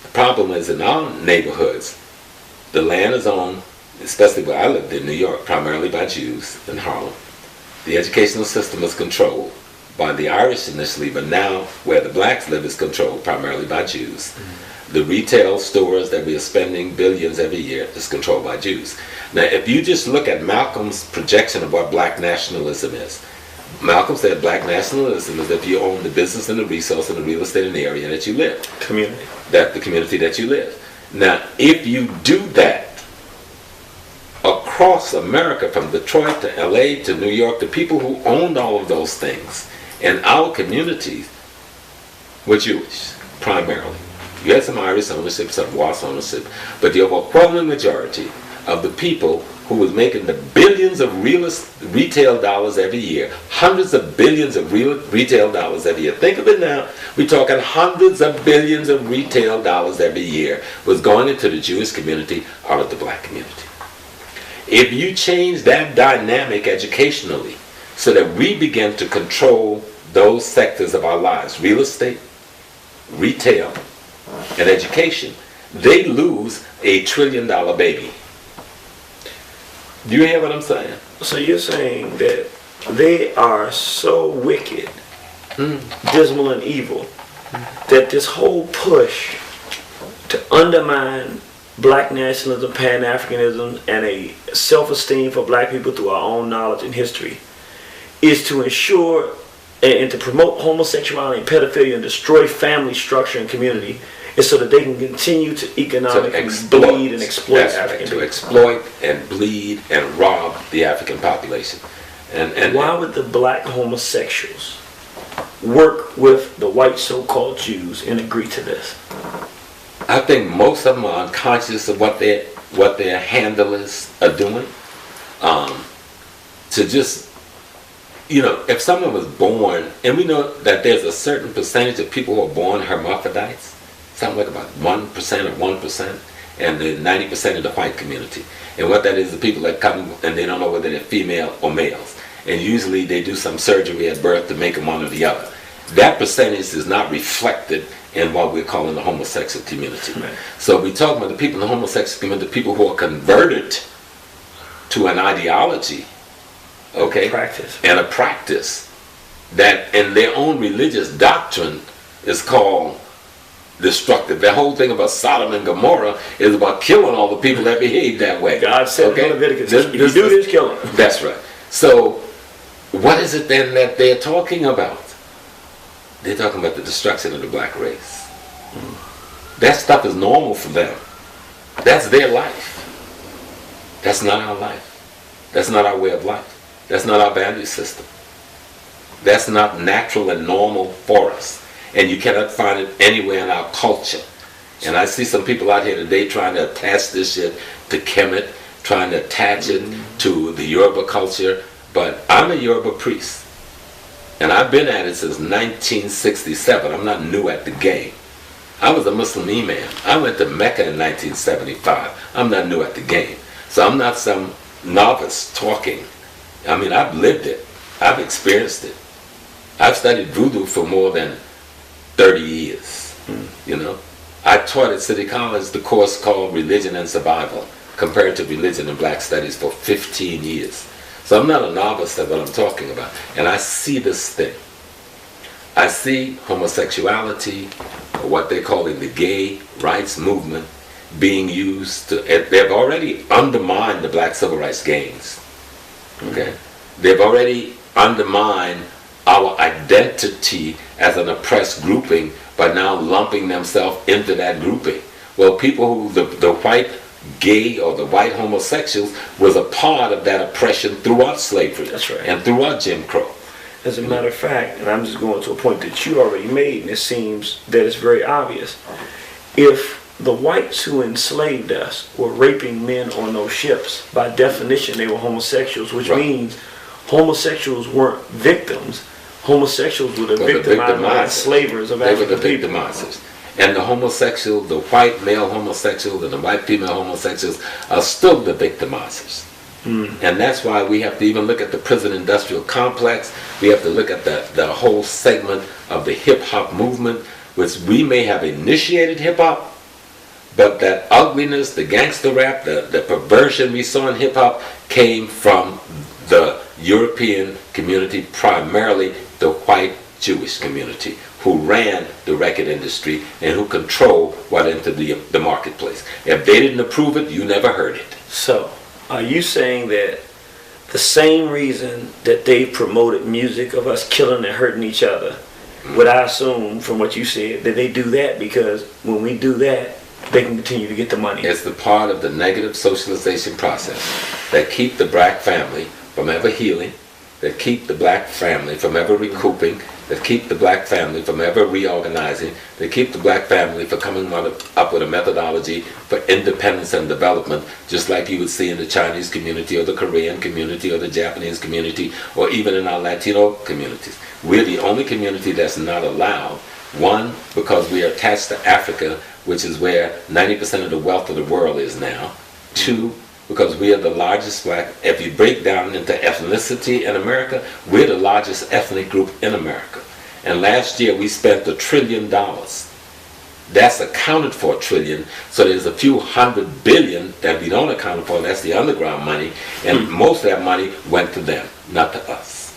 the problem is in our neighborhoods, the land is owned, especially where I lived in New York, primarily by Jews in Harlem. The educational system is controlled by the Irish initially, but now where the blacks live is controlled primarily by Jews. The retail stores that we are spending billions every year is controlled by Jews. Now, if you just look at Malcolm's projection of what black nationalism is, Malcolm said black nationalism is if you own the business and the resource and the real estate in the area that you live. Community. The community that you live. Now, if you do that across America, from Detroit to LA to New York, the people who owned all of those things in our communities were Jewish, primarily. You had some Irish ownership, some Wasp ownership, but the overwhelming majority of the people who was making the billions of retail dollars every year, hundreds of billions of retail dollars every year. Think of it now. We're talking hundreds of billions of retail dollars every year was going into the Jewish community out of the black community. If you change that dynamic educationally so that we begin to control those sectors of our lives, real estate, retail, and education, they lose $1 trillion baby. Do you hear what I'm saying? So you're saying that they are so wicked, dismal, and evil that this whole push to undermine black nationalism, Pan-Africanism, and a self-esteem for black people through our own knowledge and history is to ensure and to promote homosexuality and pedophilia and destroy family structure and community, is so that they can continue to economically bleed and exploit African people. To exploit and bleed and rob the African population. And why would the black homosexuals work with the white so-called Jews and agree to this? I think most of them are unconscious of what their handlers are doing. To just, if someone was born, and we know that there's a certain percentage of people who are born hermaphrodites, something like about 1% or 1%, and the 90% of the white community. And what that is, the people that come and they don't know whether they're female or males. And usually they do some surgery at birth to make them one or the other. That percentage is not reflected in what we're calling the homosexual community. Right. So we talk about the people in the homosexual community, the people who are converted to an ideology, okay, and a practice that in their own religious doctrine is called destructive. The whole thing about Sodom and Gomorrah is about killing all the people that behave that way. God said in Leviticus, if you do this, kill them. That's right. So what is it then that they're talking about? They're talking about the destruction of the black race. That stuff is normal for them. That's their life. That's not our life. That's not our way of life. That's not our value system. That's not natural and normal for us. And you cannot find it anywhere in our culture. And I see some people out here today trying to attach this shit to Kemet, trying to attach it to the Yoruba culture. But I'm a Yoruba priest. And I've been at it since 1967. I'm not new at the game. I was a Muslim imam. I went to Mecca in 1975. I'm not new at the game. So I'm not some novice talking. I mean, I've lived it. I've experienced it. I've studied voodoo for more than 30 years, you know. I taught at City College the course called Religion and Survival, Comparative Religion and Black Studies, for 15 years. So I'm not a novice at what I'm talking about. And I see this thing. I see homosexuality, or what they're calling the gay rights movement, being used to, they've already undermined the black civil rights gains. Okay? They've already undermined our identity as an oppressed grouping by now lumping themselves into that grouping. Well, people who, the white gay or the white homosexuals was a part of that oppression throughout slavery. That's right. And throughout Jim Crow. As a matter of fact, and I'm just going to a point that you already made, and it seems that it's very obvious. If the whites who enslaved us were raping men on those ships, by definition they were homosexuals, which means homosexuals weren't victims. Homosexuals were the victimized slavers of African people. Victimizers. And the homosexual, the white male homosexuals and the white female homosexuals are still the victimizers. And that's why we have to even look at the prison industrial complex. We have to look at the whole segment of the hip-hop movement, which we may have initiated hip-hop, but that ugliness, the gangster rap, the perversion we saw in hip-hop came from the European community, primarily the white Jewish community, who ran the record industry and who controlled what entered the marketplace. If they didn't approve it, you never heard it. So, are you saying that the same reason that they promoted music of us killing and hurting each other, would I assume from what you said that they do that because when we do that, they can continue to get the money? It's the part of the negative socialization process that keep the black family from ever healing, that keep the black family from ever recouping, that keep the black family from ever reorganizing, that keep the black family from coming up with a methodology for independence and development, just like you would see in the Chinese community or the Korean community or the Japanese community or even in our Latino communities. We're the only community that's not allowed. One, because we are attached to Africa, which is where 90% of the wealth of the world is now. Two, because we are the largest black, if you break down into ethnicity in America, we're the largest ethnic group in America. And last year we spent $1 trillion. That's accounted for $1 trillion, so there's a few $100 billion that we don't account for, that's the underground money, and most of that money went to them, not to us.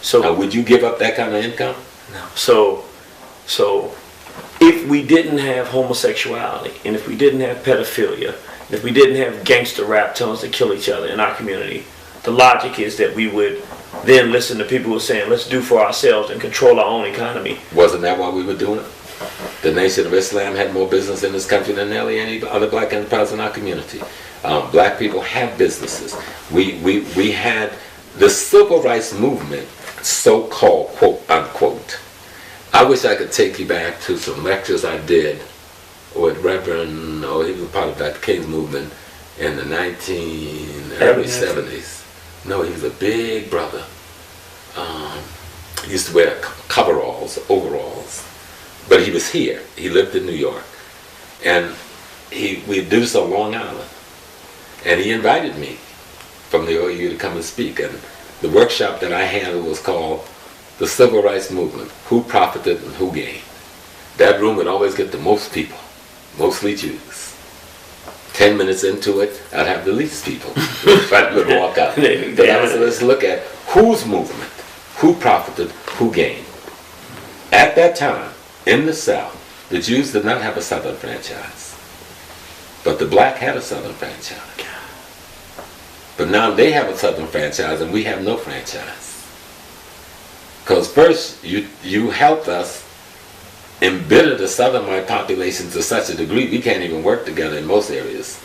So now, would you give up that kind of income? No. So if we didn't have homosexuality, and if we didn't have pedophilia, if we didn't have gangster rap telling us to kill each other in our community, the logic is that we would then listen to people who are saying, let's do for ourselves and control our own economy. Wasn't that why we were doing it? The Nation of Islam had more business in this country than nearly any other black enterprise in our community. Black people have businesses. We had the civil rights movement, so-called, quote unquote. I wish I could take you back to some lectures I did with Reverend, he was part of Dr. King's movement in the early 70s. No, he was a big brother. He used to wear coveralls, overalls. But he was here. He lived in New York. And we did this on Long Island. And he invited me from the OU to come and speak. And the workshop that I handled was called The Civil Rights Movement, Who Profited and Who Gained. That room would always get the most people. Mostly Jews. 10 minutes into it, I'd have the least people. Try to walk out. But let's look at whose movement, who profited, who gained. At that time, in the South, the Jews did not have a Southern franchise. But the black had a Southern franchise. But now they have a Southern franchise and we have no franchise. Because first, you helped us embitter the Southern white population to such a degree we can't even work together in most areas.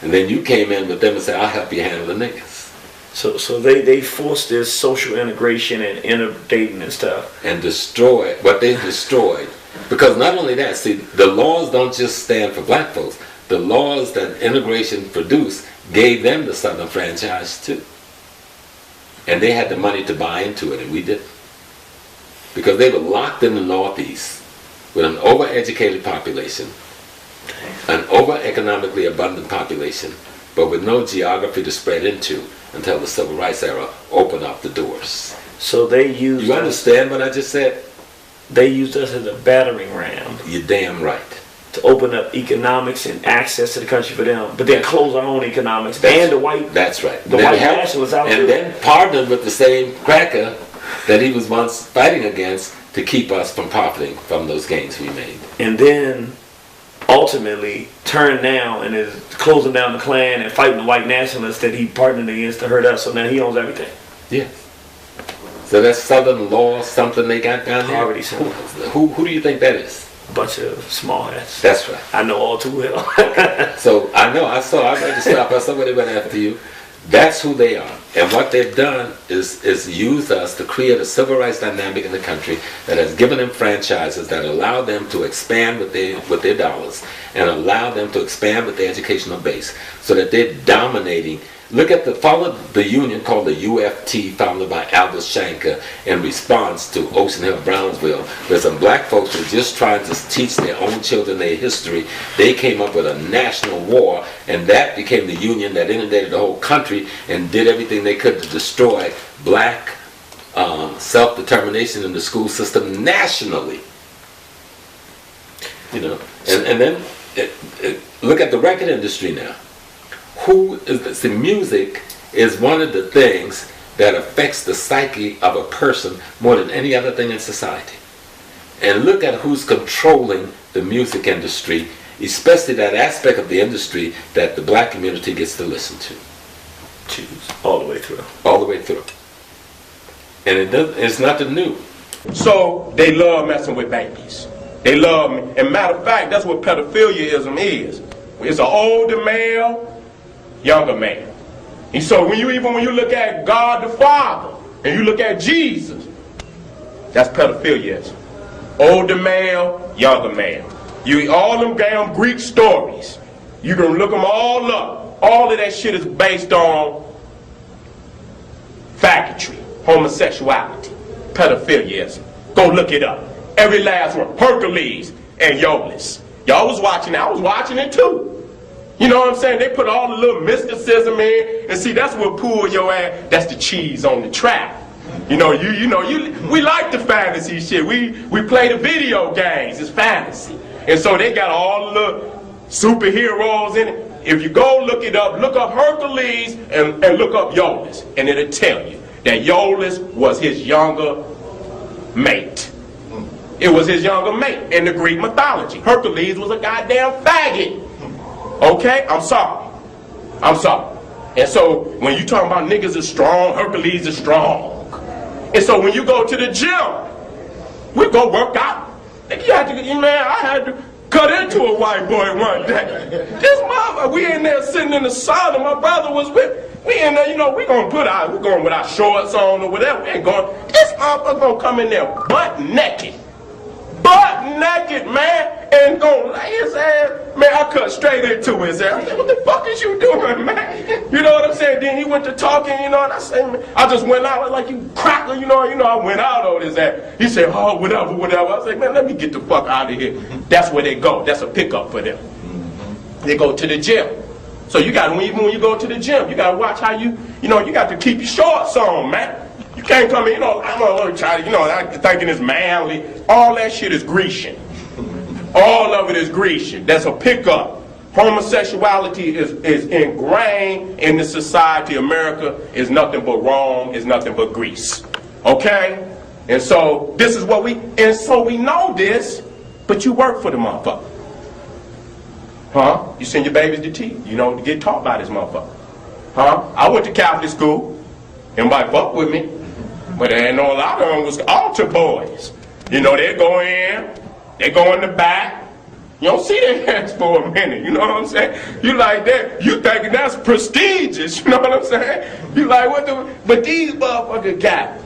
And then you came in with them and said, I'll help you handle the niggas. So they forced this social integration and interdating and stuff. And destroyed what they destroyed. Because not only that, see, the laws don't just stand for black folks. The laws that integration produced gave them the Southern franchise too. And they had the money to buy into it, and we didn't. Because they were locked in the Northeast. with an overeducated population, an over-economically abundant population, but with no geography to spread into until the Civil Rights era opened up the doors. So they used. You understand what I just said? They used us as a battering ram. You're damn right. To open up economics and access to the country for them, but then close our own economics. And the white. That's right. The white nationalists out there. And then partnered with the same cracker that he was once fighting against to keep us from profiting from those gains we made. And then ultimately turned down and is closing down the Klan and fighting the white nationalists that he partnered against to hurt us. So now he owns everything. Yes. So that's Southern law, something they got down there? Poverty symbol. Who do you think that is? A bunch of small hats. That's right. I know all too well. So I know, I read the stuff, I saw what they went after you. That's who they are. And what they've done is used us to create a civil rights dynamic in the country that has given them franchises that allow them to expand with their dollars and allow them to expand with their educational base so that they're dominating. Look at follow the union called the UFT, founded by Aldous Shanker in response to Ocean Hill, Brownsville, where some black folks were just trying to teach their own children their history. They came up with a national war, and that became the union that inundated the whole country and did everything they could to destroy black self-determination in the school system nationally. You know, and then look at the record industry now. The music is one of the things that affects the psyche of a person more than any other thing in society. And look at who's controlling the music industry, especially that aspect of the industry that the black community gets to listen to. Choose all the way through. All the way through. And it's nothing new. So they love messing with babies. They love me. And matter of fact, that's what pedophilia is. It's an older male, younger man. And so when you look at God the Father and you look at Jesus, that's pedophilia. Older male, younger man. You all them damn Greek stories. You can look them all up. All of that shit is based on faggotry, homosexuality, pedophilia. Go look it up. Every last one. Hercules and Iolaus. Y'all was watching it. I was watching it too. You know what I'm saying? They put all the little mysticism in, and see, that's what pull your ass. That's the cheese on the trap. We like the fantasy shit. We play the video games. It's fantasy, and so they got all the little superheroes in it. If you go look it up, look up Hercules and look up Iolaus, and it'll tell you that Iolaus was his younger mate. It was his younger mate in the Greek mythology. Hercules was a goddamn faggot. Okay? I'm sorry. And so when you talking about niggas is strong, Hercules is strong. And so when you go to the gym, we go work out. I had to cut into a white boy one day. This motherfucker, we in there sitting in the sauna, my brother was with, we in there, we're going with our shorts on or whatever. We ain't going, this motherfucker gonna come in there butt naked, man, and gonna lay his ass. Man, I cut straight into his ass. I said, what the fuck is you doing, man? You know what I'm saying? Then he went to talking, and I said, man, I just went out like you cracker, I went out on his ass. He said, oh, whatever. I said, man, let me get the fuck out of here. That's where they go. That's a pickup for them. They go to the gym. So you got, even when you go to the gym, you got to watch how you got to keep your shorts on, man. You can't come in, I'm thinking it's manly. All that shit is Grecian. All of it is Grecian. That's a pickup. Homosexuality is ingrained in the society. America is nothing but Rome, is nothing but Greece. Okay? And so this is what we know this, but you work for the motherfucker. Huh? You send your babies to teach, to get taught by this motherfucker. Huh? I went to Catholic school. Everybody fuck with me. But there ain't no, a lot of them was altar boys. They go in, they go in the back. You don't see their hands for a minute, you know what I'm saying? You like that, you thinking that's prestigious, you know what I'm saying? You like, but these motherfuckers got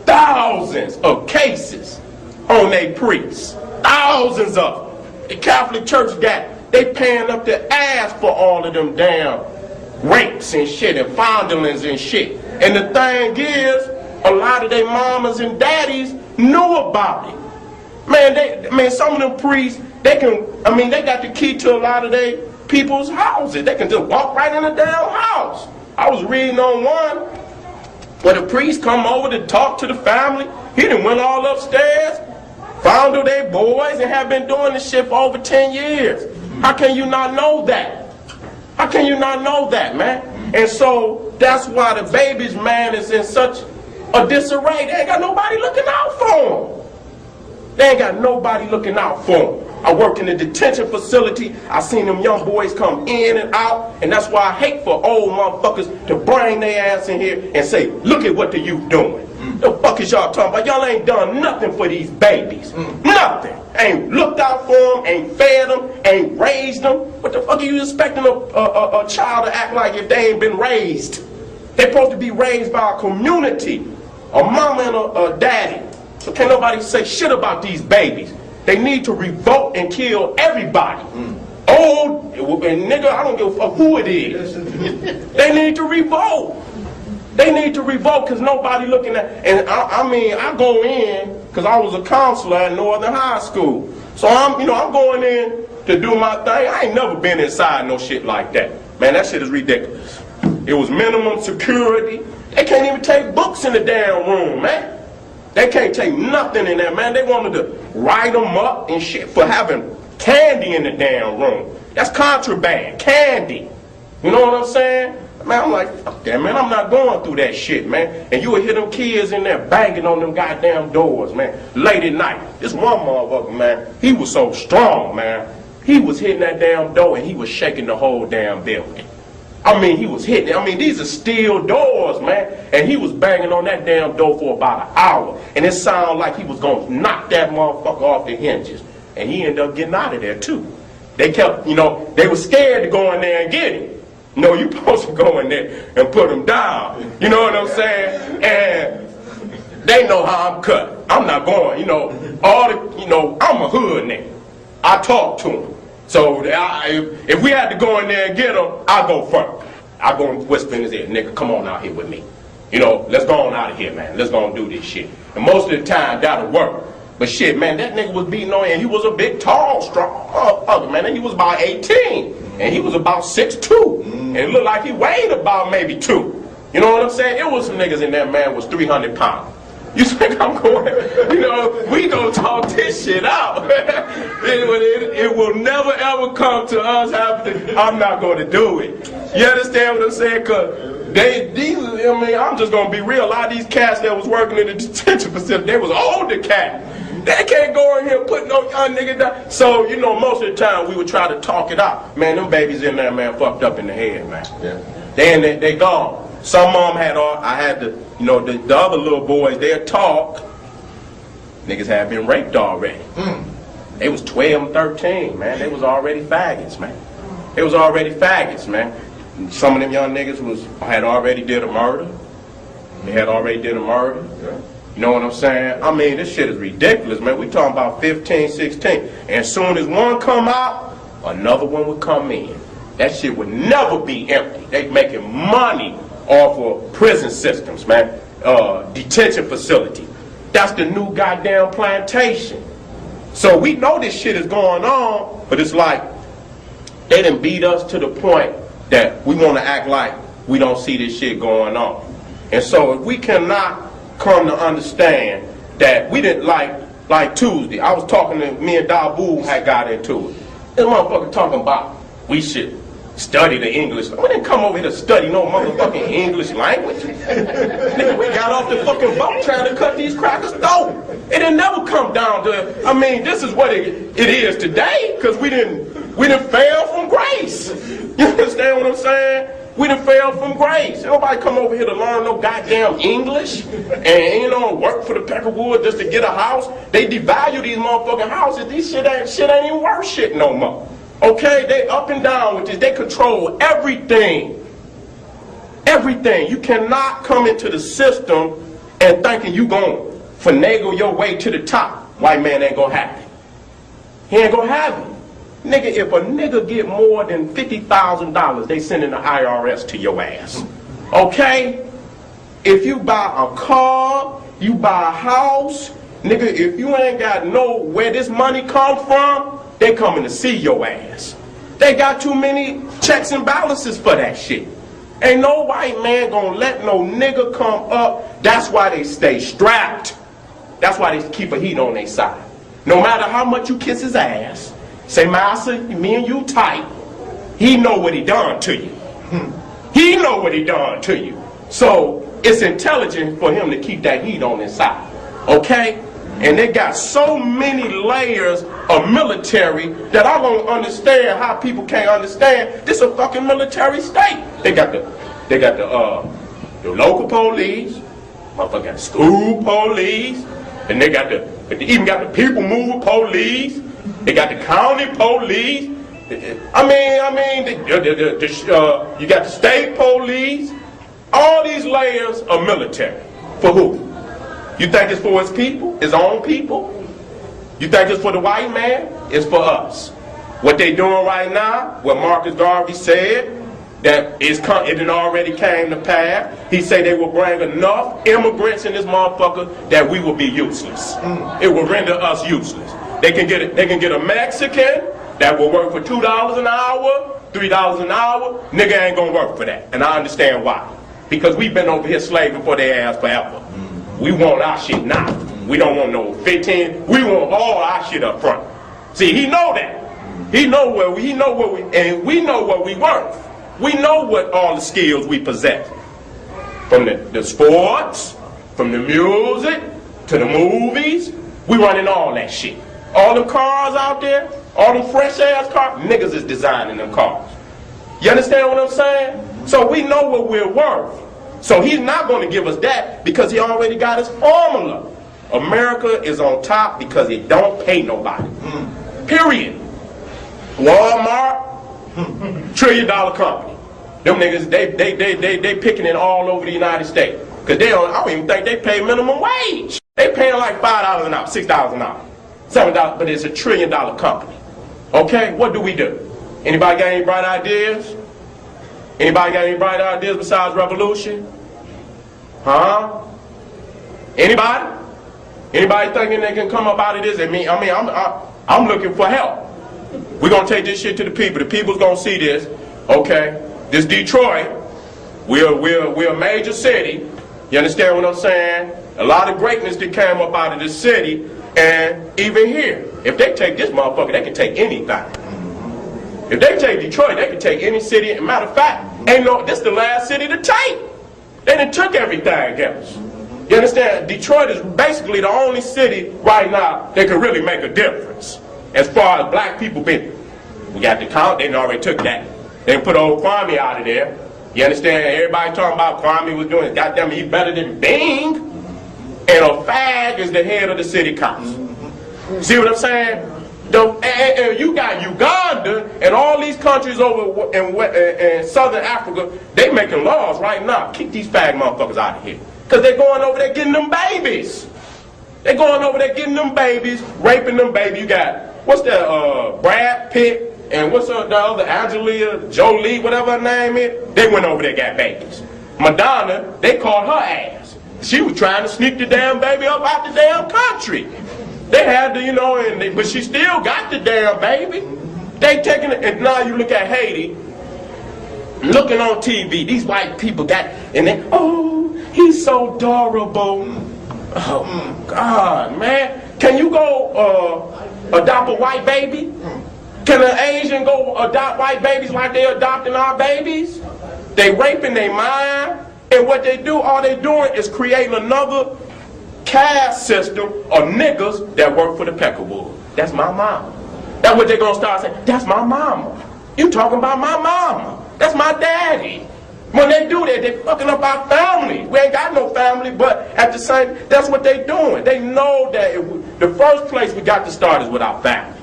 thousands of cases on their priests. Thousands of them. The Catholic Church they paying up their ass for all of them damn rapes and shit and fondlings and shit. And the thing is, a lot of their mamas and daddies knew about it. Man, some of them priests, they got the key to a lot of their people's houses. They can just walk right in the damn house. I was reading on one where the priest come over to talk to the family. He done went all upstairs, found their boys, and have been doing this shit for over 10 years. How can you not know that? How can you not know that, man? And so that's why the babies, man, is in such a disarray. They ain't got nobody looking out for them. They ain't got nobody looking out for them. I worked in a detention facility. I seen them young boys come in and out, and that's why I hate for old motherfuckers to bring their ass in here and say, look at what the youth doing. The fuck is y'all talking about? Y'all ain't done nothing for these babies. Nothing. Ain't looked out for them, ain't fed them, ain't raised them. What the fuck are you expecting a child to act like if they ain't been raised? They're supposed to be raised by a community, a mama and a daddy. So can't nobody say shit about these babies. They need to revolt and kill everybody. Old and nigga, I don't give a fuck who it is. They need to revolt. They need to revolt because nobody looking at. And I go in because I was a counselor at Northern High School. So I'm going in to do my thing. I ain't never been inside no shit like that. Man, that shit is ridiculous. It was minimum security. They can't even take books in the damn room, man. They can't take nothing in there, man. They wanted to write them up and shit for having candy in the damn room. That's contraband, candy. You know what I'm saying? Man, I'm like, fuck that, man. I'm not going through that shit, man. And you would hear them kids in there banging on them goddamn doors, man, late at night. This one motherfucker, man, he was so strong, man. He was hitting that damn door and he was shaking the whole damn building. I mean, he was hitting it. I mean, these are steel doors, man. And he was banging on that damn door for about an hour. And it sounded like he was going to knock that motherfucker off the hinges. And he ended up getting out of there, too. They kept, they were scared to go in there and get him. No, you supposed to go in there and put him down. You know what I'm saying? And they know how I'm cut. I'm not going, I'm a hood nigga. I talk to him. So if we had to go in there and get him, I'll go first. I go and whisper in his ear, nigga, come on out here with me. Let's go on out of here, man. Let's go and do this shit. And most of the time, that'll work. But shit, man, that nigga was beating on, and he was a big, tall, strong motherfucker, man. And he was about 18, and he was about 6'2", and it looked like he weighed about maybe 2. You know what I'm saying? It was some niggas in there, man, was 300 pounds. You think I'm going, we gonna talk this shit out. It will never ever come to us having I'm not gonna do it. You understand what I'm saying? Cause I'm just gonna be real. A lot of these cats that was working in the detention facility, they was older cats. They can't go in here and put no young nigga down. So, most of the time we would try to talk it out. Man, them babies in there, man, fucked up in the head, man. Yeah. They gone. Some of them the other little boys, they'll talk. Niggas had been raped already. They was 12 and 13, man. They was already faggots, man. They was already faggots, man. Some of them young niggas had already did a murder. They had already did a murder. You know what I'm saying? I mean, this shit is ridiculous, man. We talking about 15, 16. And as soon as one come out, another one would come in. That shit would never be empty. They making money off of prison systems, man. Detention facility. That's the new goddamn plantation. So we know this shit is going on, but it's like they done beat us to the point that we want to act like we don't see this shit going on. And so if we cannot come to understand that we didn't like Tuesday, I was talking to me and Dabu had got into it. This motherfucker talking about we should study the English. We didn't come over here to study no motherfucking English language. Nigga, we got off the fucking boat trying to cut these crackers throat. It didn't never come down to, this is what it is today, because we didn't fail from grace. You understand what I'm saying? We done fail from grace. Nobody come over here to learn no goddamn English and work for the Peckerwood just to get a house. They devalue these motherfucking houses. These shit ain't even worth shit no more. Okay, they up and down with this. They control everything. Everything. You cannot come into the system and thinking you gonna finagle your way to the top. White man ain't gonna have it. He ain't gonna have it. Nigga, if a nigga get more than $50,000, they sending the IRS to your ass. Okay? If you buy a car, you buy a house, Nigga, if you ain't got know where this money come from, they coming to see your ass. They got too many checks and balances for that shit. Ain't no white man gonna let no nigga come up. That's why they stay strapped. That's why they keep a heat on their side. No matter how much you kiss his ass, say, Massa, me and you tight, he know what he done to you. He know what he done to you. So it's intelligent for him to keep that heat on his side. Okay? And they got so many layers of military that I don't understand how people can't understand. This a fucking military state. They got the local police, motherfucker got school police, and they even got the people mover police. They got the county police. You got the state police. All these layers of military. For who? You think it's for his people, his own people? You think it's for the white man? It's for us. What they doing right now, what Marcus Garvey said, that it already came to pass. He said they will bring enough immigrants in this motherfucker that we will be useless. It will render us useless. They can get a Mexican that will work for $2 an hour, $3 an hour. Nigga ain't gonna work for that. And I understand why. Because we've been over here slaving for their ass forever. We want our shit now. We don't want no 15. We want all our shit up front. See, he know that. We know what we worth. We know what all the skills we possess. From the sports, from the music, to the movies, we running all that shit. All them cars out there, all them fresh ass cars, niggas is designing them cars. You understand what I'm saying? So we know what we're worth. So he's not going to give us that because he already got his formula. America is on top because it don't pay nobody. Period. Walmart, $1 trillion company. Them niggas, they picking it all over the United States. Because I don't even think they pay minimum wage. They paying like $5 an hour, $6 an hour, $7, but it's $1 trillion company. Okay, what do we do? Anybody got any bright ideas? Anybody got any bright ideas besides revolution? Huh? Anybody? Anybody thinking they can come up out of this? I'm looking for help. We're gonna take this shit to the people. The people's gonna see this. Okay, this Detroit, we're a major city. You understand what I'm saying? A lot of greatness that came up out of this city, and even here, if they take this motherfucker, they can take anything. If they take Detroit, they can take any city. As a matter of fact, this the last city to take. They done took everything else. You understand? Detroit is basically the only city right now that can really make a difference. As far as black people been. We got the count, they done already took that. They done put old Kwame out of there. You understand? Everybody talking about Kwame was doing, goddamn, he better than Bing. And a fag is the head of the city council. See what I'm saying? And you got Uganda and all these countries over in Southern Africa, they making laws right now. Keep these fag motherfuckers out of here. Because they're going over there getting them babies. They're going over there getting them babies, raping them babies. You got, what's that, Brad Pitt, and what's the other, Angelina Jolie, whatever her name is? They went over there got babies. Madonna, they caught her ass. She was trying to sneak the damn baby up out the damn country. They had to, but she still got the damn baby. They taking it, and now you look at Haiti, looking on TV, these white people got, and they, oh, he's so adorable. Oh, God, man. Can you go adopt a white baby? Can an Asian go adopt white babies like they're adopting our babies? They raping their mind, and what they do, all they doing is creating another caste system of niggas that work for the Peckerwood. That's my mama. That's what they're gonna start saying. That's my mama. You talking about my mama. That's my daddy. When they do that, they fucking up our family. We ain't got no family, but at the same, that's what they doing. They know that the first place we got to start is with our family.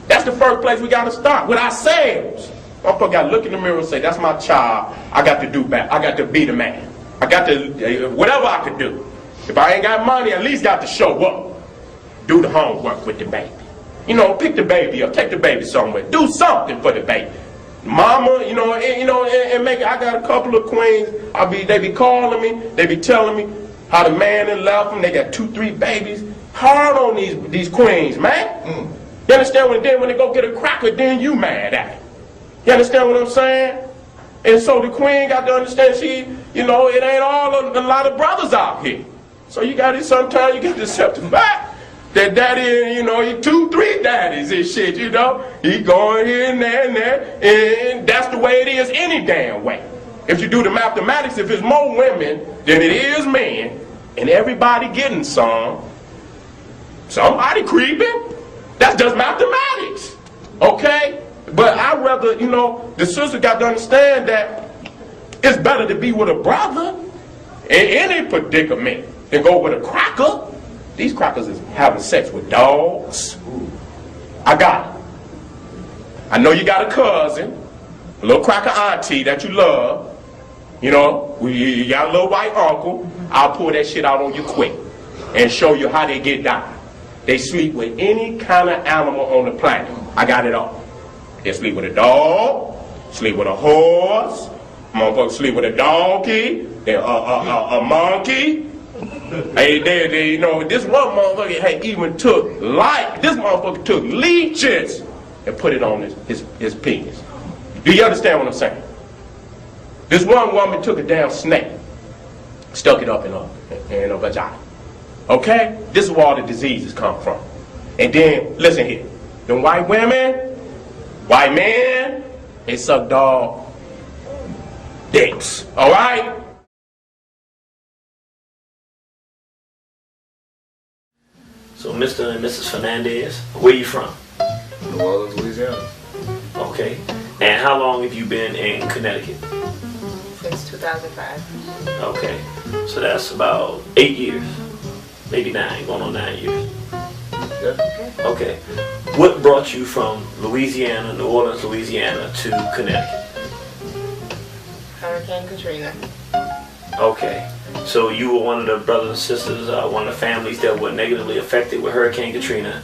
That's the first place we got to start, with ourselves. Motherfucker got to look in the mirror and say, that's my child. I got to do better. I got to be the man. I got to, whatever I could do. If I ain't got money, at least got to show up. Do the homework with the baby. Pick the baby up, take the baby somewhere. Do something for the baby. Mama, and make it. I got a couple of queens. They be calling me. They be telling me how the man done left them. They got 2, 3 babies. hard on these queens, man. You understand? When they go get a cracker, then you mad at it. You understand what I'm saying? And so the queen got to understand, it ain't all a lot of brothers out here. So you got to, sometimes you got to accept the fact that daddy, he 2, 3 daddies and shit, he going here and there and there, and that's the way it is any damn way. If you do the mathematics, if it's more women than it is men, and everybody getting somebody creeping, that's just mathematics, okay? But I'd rather, the sister got to understand that it's better to be with a brother in any predicament than go with a cracker. These crackers is having sex with dogs. I got it. I know you got a cousin, a little cracker auntie that you love. You got a little white uncle. I'll pull that shit out on you quick and show you how they get down. They sleep with any kind of animal on the planet. I got it all. They sleep with a dog, sleep with a horse, motherfucker sleep with a donkey, a monkey. Hey, this one motherfucker even this motherfucker took leeches and put it on his penis. Do you understand what I'm saying? This one woman took a damn snake, stuck it up in her vagina. Okay? This is where all the diseases come from. And then, listen here, them white women, white men, they suck dog dicks. All right? So, Mr. and Mrs. Fernandez, where you from? New Orleans, Louisiana. Okay. And how long have you been in Connecticut? Since 2005. Okay. So that's about 8 years. Maybe 9, going on 9 years. Yeah. Okay. What brought you from Louisiana, New Orleans, Louisiana to Connecticut? Hurricane Katrina. Okay. So you were one of the brothers and sisters, one of the families that were negatively affected with Hurricane Katrina,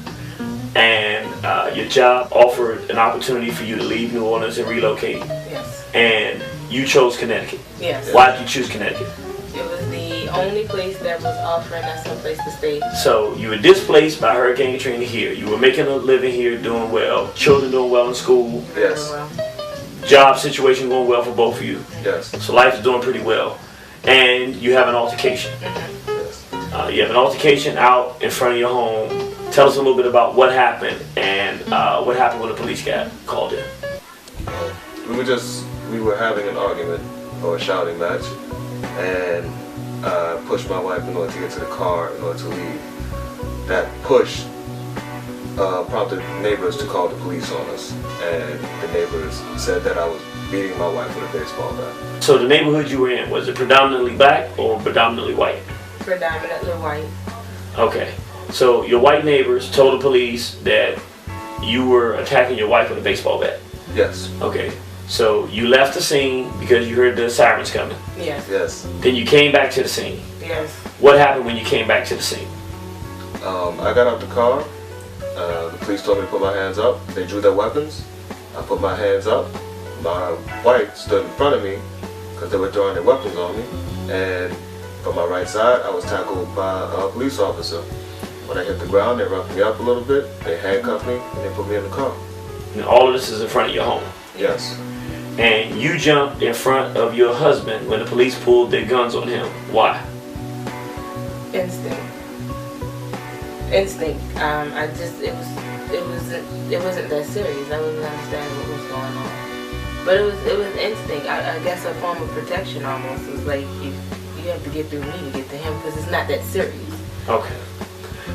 and your job offered an opportunity for you to leave New Orleans and relocate. Yes. And you chose Connecticut. Yes. Why did you choose Connecticut? It was the only place that was offering us some place to stay. So you were displaced by Hurricane Katrina here. You were making a living here, doing well. Children doing well in school. Yes. Job situation going well for both of you. Yes. So life is doing pretty well. And you have an altercation. You have an altercation out in front of your home. Tell us a little bit about what happened and what happened when the police got called in. We were having an argument or a shouting match, and I pushed my wife in order to get to the car in order to leave. That push prompted neighbors to call the police on us, and the neighbors said that I was beating my wife with a baseball bat. So the neighborhood you were in, was it predominantly black or predominantly white? Predominantly white. Okay. So your white neighbors told the police that you were attacking your wife with a baseball bat? Yes. Okay. So you left the scene because you heard the sirens coming? Yes. Yes. Then you came back to the scene? Yes. What happened when you came back to the scene? I got out the car. The police told me to put my hands up. They drew their weapons. I put my hands up. My wife stood in front of me because they were drawing their weapons on me. And from my right side, I was tackled by a police officer. When I hit the ground, they roughed me up a little bit. They handcuffed me and they put me in the car. And all of this is in front of your home? Yes. And you jumped in front of your husband when the police pulled their guns on him. Why? Instinct. It wasn't that serious. I wasn't understanding what was going on. But it was instinct. I guess a form of protection almost. It was like you have to get through me to get to him because it's not that serious. Okay.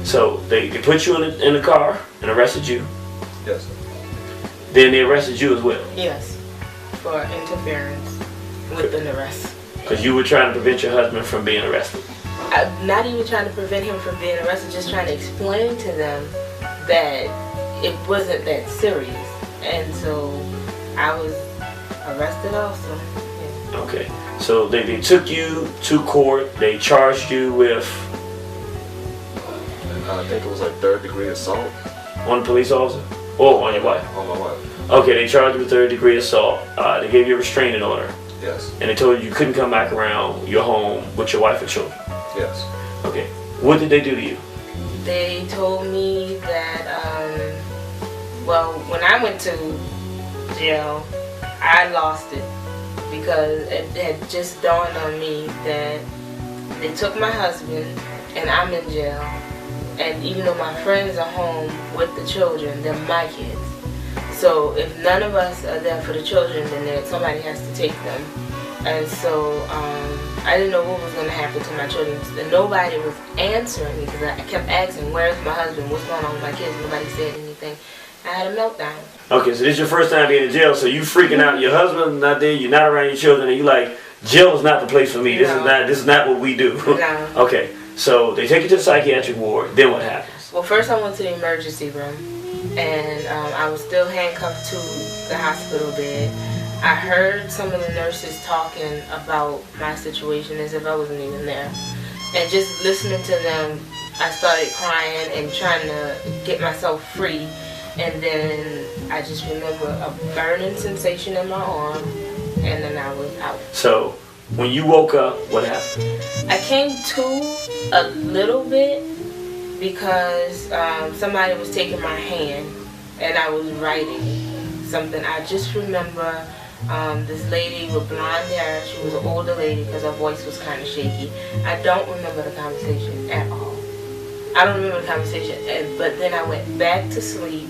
So they put you in the car and arrested you. Yes. Then they arrested you as well. Yes. For interference with an arrest. Because you were trying to prevent your husband from being arrested. I'm not even trying to prevent him from being arrested, just trying to explain to them that it wasn't that serious. And so I was arrested also. Yeah. Okay. So they took you to court. They charged you with... I think it was like 3rd-degree assault. On the police officer? Or on your wife? On my wife. Okay, they charged you with 3rd-degree assault. They gave you a restraining order. Yes. And they told you you couldn't come back around your home with your wife and children. Yes. Okay. What did they do to you? They told me that, well, when I went to jail, I lost it because it had just dawned on me that they took my husband and I'm in jail. And even though my friends are home with the children, they're my kids. So if none of us are there for the children, then somebody has to take them. And so I didn't know what was going to happen to my children. And nobody was answering me because I kept asking, where's my husband? What's going on with my kids? Nobody said anything. I had a meltdown. Okay, so this is your first time being in jail, so you freaking out. Your husband's not there, you're not around your children, and you're like, jail is not the place for me. This is not what we do. No. Okay, so they take you to the psychiatric ward. Then what happens? Well, first I went to the emergency room, and I was still handcuffed to the hospital bed. I heard some of the nurses talking about my situation as if I wasn't even there. And just listening to them, I started crying and trying to get myself free. And then I just remember a burning sensation in my arm, and then I was out. So when you woke up, what happened? I came to a little bit because somebody was taking my hand and I was writing something. I just remember this lady with blonde hair. She was an older lady because her voice was kind of shaky. I don't remember the conversation at all. I don't remember the conversation, but then I went back to sleep,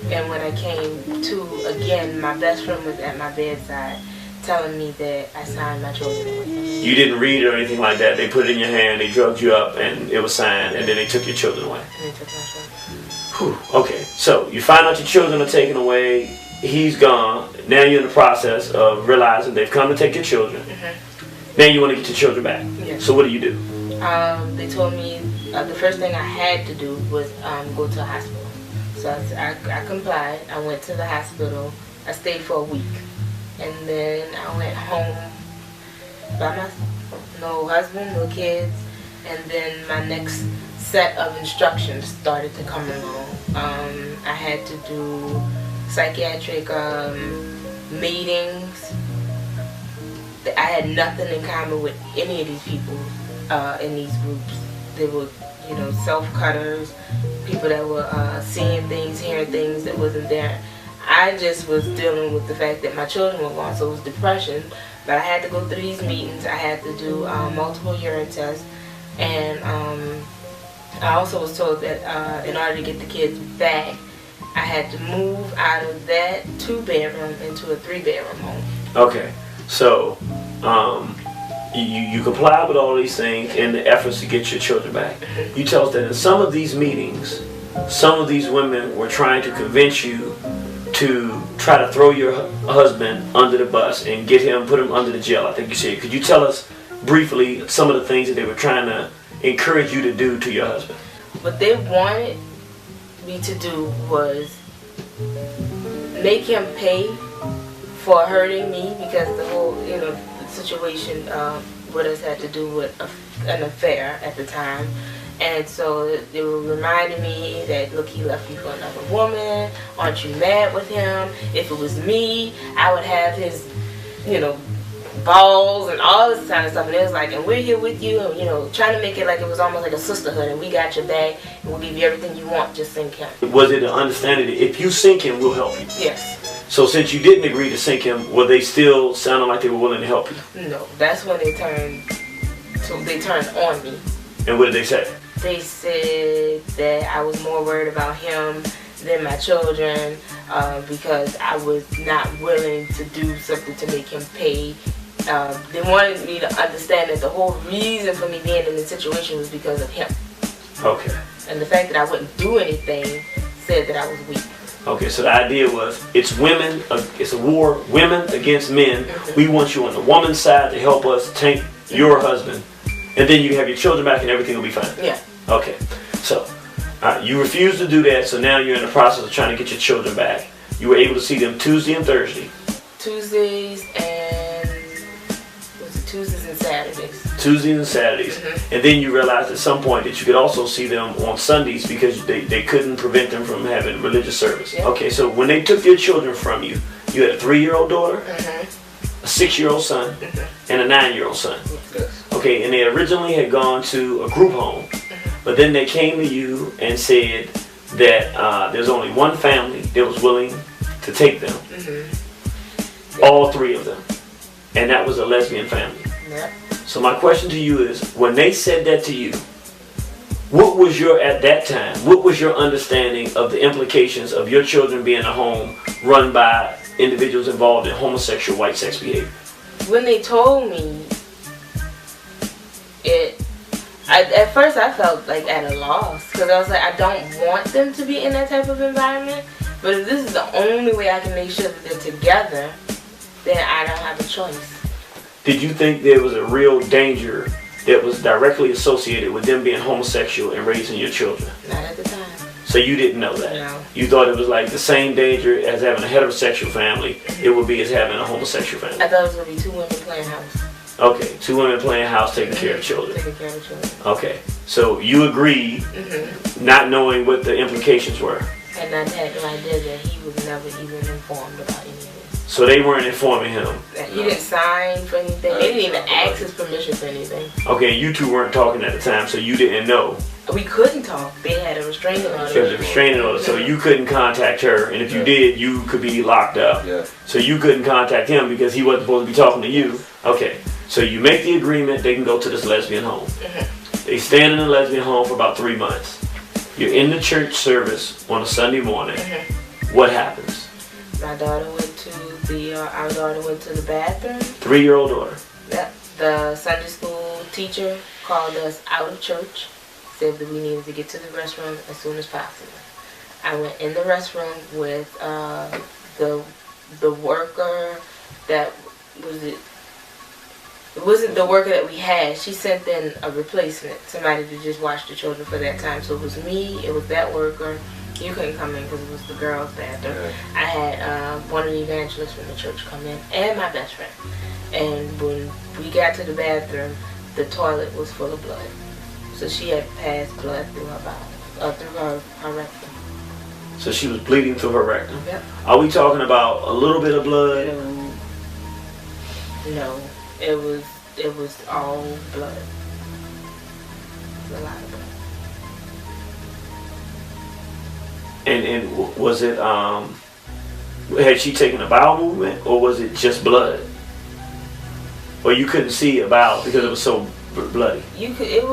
and when I came to again, my best friend was at my bedside telling me that I signed my children away. You didn't read or anything like that. They put it in your hand, they drugged you up, and it was signed, and then they took your children away. And they took my children. Whew. Okay, so you find out your children are taken away, he's gone, now you're in the process of realizing they've come to take your children. Now you want to get your children back. Yes. So what do? They told me the first thing I had to do was go to a hospital. So I complied. I went to the hospital. I stayed for a week. And then I went home by myself. No husband, no kids. And then my next set of instructions started to come along. I had to do psychiatric meetings. I had nothing in common with any of these people in these groups. They were, self-cutters, people that were seeing things, hearing things that wasn't there. I just was dealing with the fact that my children were gone, so it was depression. But I had to go through these meetings. I had to do multiple urine tests. And I also was told that in order to get the kids back, I had to move out of that 2-bedroom into a 3-bedroom home. Okay, so you comply with all these things in the efforts to get your children back. You tell us that in some of these meetings, some of these women were trying to convince you to try to throw your husband under the bus and put him under the jail, I think you said. Could you tell us briefly some of the things that they were trying to encourage you to do to your husband? What they wanted me to do was make him pay for hurting me, because the whole, the situation with us had to do with an affair at the time. And so they were reminding me that, look, he left you for another woman. Aren't you mad with him? If it was me, I would have his, balls and all this kind of stuff. And it was like, and we're here with you, and, trying to make it like it was almost like a sisterhood, and we got your back, and we'll give you everything you want, just sink him. Was it an understanding that if you sink him, we'll help you? Yes. So since you didn't agree to sink him, were they still sounding like they were willing to help you? No, that's when they turned on me. And what did they say? They said that I was more worried about him than my children, because I was not willing to do something to make him pay. They wanted me to understand that the whole reason for me being in this situation was because of him. Okay. And the fact that I wouldn't do anything said that I was weak. Okay, so the idea was, it's a war, women against men. We want you on the woman's side to help us take your husband, and then you can have your children back and everything will be fine. Yeah. Okay, so you refused to do that, so now you're in the process of trying to get your children back. You were able to see them Tuesday and Thursday. Tuesdays and Saturdays. Tuesdays and Saturdays. And then you realized at some point that you could also see them on Sundays because they couldn't prevent them from having religious service. Yep. Okay, so when they took your children from you, you had a 3-year-old daughter, a 6-year-old son, and a 9-year-old son. Okay, and they originally had gone to a group home. But then they came to you and said that there's only one family that was willing to take them. All three of them. And that was a lesbian family. Yep. So my question to you is, when they said that to you, what was at that time, what was your understanding of the implications of your children being in a home run by individuals involved in homosexual white sex behavior? When they told me at first I felt like at a loss, because I was like, I don't want them to be in that type of environment, but if this is the only way I can make sure that they're together, then I don't have a choice. Did you think there was a real danger that was directly associated with them being homosexual and raising your children? Not at the time. So you didn't know that? No. You thought it was like the same danger as having a heterosexual family it would be as having a homosexual family? I thought it was going to be two women playing house. Okay, two women playing house taking care of children. Taking care of children. Okay, so you agreed, not knowing what the implications were. And I had no idea that he was never even informed about any of this. So they weren't informing him? He didn't sign for anything. They didn't even ask his permission for anything. Okay, you two weren't talking at the time, so you didn't know. We couldn't talk. They had a restraining order. There was a restraining order, so you couldn't contact her, and if you did, you could be locked up. So you couldn't contact him because he wasn't supposed to be talking to you. Okay, so you make the agreement, they can go to this lesbian home. They stand in the lesbian home for about 3 months. You're in the church service on a Sunday morning. What happens? My daughter went to our daughter went to the bathroom. 3-year-old daughter. Yep. The Sunday school teacher called us out of church, said that we needed to get to the restroom as soon as possible. I went in the restroom with the worker that was it. It wasn't the worker that we had. She sent in a replacement, somebody to just watch the children for that time. So it was me, it was that worker. You couldn't come in because it was the girls' bathroom. I had one of the evangelists from the church come in, and my best friend. And when we got to the bathroom, the toilet was full of blood. So she had passed blood through her bowel, through her rectum. So she was bleeding through her rectum? Yep. Are we talking about a little bit of blood? No. It was all blood. It was a lot of blood. And was it, had she taken a bowel movement, or was it just blood? Or you couldn't see a bowel because it was so bloody? It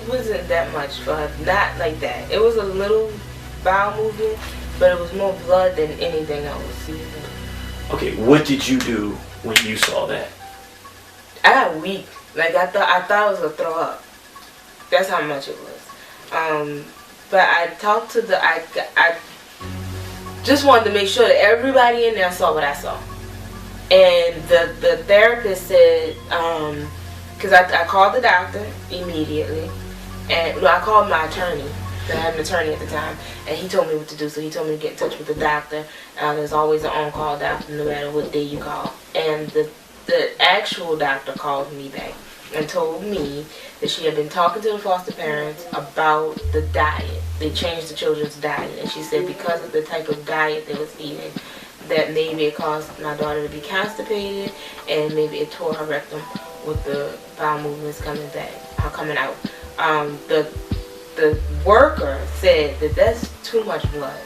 wasn't that much for her, not like that. It was a little bowel movement, but it was more blood than anything else. Okay, what did you do when you saw that? I got weak. Like I thought I was gonna throw up. That's how much it was. But I talked to I just wanted to make sure that everybody in there saw what I saw. And the therapist said, because I called the doctor immediately, and I called my attorney. I had an attorney at the time, and he told me what to do. So he told me to get in touch with the doctor. There's always an on-call doctor, no matter what day you call. And the actual doctor called me back and told me that she had been talking to the foster parents about the diet. They changed the children's diet, and she said because of the type of diet they was eating, that maybe it caused my daughter to be constipated, and maybe it tore her rectum with the bowel movements coming out. The worker said that that's too much blood.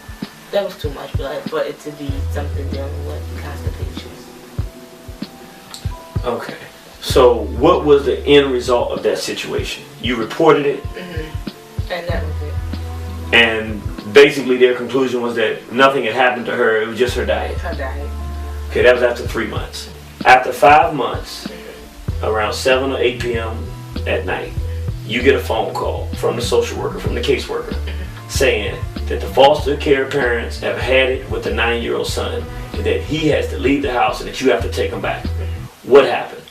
That was too much blood for it to be something dealing with constipation. Okay. So what was the end result of that situation? You reported it? And that was it. And basically their conclusion was that nothing had happened to her, it was just her diet. Her diet. Okay, that was after 3 months. After 5 months, around 7 or 8 p.m. at night, you get a phone call from the social worker, from the caseworker, saying that the foster care parents have had it with the 9-year-old son, and that he has to leave the house and that you have to take him back. What happened?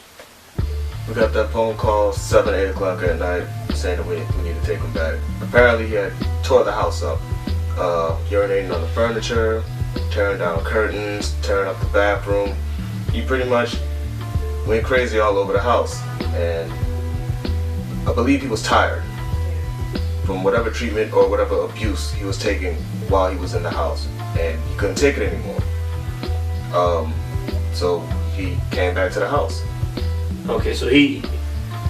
We got that phone call 7, 8 o'clock at night saying that we need to take him back. Apparently he had tore the house up, urinating on the furniture, tearing down curtains, tearing up the bathroom. He pretty much went crazy all over the house, and I believe he was tired from whatever treatment or whatever abuse he was taking while he was in the house, and he couldn't take it anymore. So he came back to the house. Okay, so he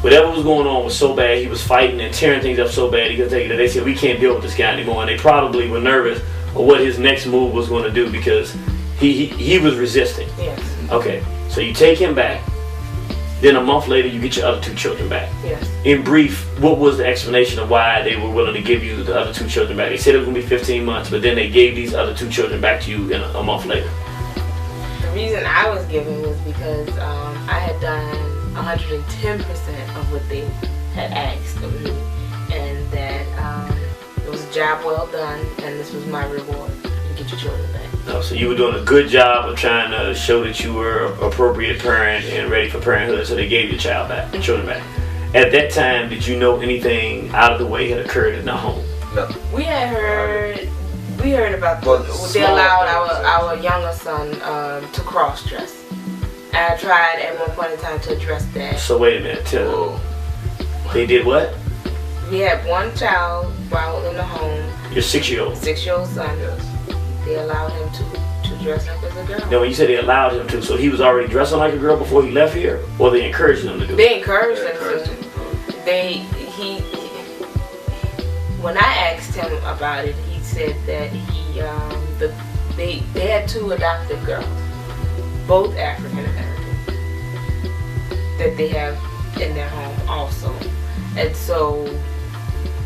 whatever was going on was so bad, he was fighting and tearing things up so bad he couldn't take it. They said, we can't deal with this guy anymore. And they probably were nervous of what his next move was going to do because he was resisting. Yes. Okay, so you take him back. Then a month later, you get your other 2 children back. Yes. In brief, what was the explanation of why they were willing to give you the other 2 children back? They said it was going to be 15 months, but then they gave these other 2 children back to you in a month later. The reason I was given was because I had done 110% of what they had asked of me, and that it was a job well done, and this was my reward to get your children back. Oh, so you were doing a good job of trying to show that you were an appropriate parent and ready for parenthood, so they gave your children back. At that time, did you know anything out of the way had occurred in the home? No. We heard about they allowed our younger son to cross dress. And I tried at one point in time to address that. So wait a minute, they did what? We had one child while in the home. Your 6-year-old? 6-year-old son. Yes. They allowed him to dress up as a girl. Now, when you said they allowed him to, so he was already dressing like a girl before he left here, or they encouraged him to do it? They encouraged him to. When I asked him about it, he said that they had 2 adopted girls, both African American, that they have in their home also, and so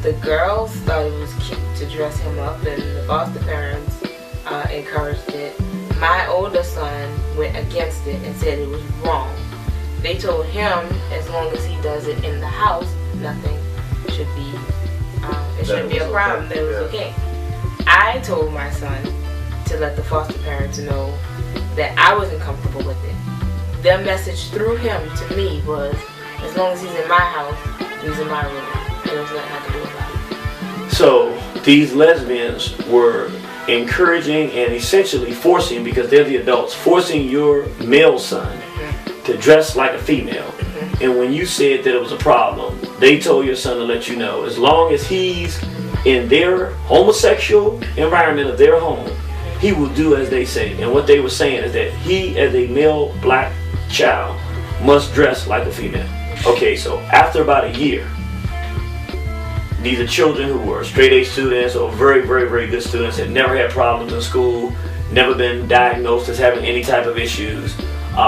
the girls thought it was cute to dress him up, and the foster parents encouraged it. My older son went against it and said it was wrong. They told him as long as he does it in the house, nothing should be, it shouldn't be a problem, that it was okay. I told my son to let the foster parents know that I wasn't comfortable with it. Their message through him to me was, as long as he's in my house, he's in my room. There was nothing I could do about it. So these lesbians were encouraging and essentially forcing, because they're the adults, forcing your male son to dress like a female. And when you said that it was a problem, they told your son to let you know, as long as he's in their homosexual environment of their home, he will do as they say. And what they were saying is that he, as a male black child, must dress like a female. Okay, so after about a year, these are children who were straight A students or very, very, very good students, had never had problems in school, never been diagnosed as having any type of issues,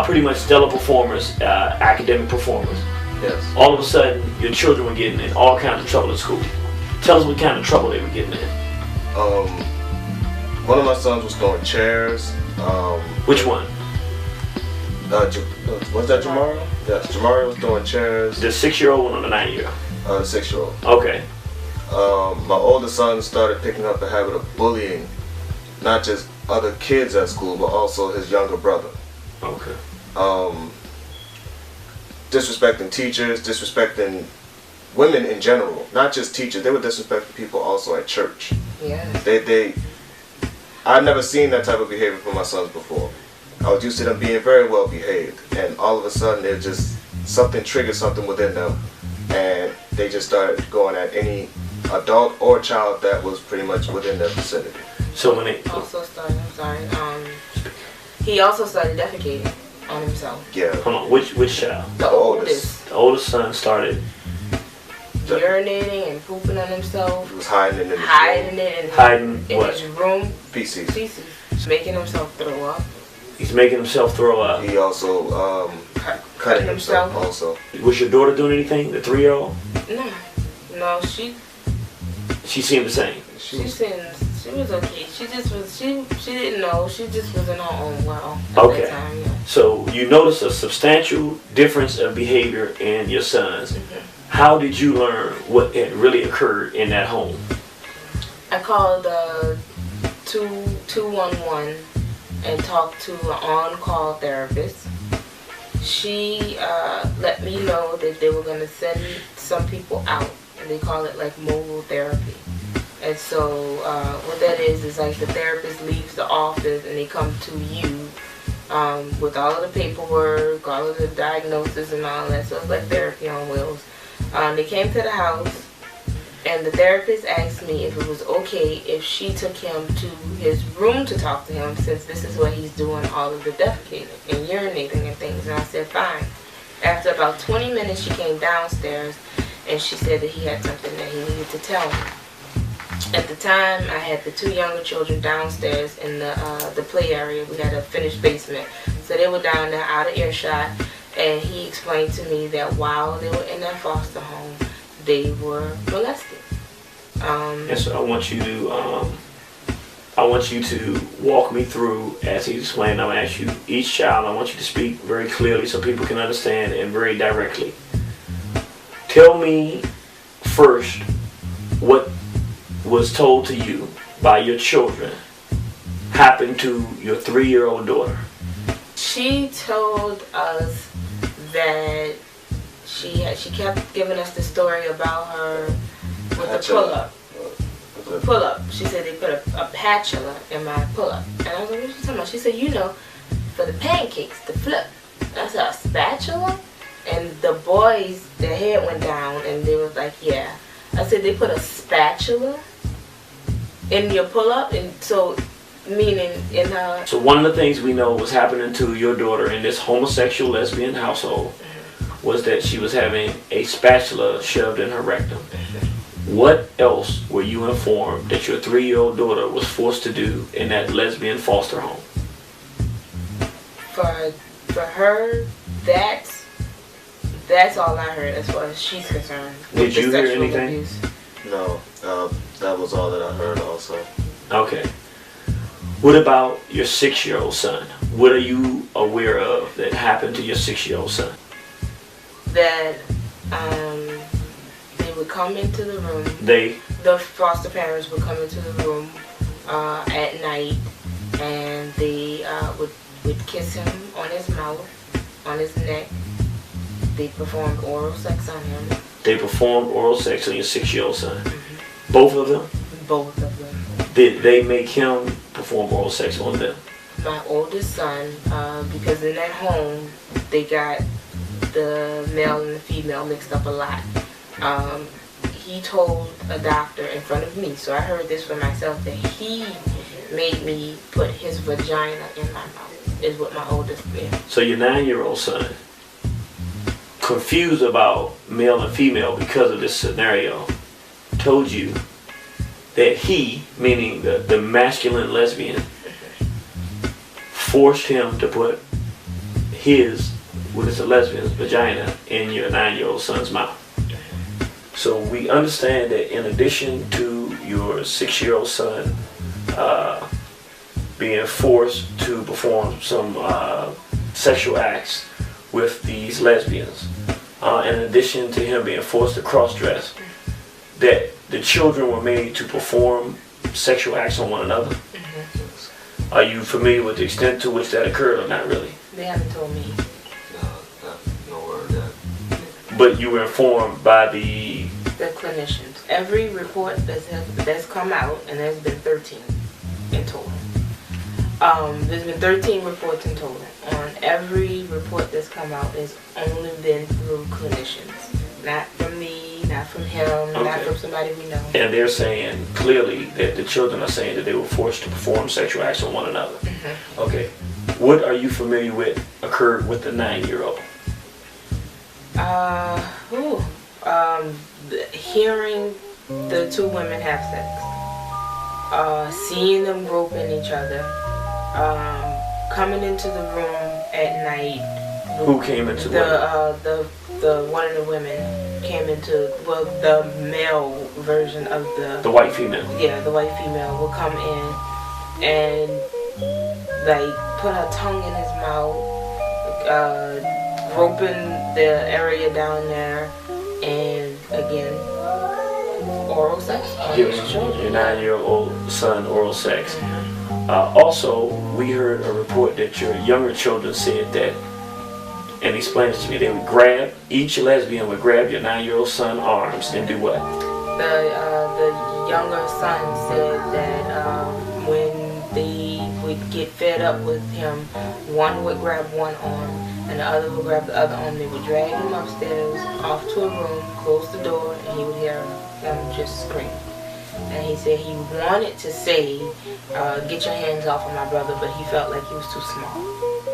pretty much stellar performers, academic performers. Yes. All of a sudden, your children were getting in all kinds of trouble in school. Tell us what kind of trouble they were getting in. One of my sons was throwing chairs. Which one? Was that Jamari? Yes, Jamari was throwing chairs. The 6-year-old one or the 9-year-old? The 6-year-old. Okay. My older son started picking up the habit of bullying, not just other kids at school, but also his younger brother. Okay. Disrespecting teachers, disrespecting women in general, not just teachers. They were disrespecting people also at church. Yeah. I've never seen that type of behavior from my sons before. I was used to them being very well behaved, and all of a sudden they're just, something triggered something within them, and they just started going at any adult or child that was pretty much within their vicinity. So when they also started, he also started defecating on himself. Yeah. Hold on, which child? The oldest. The oldest son started urinating and pooping on himself. He was hiding it in his room. Feces. Making himself throw up. He's making himself throw up. He also cutting himself also. Was your daughter doing anything? The 3-year-old? No, she seemed the same. She was okay. She didn't know. She just was in her own world at Okay. that time, yeah. So you noticed a substantial difference of behavior in your sons. How did you learn what had really occurred in that home? I called 211 and talked to an on-call therapist. She let me know that they were going to send some people out, and they call it like mobile therapy. And so what that is like the therapist leaves the office and they come to you with all of the paperwork, all of the diagnosis and all that. So it's like therapy on wheels. They came to the house, and the therapist asked me if it was okay if she took him to his room to talk to him, since this is where he's doing all of the defecating and urinating and things. And I said fine. After about 20 minutes, she came downstairs and she said that he had something that he needed to tell me. At the time, I had the 2 younger children downstairs in the play area. We had a finished basement. So they were down there out of earshot, and he explained to me that while they were in that foster home, they were molested. And so I want you to walk me through, as he explained. I'm going to ask you each child, I want you to speak very clearly so people can understand and very directly. Tell me first what was told to you by your children happened to your 3-year-old daughter. She told us that she kept giving us the story about her with the pull-up. Pull-up. She said they put a spatula in my pull-up. And I was like, what are you talking about? She said, you know, for the pancakes, the flip. I said, a spatula? And the boys, their head went down and they was like, yeah. I said, they put a spatula in your pull-up? And so, meaning in her... So one of the things we know was happening to your daughter in this homosexual lesbian household was that she was having a spatula shoved in her rectum. What else were you informed that your 3-year-old daughter was forced to do in that lesbian foster home? For her, that's all I heard as far as she's concerned. Did you hear anything? Abuse. No, that was all that I heard also. Okay. What about your 6-year-old son? What are you aware of that happened to your 6-year-old son? That they would come into the room. The foster parents would come into the room at night, and they would kiss him on his mouth, on his neck. They performed oral sex on him. They performed oral sex on your 6-year-old son? Both of them? Both of them. Did they make him perform oral sex on them? My oldest son, because in that home, they got the male and the female mixed up a lot. He told a doctor in front of me, so I heard this for myself, that he made me put his vagina in my mouth, is what my oldest did. So your 9-year-old son, confused about male and female because of this scenario, told you that he, meaning the masculine lesbian, forced him to put his, what is a lesbian's vagina, in your 9-year-old son's mouth. So we understand that in addition to your 6-year-old son being forced to perform some sexual acts with these lesbians, in addition to him being forced to cross-dress, that the children were made to perform sexual acts on one another. Are you familiar with the extent to which that occurred or not really? They haven't told me. No word yet. But you were informed by the clinicians. Every report that's come out, and there's been 13 in total. There's been 13 reports in total. On every report that's come out, it's only been through clinicians. Not from me, not from him, not from somebody we know. And they're saying clearly that the children are saying that they were forced to perform sexual acts on one another. Okay. What are you familiar with occurred with the 9-year-old? Hearing the 2 women have sex. Seeing them groping each other. Coming into the room at night. Who came into the one of the women came into, well, the male version of the white female. Yeah, the white female will come in and like put her tongue in his mouth, groping the area down there, and again oral sex on his children. Your 9-year-old son oral sex. Also, we heard a report that your younger children said that, and explained it to me, they would grab, each lesbian would grab your 9-year-old son's arms and do what? The younger son said that when they would get fed up with him, one would grab one arm and the other would grab the other arm. They would drag him upstairs, off to a room, close the door, and he would hear them just scream. And he said he wanted to say, get your hands off of my brother, but he felt like he was too small.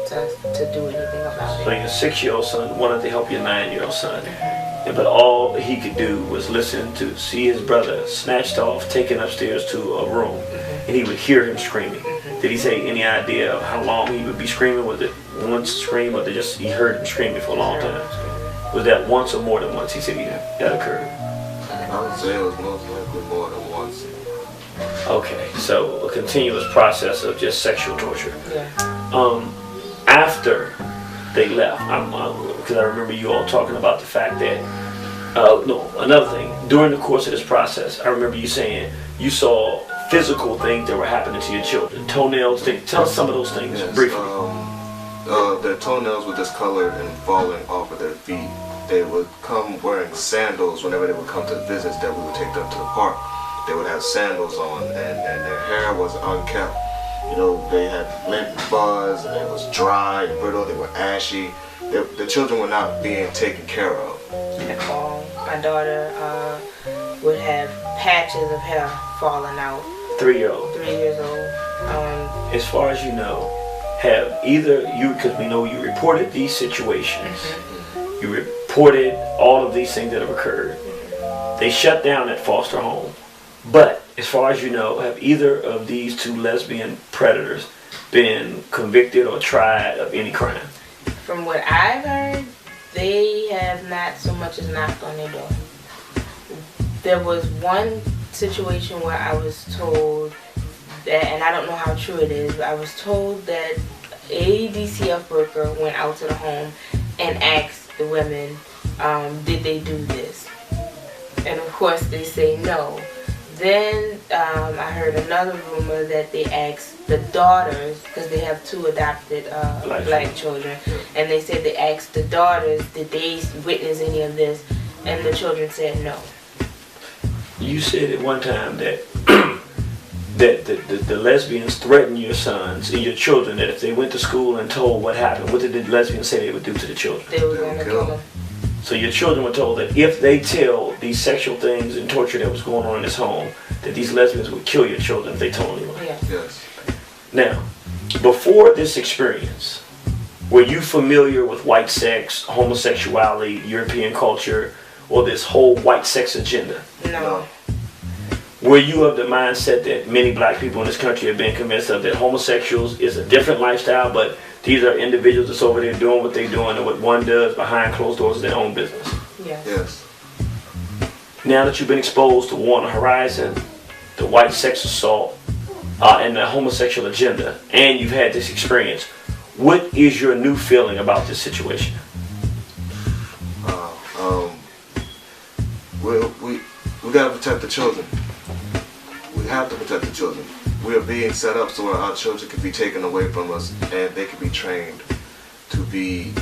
to do anything about it. So your 6-year-old son wanted to help your 9-year-old son. But all he could do was listen to see his brother snatched off, taken upstairs to a room, and he would hear him screaming. Did he say any idea of how long he would be screaming? Was it one scream, or just he heard him screaming for a long time? Was that once or more than once? He said that occurred. I would say it was most likely more than once. Okay, so a continuous process of just sexual torture. Yeah. After they left, because I remember you all talking about the fact that, another thing, during the course of this process, I remember you saying you saw physical things that were happening to your children, toenails, things. Tell us some of those things briefly. Their toenails were discolored and falling off of their feet. They would come wearing sandals whenever they would come to visits that we would take them to the park. They would have sandals on, and their hair was unkempt. You know, they had lint fuzz, and it was dry and brittle. They were ashy. The children were not being taken care of. My daughter would have patches of hair falling out. 3-year-old. 3 years old. As far as you know, have either you, because we know you reported these situations, you reported all of these things that have occurred. They shut down that foster home. But as far as you know, have either of these 2 lesbian predators been convicted or tried of any crime? From what I've heard, they have not so much as knocked on their door. There was one situation where I was told that, and I don't know how true it is, but I was told that a DCF worker went out to the home and asked the women, did they do this? And of course they say no. Then I heard another rumor that they asked the daughters, because they have 2 adopted black children, and they said they asked the daughters, did they witness any of this? And the children said no. You said at one time that that the lesbians threatened your sons and your children, that if they went to school and told what happened, what did the lesbians say they would do to the children? They were going to kill them. So your children were told that if they tell these sexual things and torture that was going on in this home, that these lesbians would kill your children if they told anyone. Yeah. Yes. Now, before this experience, were you familiar with white sex, homosexuality, European culture, or this whole white sex agenda? No. Were you of the mindset that many black people in this country have been convinced of, that homosexuals is a different lifestyle, but these are individuals that's over there doing what they're doing, and what one does behind closed doors is their own business? Yes. Now that you've been exposed to War on the Horizon, the white sex assault, and the homosexual agenda, and you've had this experience, what is your new feeling about this situation? We gotta protect the children. We have to protect the children. We are being set up so our children can be taken away from us, and they can be trained to be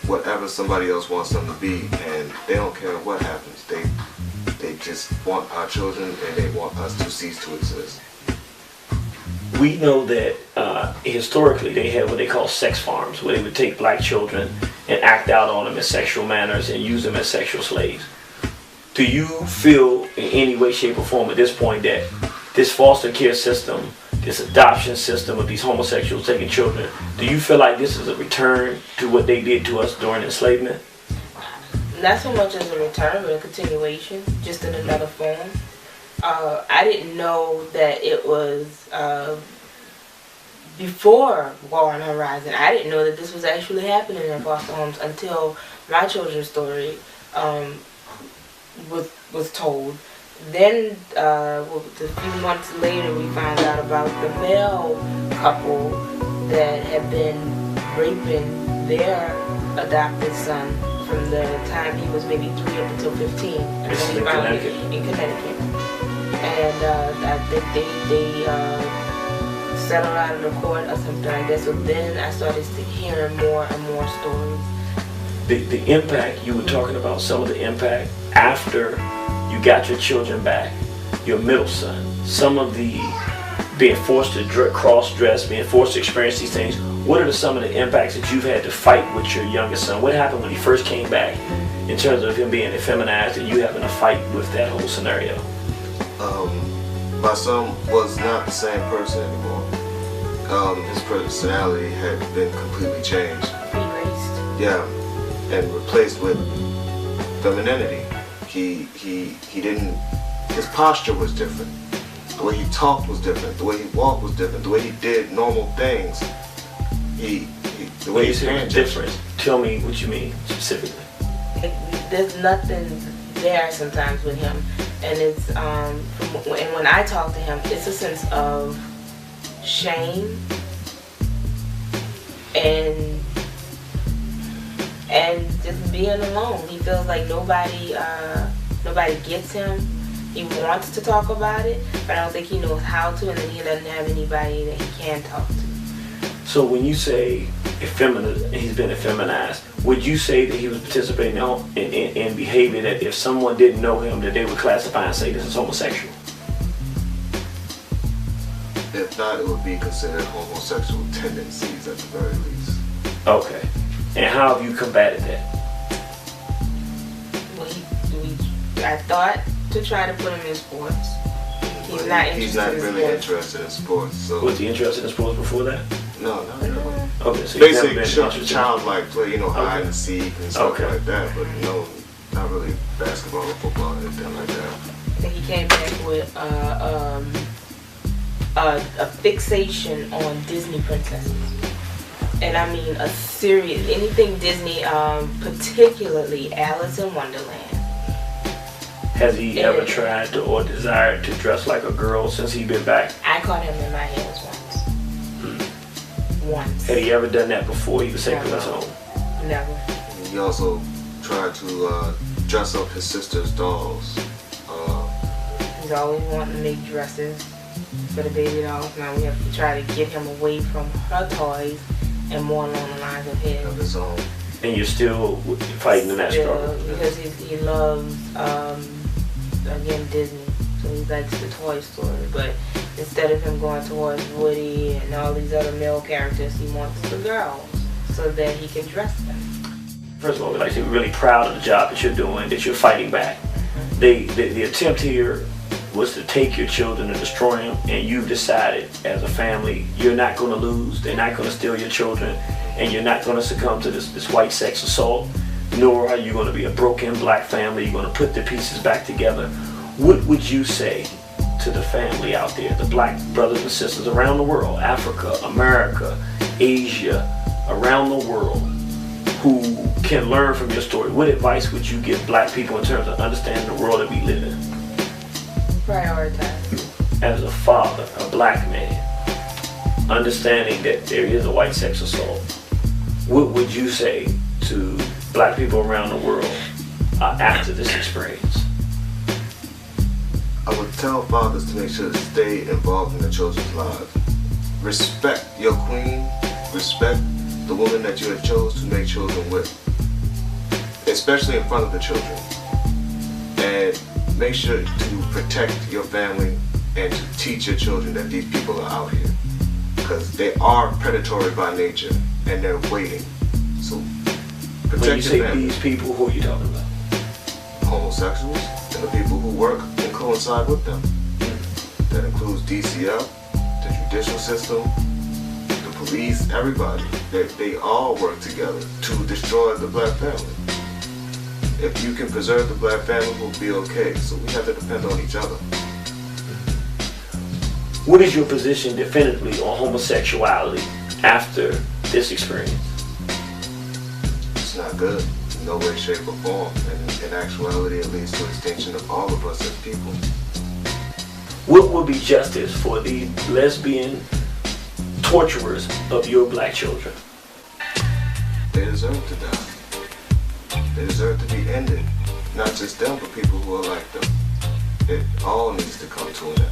whatever somebody else wants them to be, and they don't care what happens. They just want our children, and they want us to cease to exist. We know that historically they had what they call sex farms, where they would take black children and act out on them in sexual manners and use them as sexual slaves. Do you feel in any way, shape, or form at this point that this foster care system, this adoption system of these homosexuals taking children, do you feel like this is a return to what they did to us during enslavement? Not so much as a return, but a continuation, just in another form. I didn't know that it was before War on the Horizon. I didn't know that this was actually happening in foster homes until my children's story was told. Then a few months later we found out about the male couple that had been raping their adopted son from the time he was maybe 3 up until 15. This is in Connecticut? In Connecticut. And I think they settled out of the court or something like that. So then I started hearing more and more stories. The impact, you were talking about some of the impact after you got your children back, your middle son, some of the being forced to cross-dress, being forced to experience these things. What are some of the impacts that you've had to fight with your youngest son? What happened when he first came back in terms of him being effeminized and you having to fight with that whole scenario? My son was not the same person anymore. his personality had been completely changed. Erased. Yeah, and replaced with femininity. He didn't. His posture was different. The way he talked was different. The way he walked was different. The way he did normal things. The When way you he say handled different, tell me what you mean specifically. There's nothing there sometimes with him, and it's and when I talk to him, it's a sense of shame and just being alone. He feels like nobody gets him. He wants to talk about it, but I don't think he knows how to, and then he doesn't have anybody that he can talk to. So when you say he's been effeminized, would you say that he was participating in behavior that if someone didn't know him, that they would classify and say this is homosexual? If not, it would be considered homosexual tendencies at the very least. Okay. And how have you combated that? Well, I thought to try to put him in sports. He's not really interested in sports. So was he interested in sports before that? No, not really. Okay, so he's never Basic been childlike play, hide and seek and stuff like that, but no, not really basketball or football or anything like that. And he came back with a fixation on Disney princesses. And I mean a serious, anything Disney, particularly Alice in Wonderland. Has he ever tried to or desired to dress like a girl since he's been back? I caught him in my heels once. Had he ever done that before he was taken us home? Never. He also tried to dress up his sister's dolls. He's always wanting to make dresses for the baby dolls. Now we have to try to get him away from her toys and more along the lines of his own. And you're still fighting in that struggle? Because he loves, again, Disney. So he likes the Toy Story. But instead of him going towards Woody and all these other male characters, he wants the girls so that he can dress them. First of all, we'd like to be really proud of the job that you're doing, that you're fighting back. The attempt here was to take your children and destroy them, and you've decided as a family you're not going to lose, they're not going to steal your children, and you're not going to succumb to this white sex assault, nor are you going to be a broken black family. You're going to put the pieces back together. What would you say to the family out there, the black brothers and sisters around the world, Africa, America, Asia, around the world, who can learn from your story? What advice would you give black people in terms of understanding the world that we live in? Prioritize. As a father, a black man, understanding that there is a white sex assault, what would you say to black people around the world after this experience? I would tell fathers to make sure to stay involved in their children's lives. Respect your queen. Respect the woman that you have chose to make children with, especially in front of the children. And make sure to protect your family and to teach your children that these people are out here, because they are predatory by nature and they're waiting. So protect when you say your family. These people, who are you talking about? Homosexuals and the people who work and coincide with them. That includes DCL, the judicial system, the police, everybody. They all work together to destroy the black family. If you can preserve the black family, we'll be okay. So we have to depend on each other. What is your position definitively on homosexuality after this experience? It's not good. No way, shape, or form. And in actuality, it leads to extinction of all of us as people. What would be justice for the lesbian torturers of your black children? They deserve to die. They deserve to be ended. Not just them, but people who are like them. It all needs to come to an end.